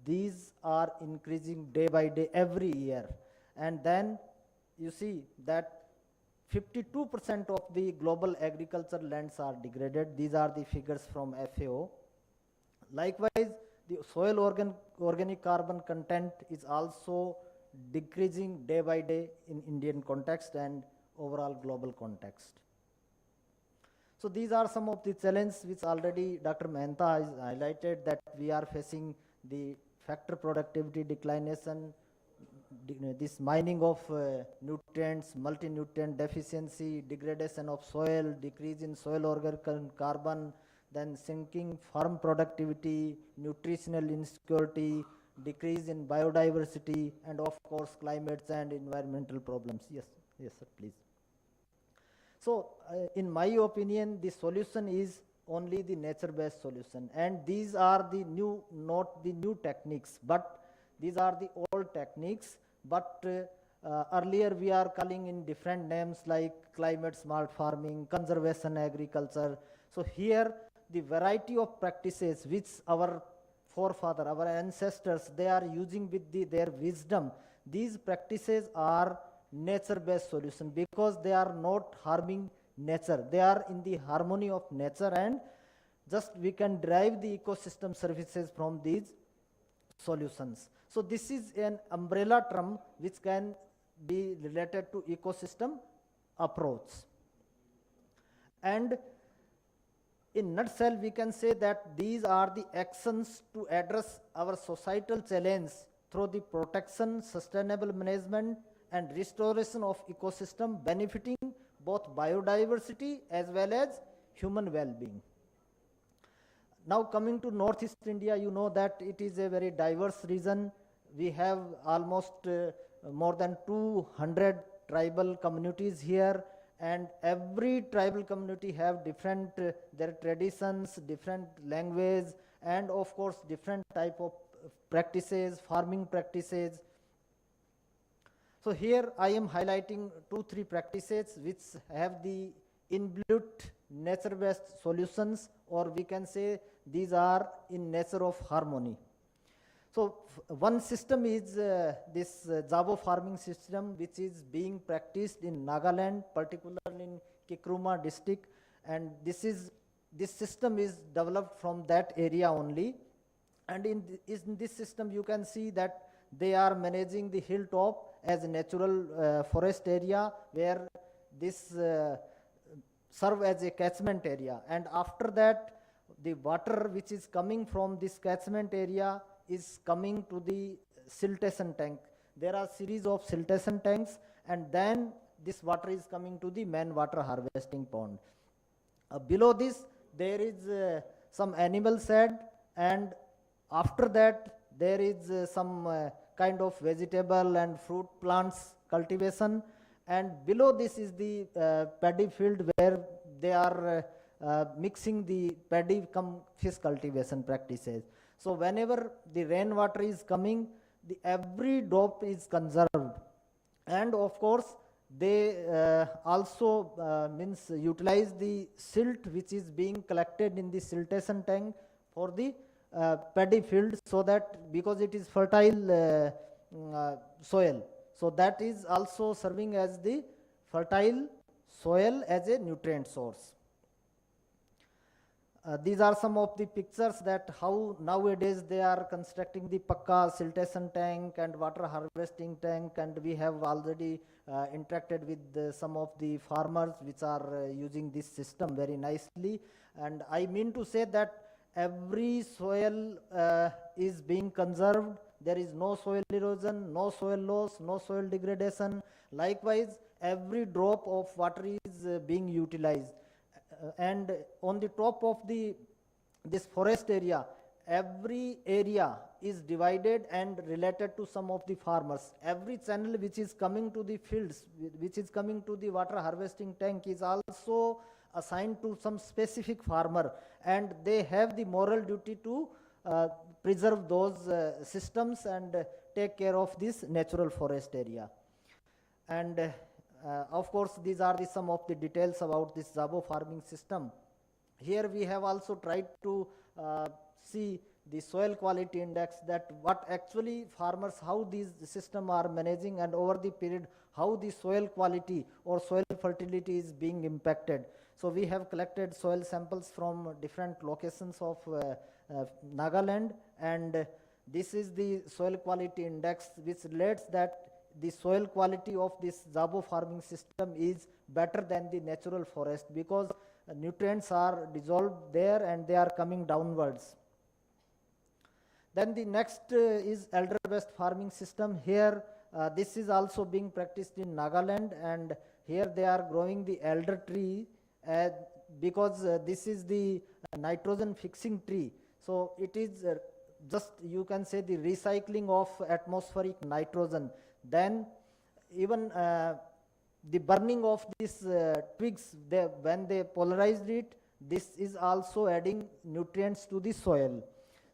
these are increasing day by day every year. And then you see that 52% of the global agriculture lands are degraded. These are the figures from FAO. Likewise, the soil organic carbon content is also decreasing day by day in Indian context and overall global context. So these are some of the challenges which already Dr. Mehta has highlighted, that we are facing the factor productivity declination, this mining of nutrients, multi-nutrient deficiency, degradation of soil, decrease in soil organic carbon, then sinking farm productivity, nutritional insecurity, decrease in biodiversity, and of course climate and environmental problems. Yes, yes sir, please. So in my opinion, the solution is only the nature-based solution, and these are the new, not the new techniques, but these are the old techniques, but earlier we are calling in different names like climate smart farming, conservation agriculture. So here the variety of practices which our forefather, our ancestors, they are using with their wisdom, these practices are nature-based solution because they are not harming nature. They are in the harmony of nature, and just we can derive the ecosystem services from these solutions. So this is an umbrella term which can be related to ecosystem approach. And in nutshell, we can say that these are the actions to address our societal challenge through the protection, sustainable management, and restoration of ecosystem, benefiting both biodiversity as well as human well-being. Now coming to Northeast India, you know that it is a very diverse region. We have almost more than 200 tribal communities here, and every tribal community have different their traditions, different language, and of course different type of practices, farming practices. So here I am highlighting 2-3 practices which have the inbuilt nature-based solutions, or we can say these are in nature of harmony. So one system is this Jabo farming system, which is being practiced in Nagaland, particularly in Kikruma district, and this system is developed from that area only. And in this system you can see that they are managing the hilltop as a natural forest area where this serve as a catchment area, and after that the water which is coming from this catchment area is coming to the siltation tank. There are series of siltation tanks, and then this water is coming to the main water harvesting pond. Below this there is some animal shed, and after that there is some kind of vegetable and fruit plants cultivation, and below this is the paddy field where they are mixing the paddy cum fish cultivation practices. So whenever the rainwater is coming, every drop is conserved, and of course they also means utilize the silt which is being collected in the siltation tank for the paddy field, so that because it is fertile soil, so that is also serving as the fertile soil as a nutrient source. These are some of the pictures that how nowadays they are constructing the pakka siltation tank and water harvesting tank, and we have already interacted with some of the farmers which are using this system very nicely. And I mean to say that every soil is being conserved. There is no soil erosion, no soil loss, no soil degradation. Likewise, every drop of water is being utilized. And on the top of this forest area, every area is divided and related to some of the farmers. Every channel which is coming to the fields, which is coming to the water harvesting tank, is also assigned to some specific farmer, and they have the moral duty to preserve those systems and take care of this natural forest area. And of course, these are some of the details about this Zabo farming system. Here we have also tried to see the soil quality index, that what actually farmers, how these system are managing, and over the period how the soil quality or soil fertility is being impacted. So we have collected soil samples from different locations of Nagaland, and this is the soil quality index, which relates that the soil quality of this Zabo farming system is better than the natural forest, because nutrients are dissolved there and they are coming downwards. Then the next is elder-based farming system. Here this is also being practiced in Nagaland, and here they are growing the elder tree because this is the nitrogen fixing tree. So it is just, you can say, the recycling of atmospheric nitrogen. Then even the burning of these twigs, when they polarized it, this is also adding nutrients to the soil.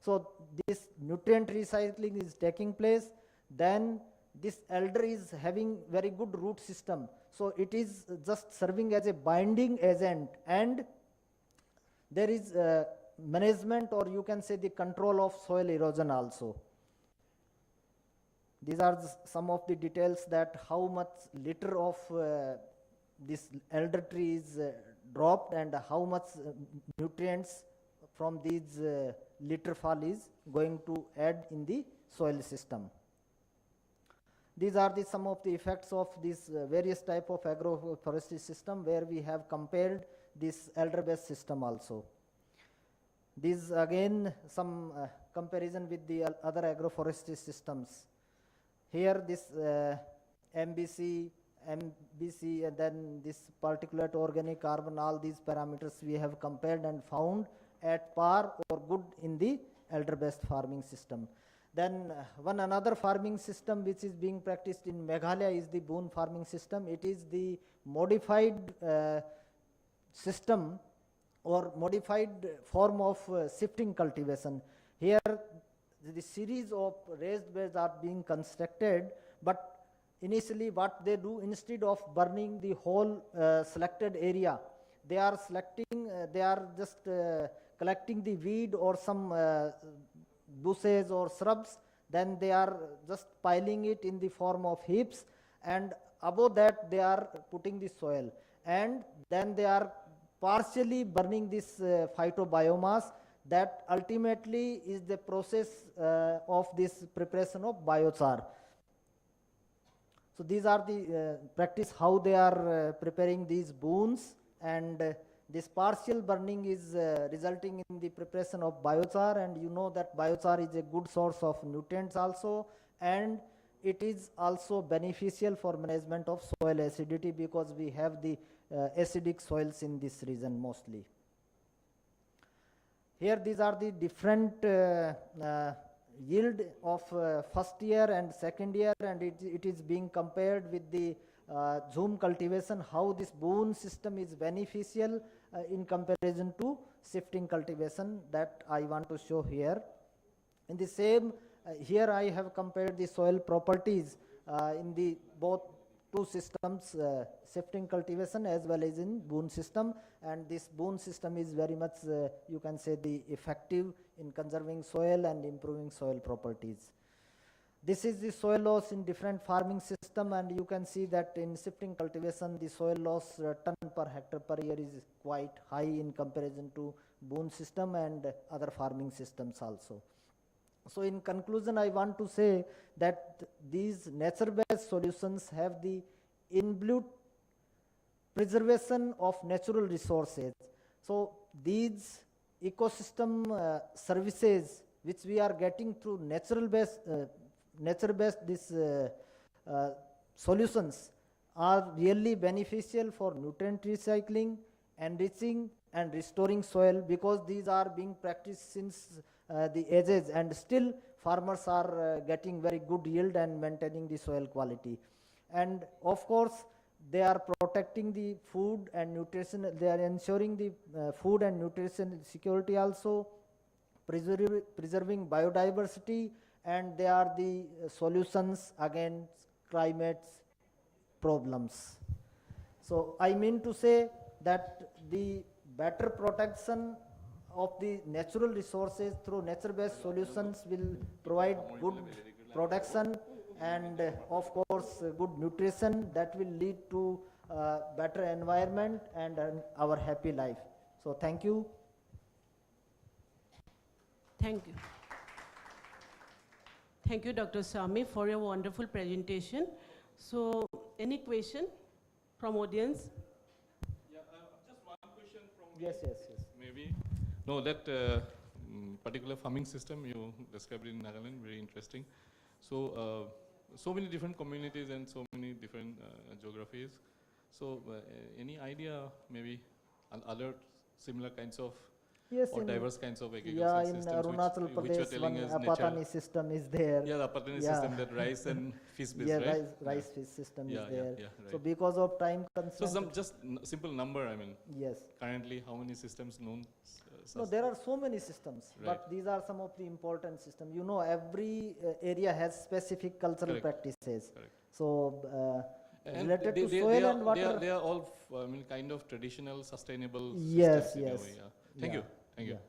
So this nutrient recycling is taking place. Then this elder is having very good root system. So it is just serving as a binding agent, and there is management, or you can say the control of soil erosion also. These are some of the details, that how much litter of this elder tree is dropped, and how much nutrients from these litter fall is going to add in the soil system. These are some of the effects of this various type of agroforestry system, where we have compared this elder-based system also. These again some comparison with the other agroforestry systems. Here this MBC, and then this particulate organic carbon, all these parameters we have compared and found at par or good in the elder-based farming system. Then one another farming system which is being practiced in Meghalaya is the Boon farming system. It is the modified system or modified form of shifting cultivation. Here the series of raised beds are being constructed, but initially what they do, instead of burning the whole selected area, they are selecting, they are just collecting the weed or some bushes or shrubs, then they are just piling it in the form of heaps, and above that they are putting the soil, and then they are partially burning this phytobiomass. That ultimately is the process of this preparation of biochar. So these are the practice how they are preparing these boons, and this partial burning is resulting in the preparation of biochar, and you know that biochar is a good source of nutrients also, and it is also beneficial for management of soil acidity, because we have the acidic soils in this region mostly. Here these are the different yield of first year and second year, and it is being compared with the zoom cultivation, how this boon system is beneficial in comparison to shifting cultivation, that I want to show here. In the same, here I have compared the soil properties in the both two systems, shifting cultivation as well as in boon system, and this boon system is very much you can say the effective in conserving soil and improving soil properties. This is the soil loss in different farming system, and you can see that in shifting cultivation the soil loss ton per hectare per year is quite high in comparison to boon system and other farming systems also. So in conclusion, I want to say that these nature-based solutions have the inbuilt preservation of natural resources. So these ecosystem services which we are getting through nature-based solutions are really beneficial for nutrient recycling, enriching and restoring soil, because these are being practiced since the ages, and still farmers are getting very good yield and maintaining the soil quality. And of course, they are protecting the food and nutrition, they are ensuring the food and nutrition security also, preserving biodiversity, and they are the solutions against climate problems. So I mean to say that the better protection of the natural resources through nature-based solutions will provide good protection and of course good nutrition that will lead to better environment and our happy life. So thank you. Thank you. Thank you, Dr. Sami, for your wonderful presentation. So, any question from audience? Yeah, just one question from Yes, yes, yes. maybe. No, that particular farming system you described in Nagaland, very interesting. So, so many different communities and so many different geographies. So, any idea maybe other similar kinds of Yes, or in, diverse kinds of agriculture yeah, in systems Arunachal which you are Pradesh, telling one us nature. Apatani system is there. Yeah, the Apatani Yeah. system, that rice and fish based, Yeah, right? rice fish system is there. Yeah, So right. because of time So constraint. some just simple number, I mean. Yes. Currently, how many systems known? No, there are so many systems, Right. but these are some of the important systems. You know, every area has specific cultural Correct. practices. Correct. So And related to they soil are, and water. They are all, I mean, kind of traditional, sustainable Yes, systems in yes. a way. Yeah. Thank Yeah, you. Thank you. yeah.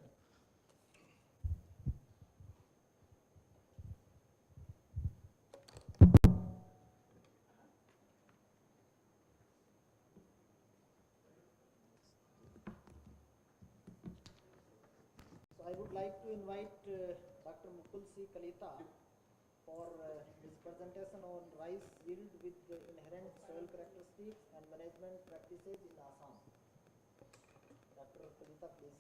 So I would like to invite Dr. Mukul C. Kalita for his presentation on rice yield with the inherent soil characteristics and management practices in Assam. Dr. Kalita, please.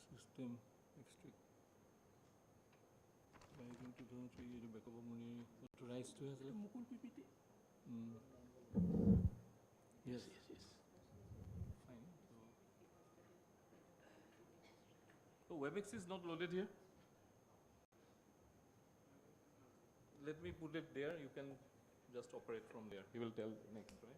System extract. Writing 2003, the backup of money to rise to as Mukul PPT. Yes, yes, yes. Fine. So WebEx is not loaded here. Let me put it there. You can just operate from there. He will tell next, right?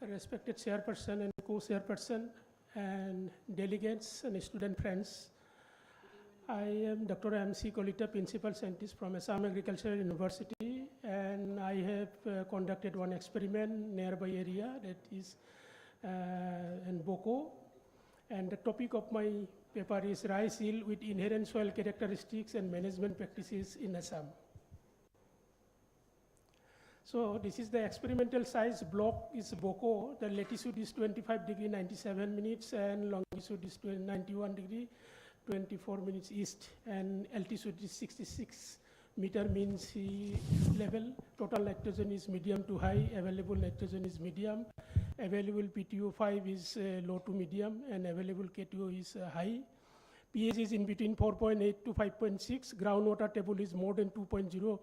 Respected chairperson and co-chairperson and delegates and student friends. I am Dr. M.C. Kolita, Principal Scientist from Assam Agricultural University, and I have conducted one experiment nearby area that is in Boko, and the topic of my paper is rice yield with inherent soil characteristics and management practices in Assam. So this is the experimental size block is Boko. The latitude is 25 degree 97 minutes and longitude is 91 degree 24 minutes east, and altitude is 66 meter mean sea level. Total nitrogen is medium to high, available nitrogen is medium, Available PTO5 is low to medium, and available KTO is high. pH is in between 4.8 to 5.6. Groundwater table is more than 2.0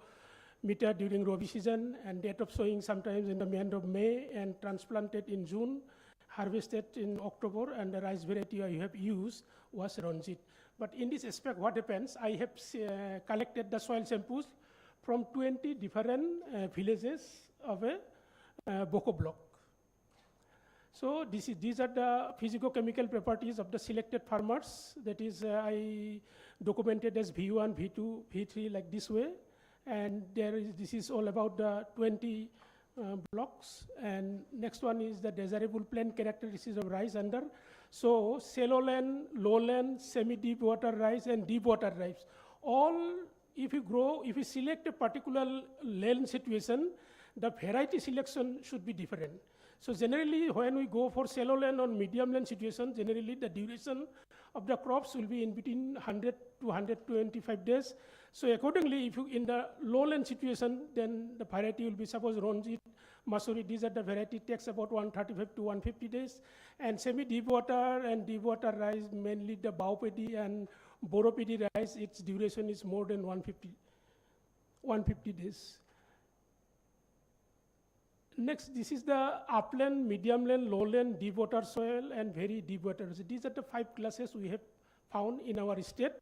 meter during Rabi season, and date of sowing sometimes in the end of May, and transplanted in June, harvested in October, and the rice variety I have used was Ranjit. But in this aspect, what happens, I have collected the soil samples from 20 different villages of a Boko block. So these are the physico-chemical properties of the selected farmers. That is, I documented as V1, V2, V3 like this way. And this is all about the 20 blocks. And next one is the desirable plant characteristics of rice under. So shallow land, lowland, semi-deep water rice, and deep water rice. All, if you select a particular land situation, the variety selection should be different. So generally, when we go for shallow land or medium land situation, generally the duration of the crops will be in between 100 to 125 days. So accordingly, if you in the lowland situation, then the variety will be, suppose Ranjit, Masuri, these are the variety takes about 135 to 150 days. And semi-deep water and deep water rice, mainly the Baupedi and Boropedi rice, its duration is more than 150 days. Next, this is the upland, medium land, lowland, deep water soil, and very deep water. So these are the 5 classes we have found in our state.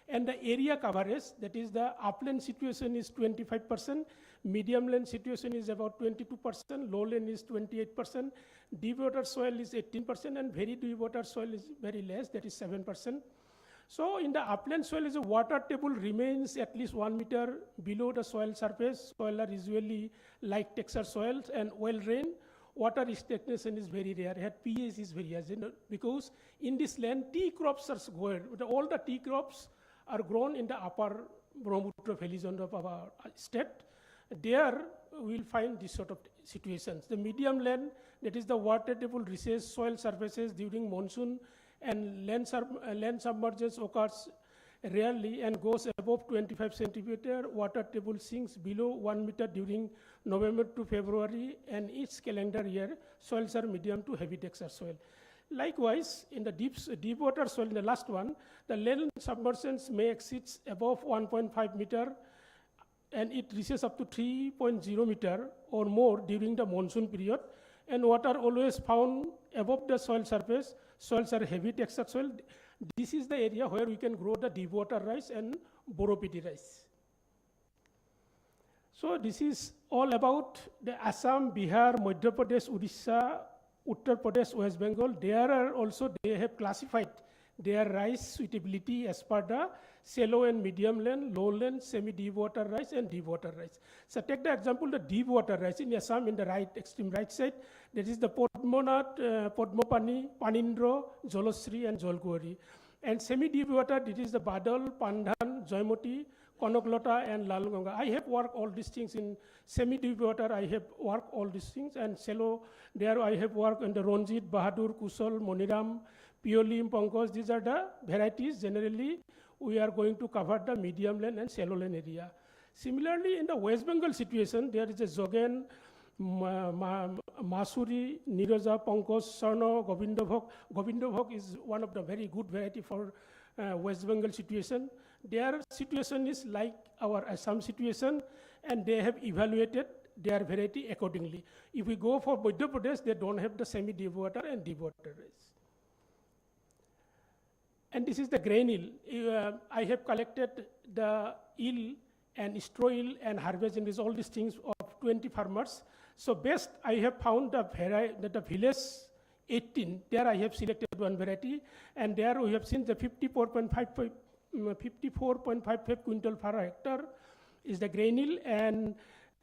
And the area coverage, that is the upland situation is 25%, medium land situation is about 22%, lowland is 28%, deep water soil is 18%, and very deep water soil is very less, that is 7%. So in the upland soil, the water table remains at least 1 meter below the soil surface. Soil are usually light texture soils and well drained. Water stagnation is very rare. Here pH is very high, because in this land tea crops are grown. All the tea crops are grown in the upper Brahmaputra valley zone of our state. There we will find this sort of situations. The medium land, that is the water table recesses soil surfaces during monsoon, and land submergence occurs rarely and goes above 25 centimeter. Water table sinks below 1 meter during November to February, and each calendar year, soils are medium to heavy texture soil. Likewise, in the deep water soil, in the last one, the land submergence may exceed above 1.5 meter, and it reaches up to 3.0 meter or more during the monsoon period, and water always found above the soil surface. Soils are heavy texture soil. This is the area where we can grow the deep water rice and Boropedi rice. So this is all about the Assam, Bihar, Madhya Pradesh, Odisha, Uttar Pradesh, West Bengal. They have classified their rice suitability as per the shallow and medium land, lowland, semi-deep water rice, and deep water rice. So take the example, the deep water rice in Assam, in the extreme right side, that is the Padmanath, Padmapani, Panindra, Jolosri, and Jolkuari. And semi-deep water, this is the Badal, Pandhan, Jaimoti, Konoklata, and Lalganga. I have worked all these things in semi-deep water. I have worked all these things, and shallow, there I have worked in the Ranjit, Bahadur, Kusal, Moniram, Piolim, Pankaj. These are the varieties. Generally, we are going to cover the medium land and shallow land area. Similarly, in the West Bengal situation, there is a Zogen, Masuri, Niroja, Pankaj, Sarno, Govindabhog. Govindabhog is one of the very good variety for West Bengal situation. Their situation is like our Assam situation, and they have evaluated their variety accordingly. If we go for Madhya Pradesh, they don't have the semi-deep water and deep water rice. And this is the grain yield. I have collected the yield and straw yield and harvesting is all these things of 20 farmers. So best I have found the village 18, there I have selected one variety, and there we have seen the 54.55 quintal per hectare is the grain yield, and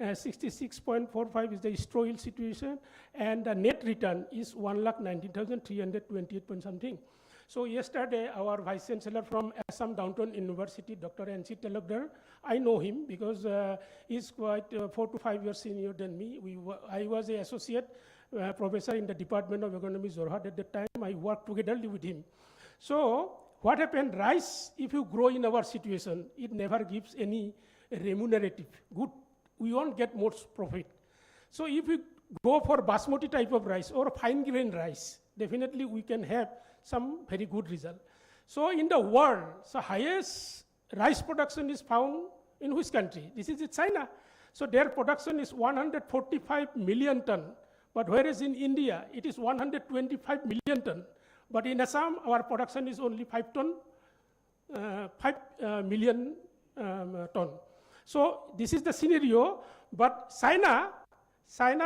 66.45 is the straw yield situation, and the net return is 1,19,328 point something. So yesterday, our Vice Chancellor from Assam Downtown University, Dr. N.C. Talukdar, I know him because he's quite 4 to 5 years senior than me. I was an associate professor in the Department of Economy, Jorhat at the time. I worked together with him. So what happened, rice, if you grow in our situation, it never gives any remunerative good. We won't get much profit. So if we go for basmati type of rice or fine grain rice, definitely we can have some very good result. So in the world, the highest rice production is found in which country? This is China. So their production is 145 million ton, but whereas in India, it is 125 million ton. But in Assam, our production is only 5 million ton. So this is the scenario, but China,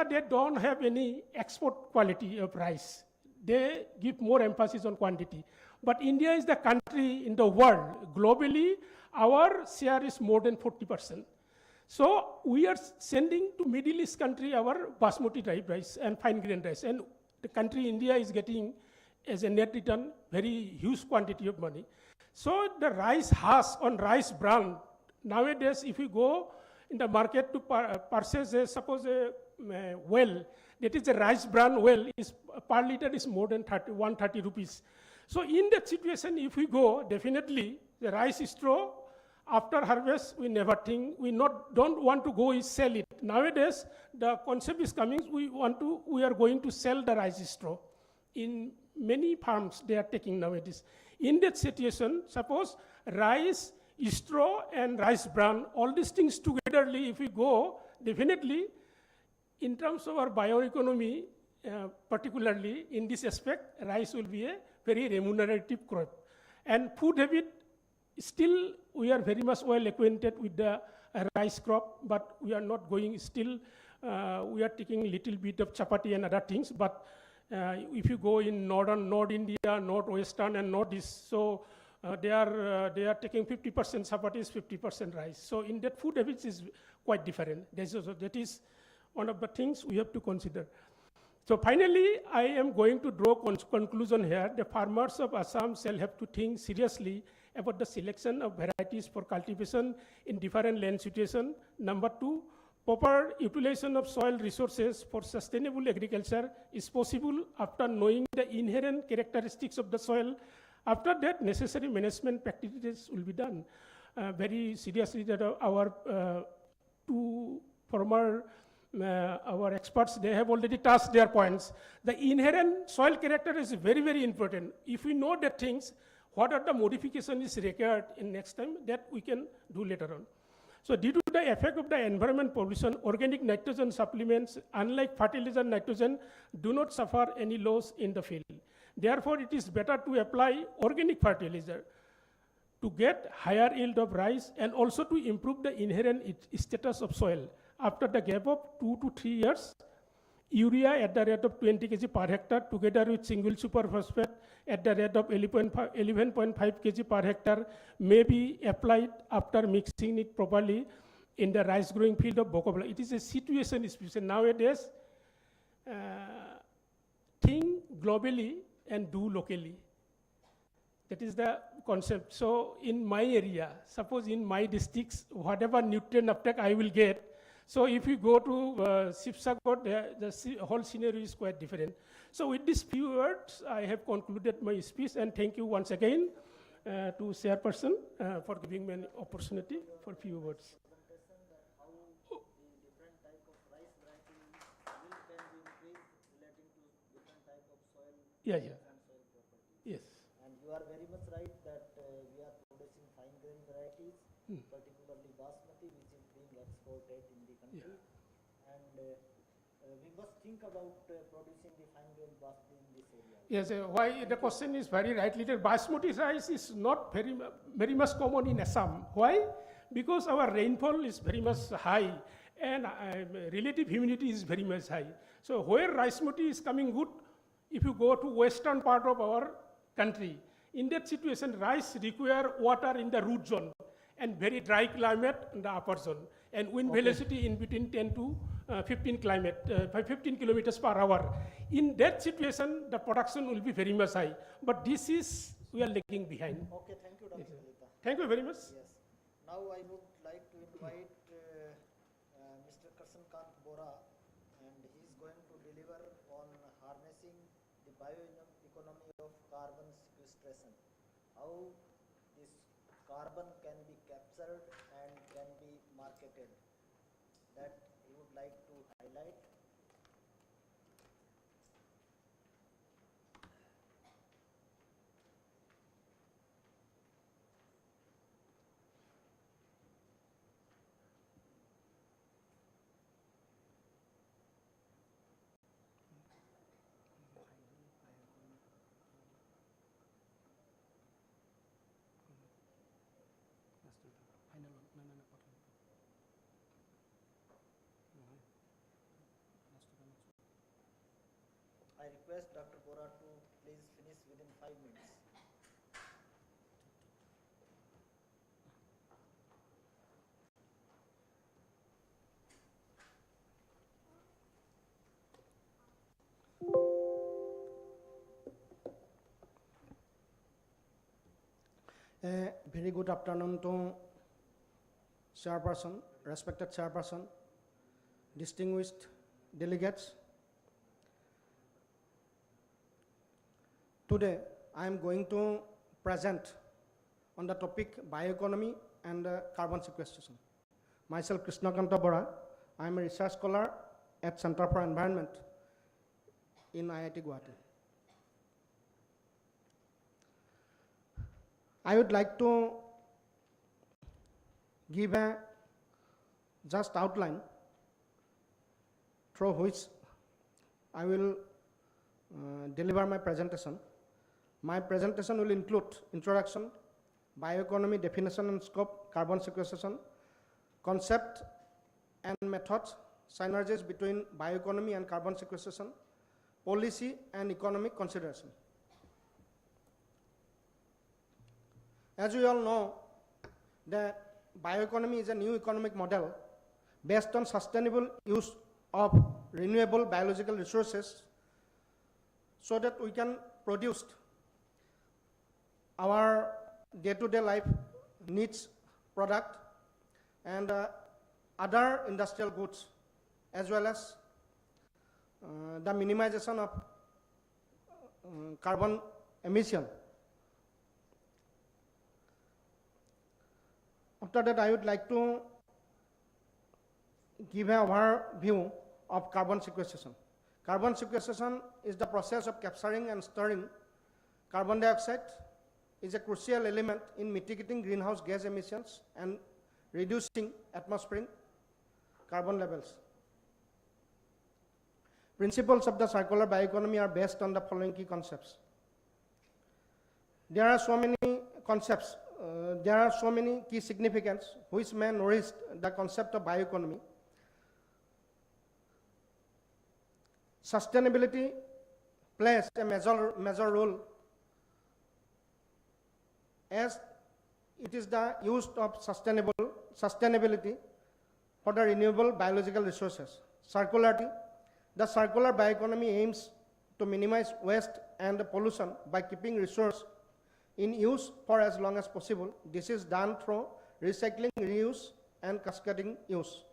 they don't have any export quality of rice. They give more emphasis on quantity. But India is the country in the world, globally, our share is more than 40%. So we are sending to Middle East country our basmati type rice and fine grain rice. And the country India is getting as a net return very huge quantity of money. So the rice husk on rice bran, nowadays if we go in the market to purchase suppose a well, that is a rice bran well, is per liter is more than 130 rupees. So in that situation, if we go, definitely the rice straw, after harvest, we never think, don't want to go and sell it. Nowadays, the concept is coming, we are going to sell the rice straw. In many farms, they are taking nowadays. In that situation, suppose rice, straw, and rice bran, all these things togetherly, if we go, definitely, in terms of our bioeconomy, particularly in this aspect, rice will be a very remunerative crop. And food habit, still we are very much well acquainted with the rice crop, but we are not going still, we are taking little bit of chapati and other things, but if you go in North India, Northwestern and Northeast, so they are taking 50% chapatis, 50% rice. So in that food habits is quite different. That is one of the things we have to consider. So finally, I am going to draw conclusion here. The farmers of Assam shall have to think seriously about the selection of varieties for cultivation in different land situation. Number 2, proper utilization of soil resources for sustainable agriculture is possible after knowing the inherent characteristics of the soil. After that, necessary management practices will be done. Very seriously, that our two former our experts, they have already touched their points. The inherent soil character is very, very important. If we know the things, what are the modifications is required in next time, that we can do later on. So due to the effect of the environment pollution, organic nitrogen supplements, unlike fertilizer nitrogen, do not suffer any loss in the field. Therefore, it is better to apply organic fertilizer to get higher yield of rice and also to improve the inherent status of soil. After the gap of 2 to 3 years, urea at the rate of 20 kg per hectare together with single superphosphate at the rate of 11.5 kg per hectare may be applied after mixing it properly in the rice growing field of Bokobla. It is a situation specific. Nowadays, think globally and do locally. That is the concept. So in my area, suppose in my districts, whatever nutrient uptake I will get, so if you go to Shivsagar, the whole scenario is quite different. So with these few words, I have concluded my speech, and thank you once again to chairperson for giving me an opportunity for few words. Yeah. Yes. And you are very much right that we are producing fine grain varieties, particularly basmati, which is being exported in the country. Yeah. And we must think about producing the fine grain basmati in this area. Yes, why the question is very right. Little basmati rice is not very much common in Assam. Why? Because our rainfall is very much high and relative humidity is very much high. So where basmati is coming good, if you go to western part of our country, in that situation, rice require water in the root zone and very dry climate in the upper zone, and wind velocity in between 10 to 15 kilometers per hour. In that situation, the production will be very much high. But this is, we are lagging behind. Okay, thank you, Dr. Kalita. Thank you very much. Yes. Now I would like to invite Mr. Karsankant Bora, and he is going to deliver on harnessing the bioeconomy of carbon sequestration. How this carbon can be captured and can be marketed. That he would like to highlight. request Dr. Bora to please finish within 5 minutes. Very good afternoon to Chairperson, respected Chairperson, distinguished delegates. Today, I am going to present on the topic bioeconomy and carbon sequestration. Myself, Krishnakanta Bora, I am a research scholar at Center for Environment in IIT Guwahati. I would like to give a just outline through which I will deliver my presentation. My presentation will include introduction, bioeconomy definition and scope, carbon sequestration, concept and methods, synergies between bioeconomy and carbon sequestration, policy and economic consideration. As we all know, that bioeconomy is a new economic model based on sustainable use of renewable biological resources so that we can produce our day-to-day life needs product and other industrial goods, as well as the minimization of carbon emission. After that, I would like to give an overview of carbon sequestration. Carbon sequestration is the process of capturing and storing carbon dioxide. Is a crucial element in mitigating greenhouse gas emissions and reducing atmospheric carbon levels. Principles of the circular bioeconomy are based on the following key concepts. There are so many concepts, there are so many key significance which may nourish the concept of bioeconomy. Sustainability plays a major role, as it is the use of sustainability for the renewable biological resources. Circularity, the circular bioeconomy aims to minimize waste and pollution by keeping resource in use for as long as possible. This is done through recycling, reuse, and cascading use.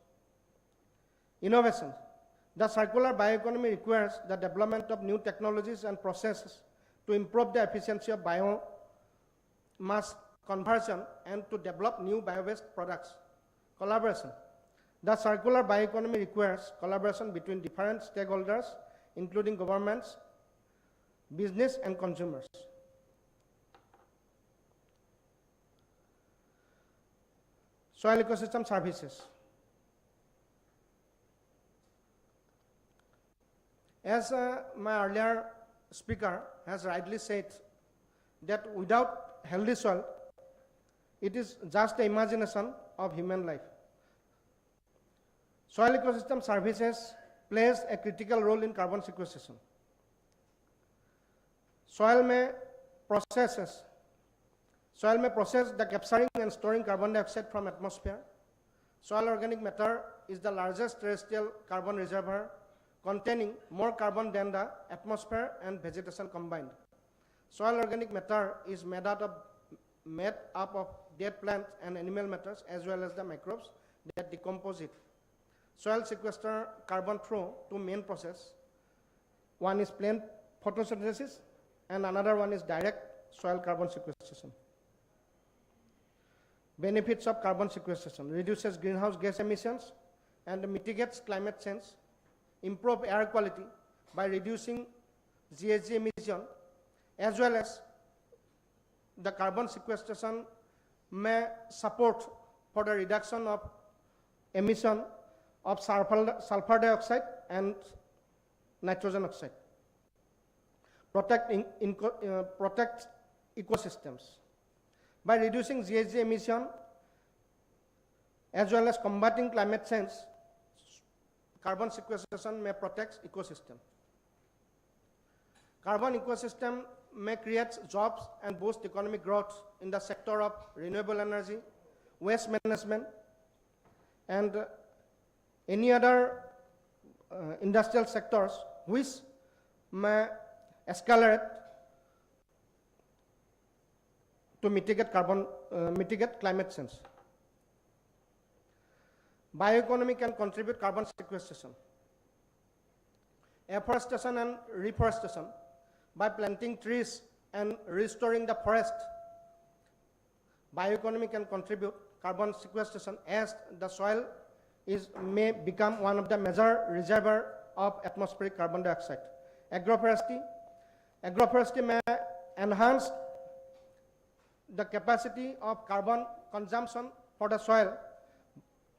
Innovation, the circular bioeconomy requires the development of new technologies and processes to improve the efficiency of biomass conversion and to develop new bio-based products. Collaboration, the circular bioeconomy requires collaboration between different stakeholders, including governments, business, and consumers. Soil ecosystem services. As my earlier speaker has rightly said, that without healthy soil, it is just the imagination of human life. Soil ecosystem services plays a critical role in carbon sequestration. Soil may process the capturing and storing carbon dioxide from atmosphere. Soil organic matter is the largest terrestrial carbon reservoir, containing more carbon than the atmosphere and vegetation combined. Soil organic matter is made up of dead plant and animal matters, as well as the microbes that decompose it. Soil sequester carbon through two main processes. One is plant photosynthesis and another one is direct soil carbon sequestration. Benefits of carbon sequestration: reduces greenhouse gas emissions and mitigates climate change, improve air quality by reducing GHG emission, as well as the carbon sequestration may support for the reduction of emission of sulfur dioxide and nitrogen oxide. Protect ecosystems. By reducing GHG emission as well as combating climate change, carbon sequestration may protect ecosystem. Carbon ecosystem may create jobs and boost economic growth in the sector of renewable energy, waste management, and any other industrial sectors which may escalate to mitigate climate change. Bioeconomy can contribute carbon sequestration. Afforestation and reforestation, by planting trees and restoring the forest, bioeconomy can contribute carbon sequestration as the soil may become one of the major reservoir of atmospheric carbon dioxide. Agroforestry may enhance the capacity of carbon consumption for the soil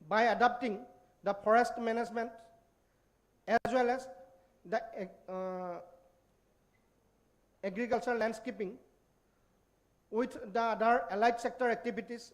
by adapting the forest management as well as the agricultural landscaping with the other allied sector activities